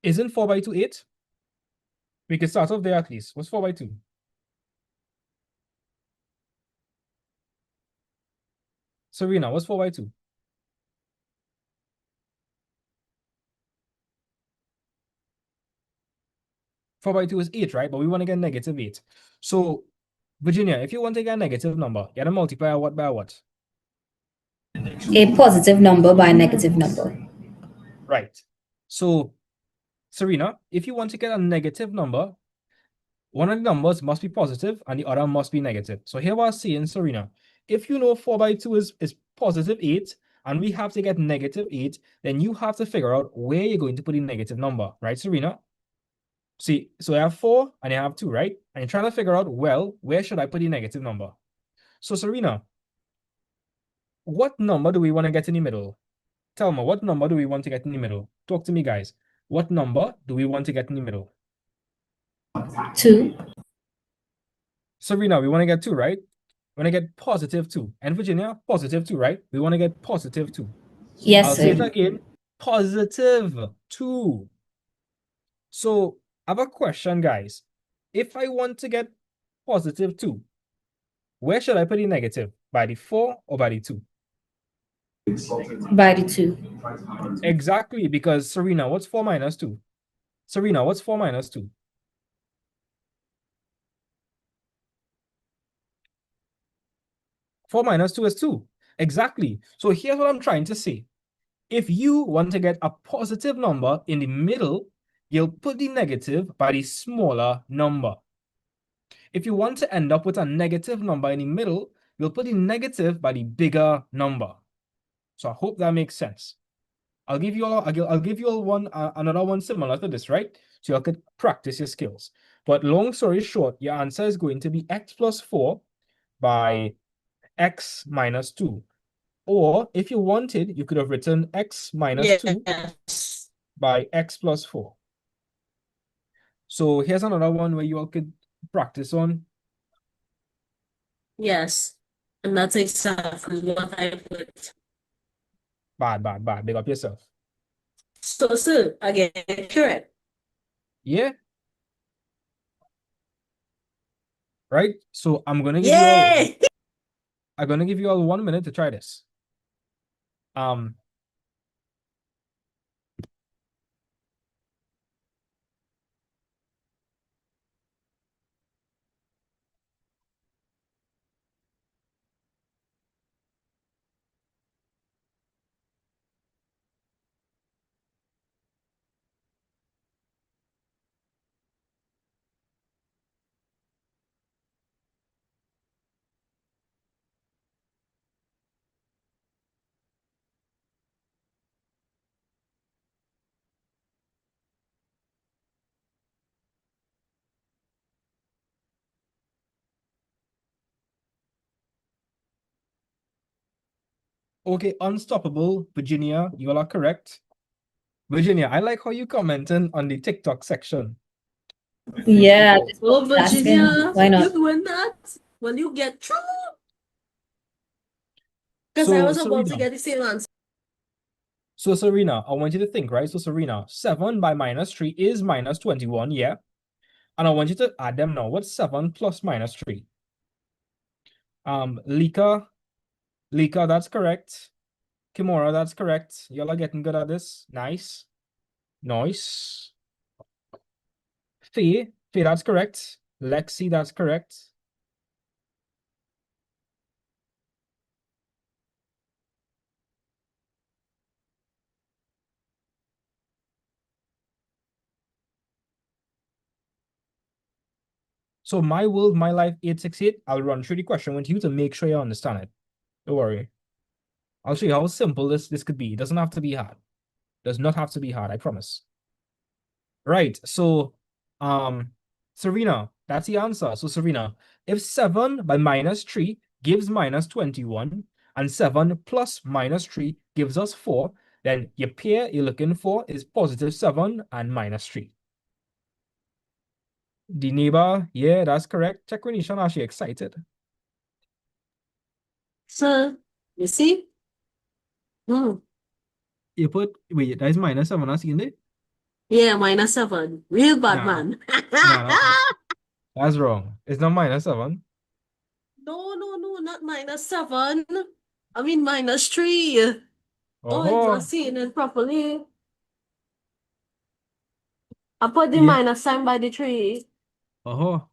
isn't 4 by 2 8? We could start off there at least. What's 4 by 2? Serena, what's 4 by 2? 4 by 2 is 8, right? But we want to get -8. So, Virginia, if you want to get a negative number, you got to multiply what by what? A positive number by a negative number. Right. So, Serena, if you want to get a negative number, one of the numbers must be positive and the other must be negative. So here we're saying, Serena, if you know 4 by 2 is +8 and we have to get -8, then you have to figure out where you're going to put the negative number, right, Serena? See, so I have 4 and I have 2, right? And you're trying to figure out, well, where should I put the negative number? So, Serena, what number do we want to get in the middle? Tell me, what number do we want to get in the middle? Talk to me, guys. What number do we want to get in the middle? 2. Serena, we want to get 2, right? We want to get +2. And Virginia, +2, right? We want to get +2. Yes, I'll say it sir. again, +2. So I have a question, guys. If I want to get +2, where should I put the negative? By the 4 or by the 2? By the 2. Exactly, because Serena, what's 4 minus 2? Serena, what's 4 minus 2? 4 minus 2 is 2. Exactly. So here's what I'm trying to say. If you want to get a positive number in the middle, you'll put the negative by the smaller number. If you want to end up with a negative number in the middle, you'll put the negative by the bigger number. So I hope that makes sense. I'll give you all one another one similar to this, right? So you could practice your skills. But long story short, your answer is going to be x plus 4 by x minus 2. Or if you wanted, you could have written x minus 2 Yes. by x plus 4. So here's another one where you all could practice on. Yes. And that's exactly what I put. Bad. Big up yourself. So, sir, again, correct. Yeah. right? So I'm gonna give you all Yay! 1 minute to try this. Um, okay, unstoppable, Virginia, you all are correct. Virginia, I like how you commenting on the TikTok section. Yeah, Oh, just asking, Virginia, why you not? doing that? Will you get through? Because I So was about to Serena, get the same answer. so Serena, I want you to think, right? So Serena, 7 by minus 3 is minus 21, yeah? And I want you to add them now. What's 7 plus minus 3? Lika, that's correct. Kimura, that's correct. Y'all are getting good at this. Nice. Nice. Faye, that's correct. Lexi, that's correct. So my world, my life 868, I'll run through the question with you to make sure you understand it. Don't worry. I'll show you how simple this could be. It doesn't have to be hard. Does not have to be hard, I promise. Right. So Serena, that's the answer. So Serena, if 7 by minus 3 gives minus 21 and 7 plus minus 3 gives us 4, then your pair you're looking for is positive 7 and minus 3. The neighbor, yeah, that's correct. Check when Ishan actually excited. So, you see? You put, wait, that is minus 7, I seen it? Yeah, minus 7. Real bad Nah, man. nah, that's wrong. It's not minus 7. No, not minus 7. I mean minus 3. Oh, it's not Oh, seeing it properly. I put the yeah. minus sign by the 3. Oh,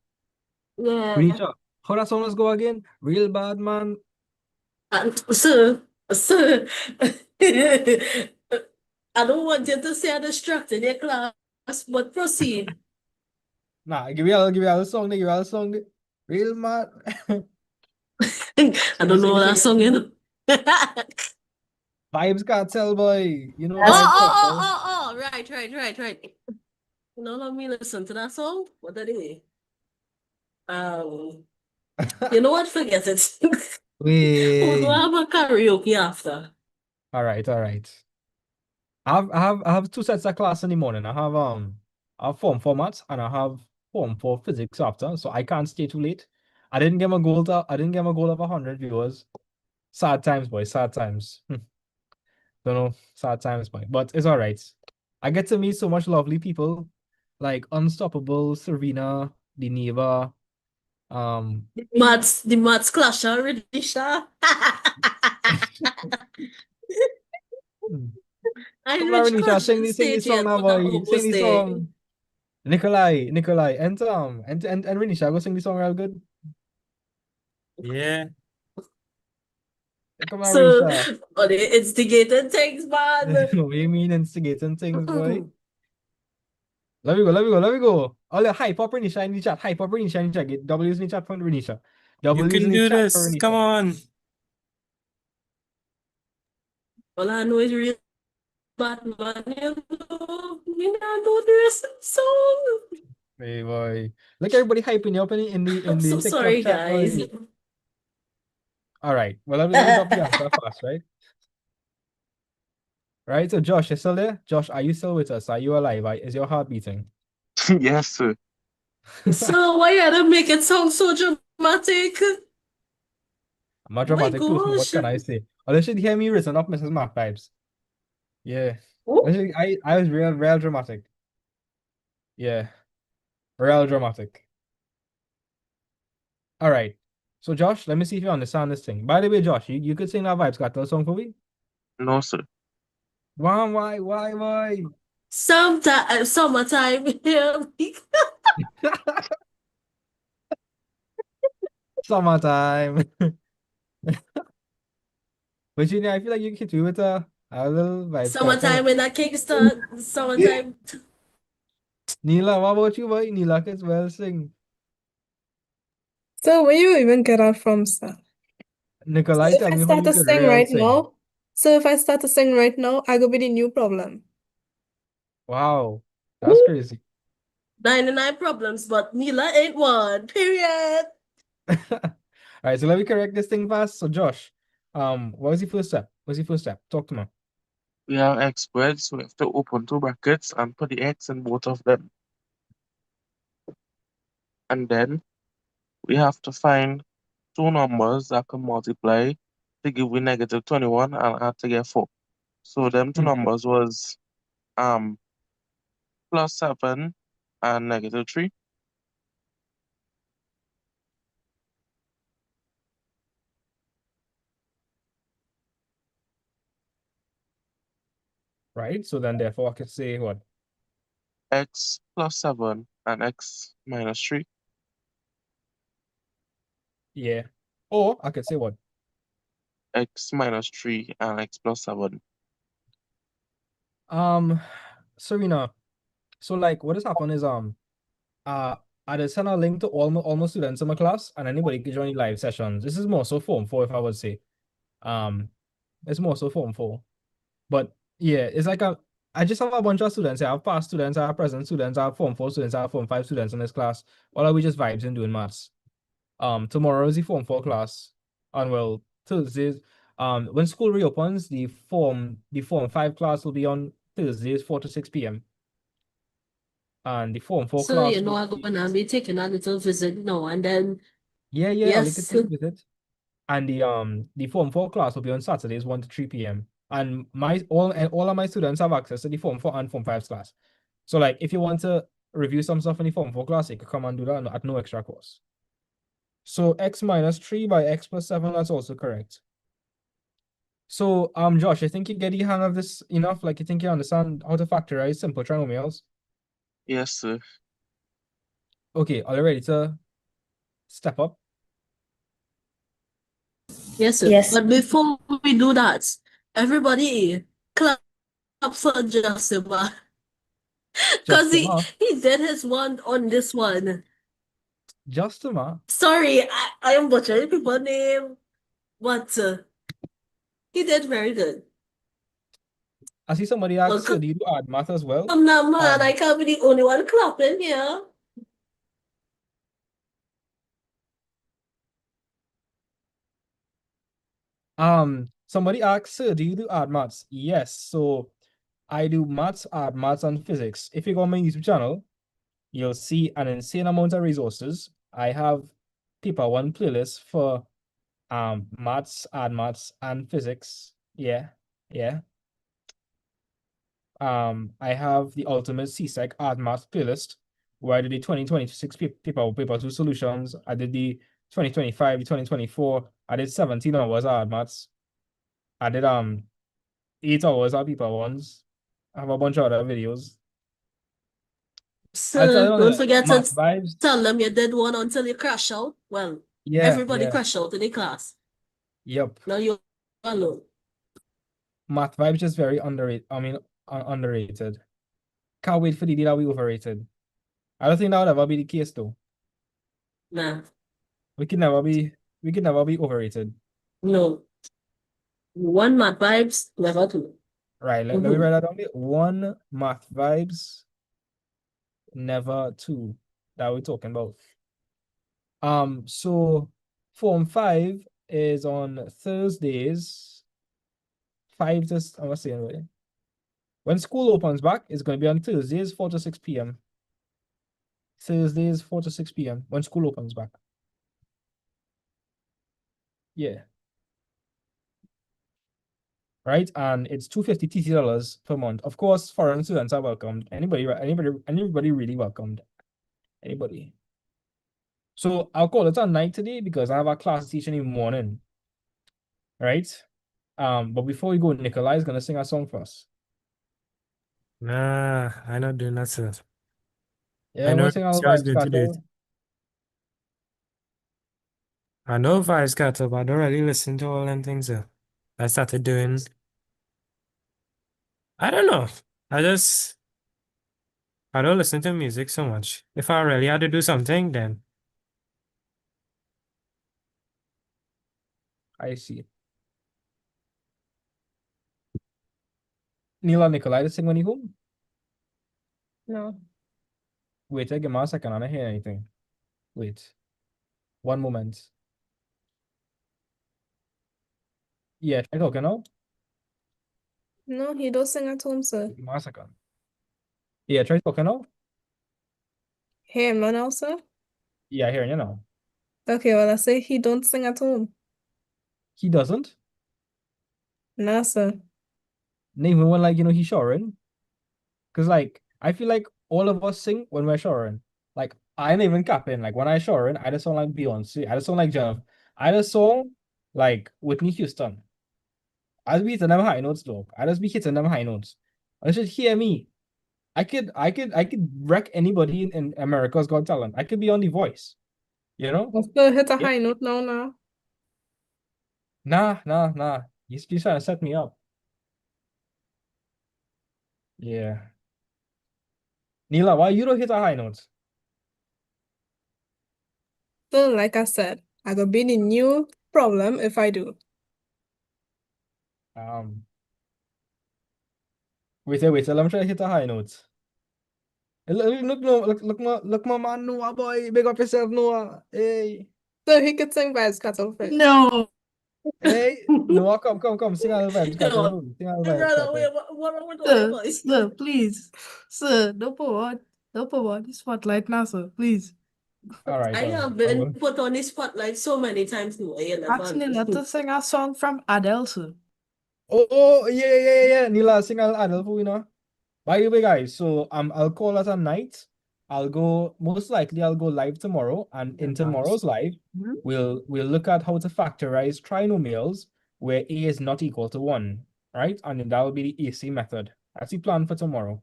Yeah. Renisha, how that song let's go again? Real bad man. Sir, I don't want you to say I distracted your class, but proceed. Nah, give me a song, give me a song. Real man. I don't know that song, you know. Vibes Cartel, boy. You know Oh, That's Vibes oh, Cartel. oh, oh, oh, right. Now let me listen to that song. What are they? You know what? Forget it. We'll go Wait. have a karaoke after. All right, all right. I have 2 sets of class in the morning. I have form formats and I have form for physics after, so I can't stay too late. I didn't get my goal of 100 viewers. Sad times, boy. Sad times. Don't know. Sad times, boy. But it's all right. I get to meet so much lovely people, like Unstoppable, Serena, the neighbor. The maths clash already, Sha. I Come on, reached Renisha, crushing sing the stage song yet, now, but I'm boy. Sing almost the there. song. Nikolai, and Renisha, go sing the song real good. Yeah. Come on, So, Renisha. but the instigated things, man. What do you mean instigating things, boy? Let me go, let me go, let me go. Oh, look, hype up Renisha in the chat. Hype up Renisha in the chat. Get W's in the chat for Renisha. You W's in can the do chat for this. Come Renisha. on. All I know is real Batman, you know. Me not know the rest of the song. Hey, boy. Look, everybody hyping you up I'm in the so TikTok sorry, chat, guys. boy. All right. Well, let me drop the answer fast, right? Right. So, Josh, you're still there? Josh, are you still with us? Are you alive? Is your heart beating? Yes, sir. So why you had to make it sound so dramatic? I'm a My dramatic person. What gosh. can I say? Oh, they should hear me written up Mrs. Mark vibes. Yeah. Oh, I was real dramatic. Yeah. Real dramatic. All right. So Josh, let me see if you understand this thing. By the way, Josh, you could sing that Vibes Cartel song for me? No, sir. Why? Sometime, summertime. Yeah. Summertime. Virginia, I feel like you could do with a little Vibes Cartel. Summertime in that Kingston. Summertime. Neela, what about you, boy? Neela can well sing. So where you even get that from, sir? Nikolai, If tell I me how start you to could sing real right sing. now, so if I start to sing right now, I go be the new problem. Wow, that's crazy. 99 problems, but Mila ain't one. Period. All right, so let me correct this thing fast. So Josh, what was the first step? Talk to me. We have x squared, so we have to open two brackets and put the x in both of them. And then we have to find two numbers that can multiply to give we negative 21 and add to get 4. So them two numbers was +7 and -3. Right, so then therefore I could say what? X +7 and x -3. Yeah. Or I could say what? X -3 and x +7. Serena, so like what has happened is I just send a link to all my students in my class and anybody can join the live sessions. This is more so form 4 if I would say. Um it's more so form 4. But yeah, it's like I just have a bunch of students. I have past students, I have present students, I have form 4 students, I have form 5 students in this class. All are we just vibes and doing maths. Tomorrow is the form 4 class. And well, Thursdays. When school reopens, the form 5 class will be on Thursdays 4 to 6 p.m. And the form 4 So, class you know, will I'm be gonna be taking a little visit now and then. yeah, I'll look at Yes. you with it. And the form 4 class will be on Saturdays 1 to 3 p.m. And all of my students have access to the form 4 and form 5 class. So like if you want to review some stuff in the form 4 class, you could come and do that at no extra cost. So x minus 3 by x plus 7, that's also correct. So Josh, I think you get the hang of this enough. Like you think you understand how to factorize simple trinomials. Yes, sir. Okay, are you ready to step up? Yes, sir. Yes. But before we do that, everybody clap for Justin, because Just he did his one on this one. Sorry, I am butchering people's name, but he did very good. I see somebody asked, so do you do add math as well? I'm not mad. I can't be the only one clapping here. Somebody asked, sir, do you do add maths? Yes, so I do maths, add maths, and physics. If you go on my YouTube channel, you'll see an insane amount of resources. I have paper one playlist for maths, add maths, and physics. Yeah. I have the ultimate CSEC add maths playlist where I did the 2026 paper two solutions. I did the 2025, the 2024. I did 17 hours of add maths. I did 8 hours of paper ones. I have a bunch of other videos. I'll tell So you on don't the forget to math vibes. tell them you did one until you crash out. Well, everybody crash out in the class. Yep. Now you're alone. Math vibes is very underrated. I mean, underrated. Can't wait for the day that we overrated. I don't think that would ever be the case though. Nah, We could never be overrated. no. One math vibes, never two. Right, let me write that down there. One, math vibes, never two. That we're talking about. So form 5 is on Thursdays. I'm not saying right. When school opens back, it's going to be on Thursdays, 4 to 6 p.m. Thursdays, 4 to 6 p.m. when school opens back. Yeah. Right, and it's $250 TT per month. Of course, foreign students are welcomed. Anybody really welcomed. Anybody. So I'll call it a night today because I have a class teaching in the morning. Right? But before we go, Nikolai is gonna sing a song for us. Nah, I'm not doing that, sir. Yeah, I I'm know gonna sing all she was vibes going to do it. scatter. I know Vibes got up, but I don't really listen to all them things, sir. I started doing, I don't know. I don't listen to music so much. If I really had to do something, then I see. Neela Nikolai to sing when you home. No. Wait, give me a second. I don't hear anything. Wait. One moment. Yeah, try talking now. No, he don't sing at home, sir. Give me a second. Yeah, try talking now. Hear him now, sir? Yeah, I hear you now. Okay, well, I say he don't sing at home. He doesn't. Nah, sir. Not even when he's showering. Cause I feel like all of us sing when we're showering. Like I ain't even capping. Like when I showering, I just sound like Beyonce. I just sound like Jennifer. I just sound like Whitney Houston. I just be hitting them high notes, dog. I just be hitting them high notes. I should hear me. I could wreck anybody in America's Got Talent. I could be on The Voice. You know? I'll still hit a Yeah. high note now. Nah. You're trying to set me up. Yeah. Neela, why you don't hit a high note? So, like I said, I gonna be the new problem if I do. Wait, let me try to hit a high note. Look, my man Noah, boy. Big up yourself, Noah. Hey. So he could sing vibes cut off it. No. Hey, Noah, come. Sing a little vibes, scatter. No. Sing a little vibes, Brother, scatter. what are we doing, Sir, boys? sir, please. Sir, don't put on the spotlight now, sir, please. All right. I have I been will. put on the spotlight so many times now. You never Actually, let understood. us sing a song from Adele, sir. Oh, yeah. Neela, sing a little Adele for you now. By the way, guys, so I'll call it a night. Most likely I'll go live tomorrow, and in tomorrow's live, we'll look at how to factorize trinomials where a is not equal to 1, right? And then that will be the AC method. That's the plan for tomorrow.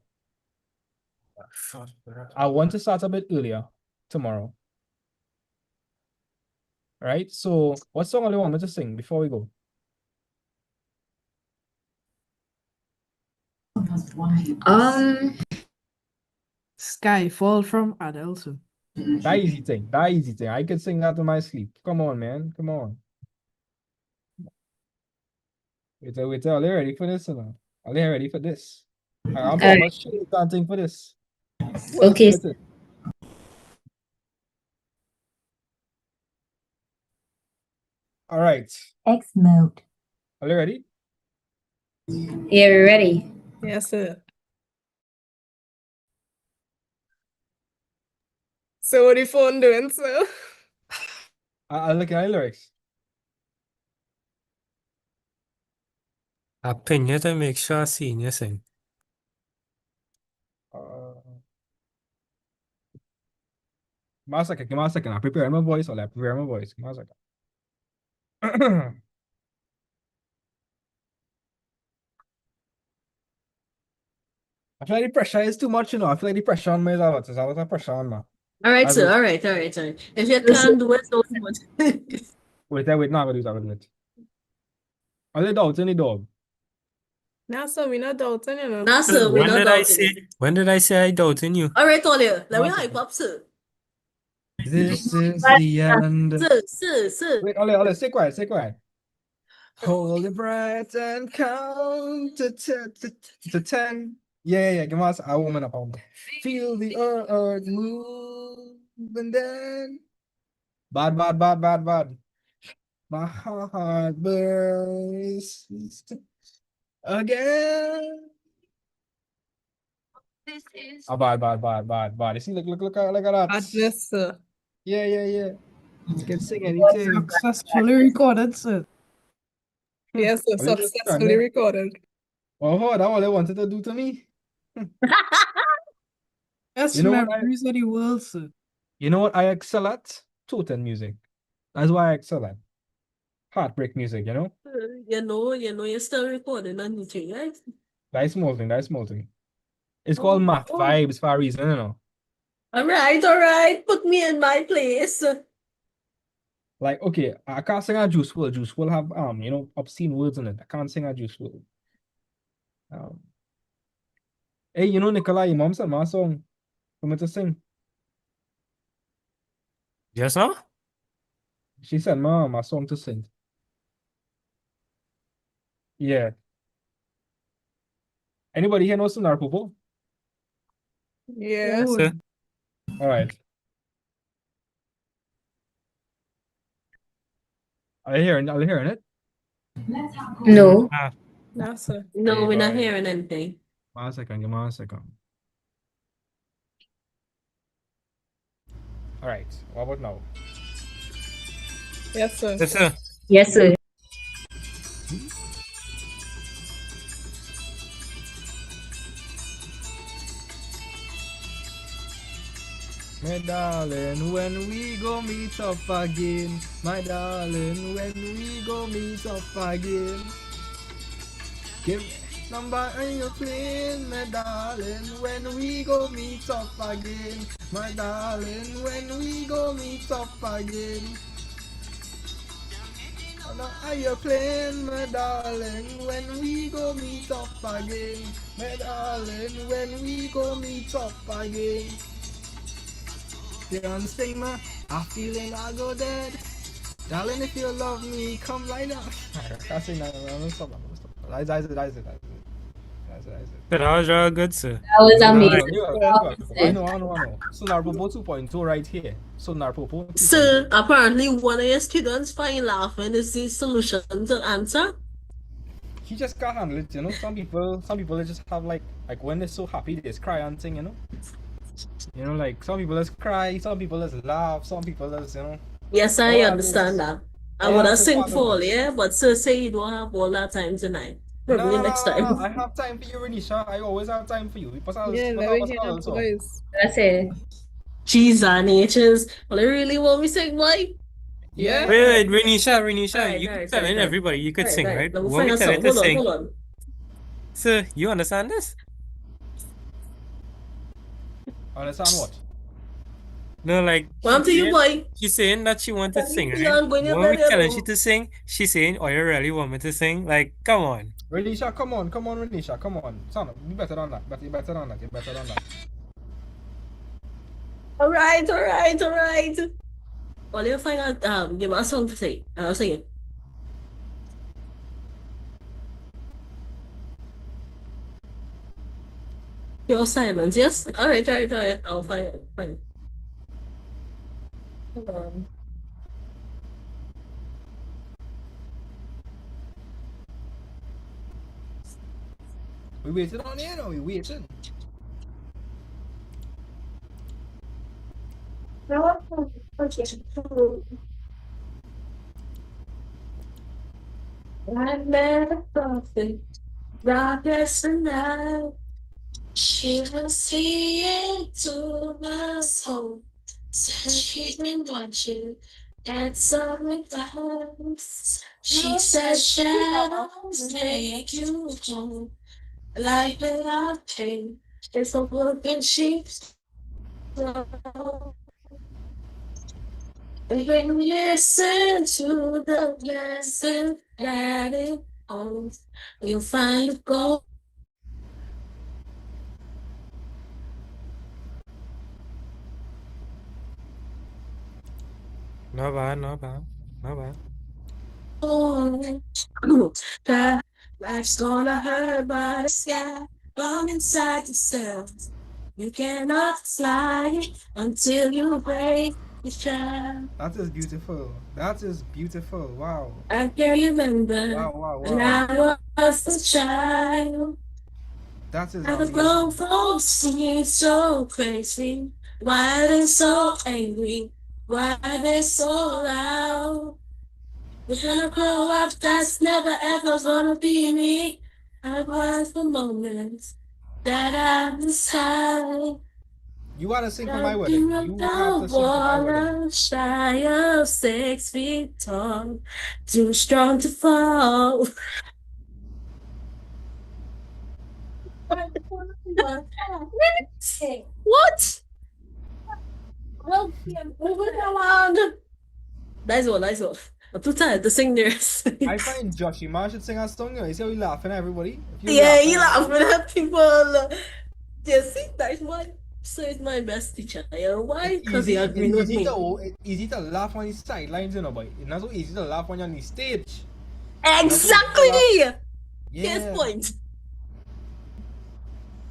I want to start a bit earlier tomorrow. Right? So what song do you want me to sing before we go? Skyfall from Adele, sir. That easy thing. I could sing that in my sleep. Come on, man. Come on. Wait, are you ready for this or not? Are you ready for this? I'm Alright. much shit dancing for this. Okay. All right. X mode. Are you ready? Yeah, we're ready. Yes, sir. So what the phone doing, sir? I'll look at my lyrics. I pin you to make sure I see you sing. Give me a second. I prepare my voice. Give me a second. I feel like the pressure is too much, I feel like the pressure on me is a lot. There's a lot of pressure on me. All right, I sir. will- All right. If you can't do it, don't do it. Wait, no, I'm gonna do it. I'll let out any dog. Nah, sir, we not doubting, you know. Nah, sir, we When not did I doubting it. say? When did I say I doubting you? All right, Olia, let me One hype up, sir. This is the end. Sir. Wait, Ole, stay quiet. Hold your breath and count to 10. Yeah. Give us a woman up on. Feel the earth move and then. Bad. My heart burns again. Bad. See, look at that. Madness, sir. Yeah. You can sing anything. Successfully recorded, sir. Yes, sir. What is this Successfully done? recorded. Oh, that's all they wanted to do to me. Best You know what memories of the world, sir. You know what I excel at? total music. That's why I excel at heartbreak music, you know? You're still recording on YouTube, right? That's small thing, that's small thing. It's called math vibes for a reason, you know. All right. Put me in my place. Like, okay, I can't sing a Juice WRLD. Juice WRLD have obscene words in it. I can't sing a Juice WRLD. Hey, Nicola, your mom sent my song for me to sing. Yes, no? She sent my song to sing. Yeah. Anybody here know Sonar Popo? Yeah. Sir. All right. Are you hearing it? No. No, sir. No, Hey, we're not alright. hearing anything. Give me a second. All right. What about now? Yes, sir. Yes, sir. Yes, sir. My darling, when we go meet up again. My darling, when we go meet up again. Give me number on your plane, my darling, when we go meet up again. My darling, when we go meet up again. Are you playing, my darling, when we go meet up again? My darling, when we go meet up again. You understand, man? I feeling I go dead. Darling, if you love me, come right now. I can't sing that. I'm stop. That's it. That was real good, sir. That was amazing. I know. Sonar Popo 2.2 right here. Sonar Popo 2.2. Sir, apparently one of your students find laughing is the solution to answer. He just can't handle it, Some people they just have like when they're so happy they just cry and sing, like some people just cry, some people just laugh, some people just Yes, I all understand that. I all would that have sing Popo for all, levels. yeah, but sir say you don't have all that time tonight. Probably next time. I have time for you, Renisha. I always have time for you. Yeah, never hear that voice. That's it. Cheese and natures. Well, I really want me sing, boy. Yeah. Wait, Renisha, Alright, you alright, telling alright. everybody you could sing, right? Let me When find we a tell song. it to sing, Hold on. sir, you understand this? Understand what? No, like Well, I'm to you, boy. she's saying that she wants to sing, right? I'm going to When we bed, telling hello. she to sing, she's saying, "Oh, you really want me to sing?" Like, come on. Renisha, come on, Renisha, come on. Son, you better than that. You're better than that. All right. Well, you find out. Give me a song to sing. I'll sing it. Your silence, yes? All right. I'll find it. Hold on. We waiting on you, we waiting. I met a prophet, darkest the night. She was seeing to my soul. Said she'd been watching and saw me clouds. She said shadows make you whole. Life without pain is a broken sheep's soul. And when you listen to the lesson that it holds, you'll find gold. No bad. That life's gonna hurt, but it's sky from inside yourself. You cannot fly until you break the shell. That is beautiful. Wow. I can remember Wow. when I was a child. That is How the amazing. grown folks seem so crazy. Why they so angry? Why they so loud? We're gonna grow up, that's never ever gonna be me. I was the moments that I was high. You want to sing for my wedding. You have to sing for my wedding. Shy of 6 feet tall, too strong to fall. What? Nice one, nice one. I'm too tired to sing this. I find Joshie Man should sing a song. You see how he laughing at everybody? If you Yeah, laughing you at laughing at people. Yeah, see, that's why. So it's my best teacher. You know why? Because he agreed with me. It's easy to laugh on the sidelines, you know, but it's not so easy to laugh when you're on the stage. Exactly! Yeah. Here's point.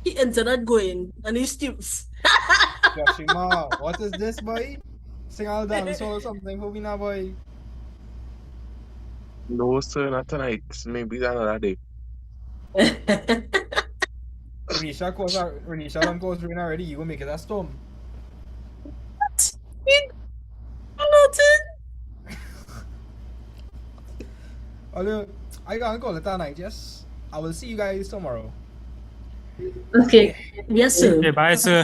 He internet going and he stoops. Joshie Man, what is this, boy? Sing all dance or something for me now, boy. No, sir, not tonight. Maybe another day. Renisha done goes rain already. You gonna make it a storm. Nothing. Although, I gotta call it a night, yes? I will see you guys tomorrow. Okay. Yes, sir. Okay, bye, sir.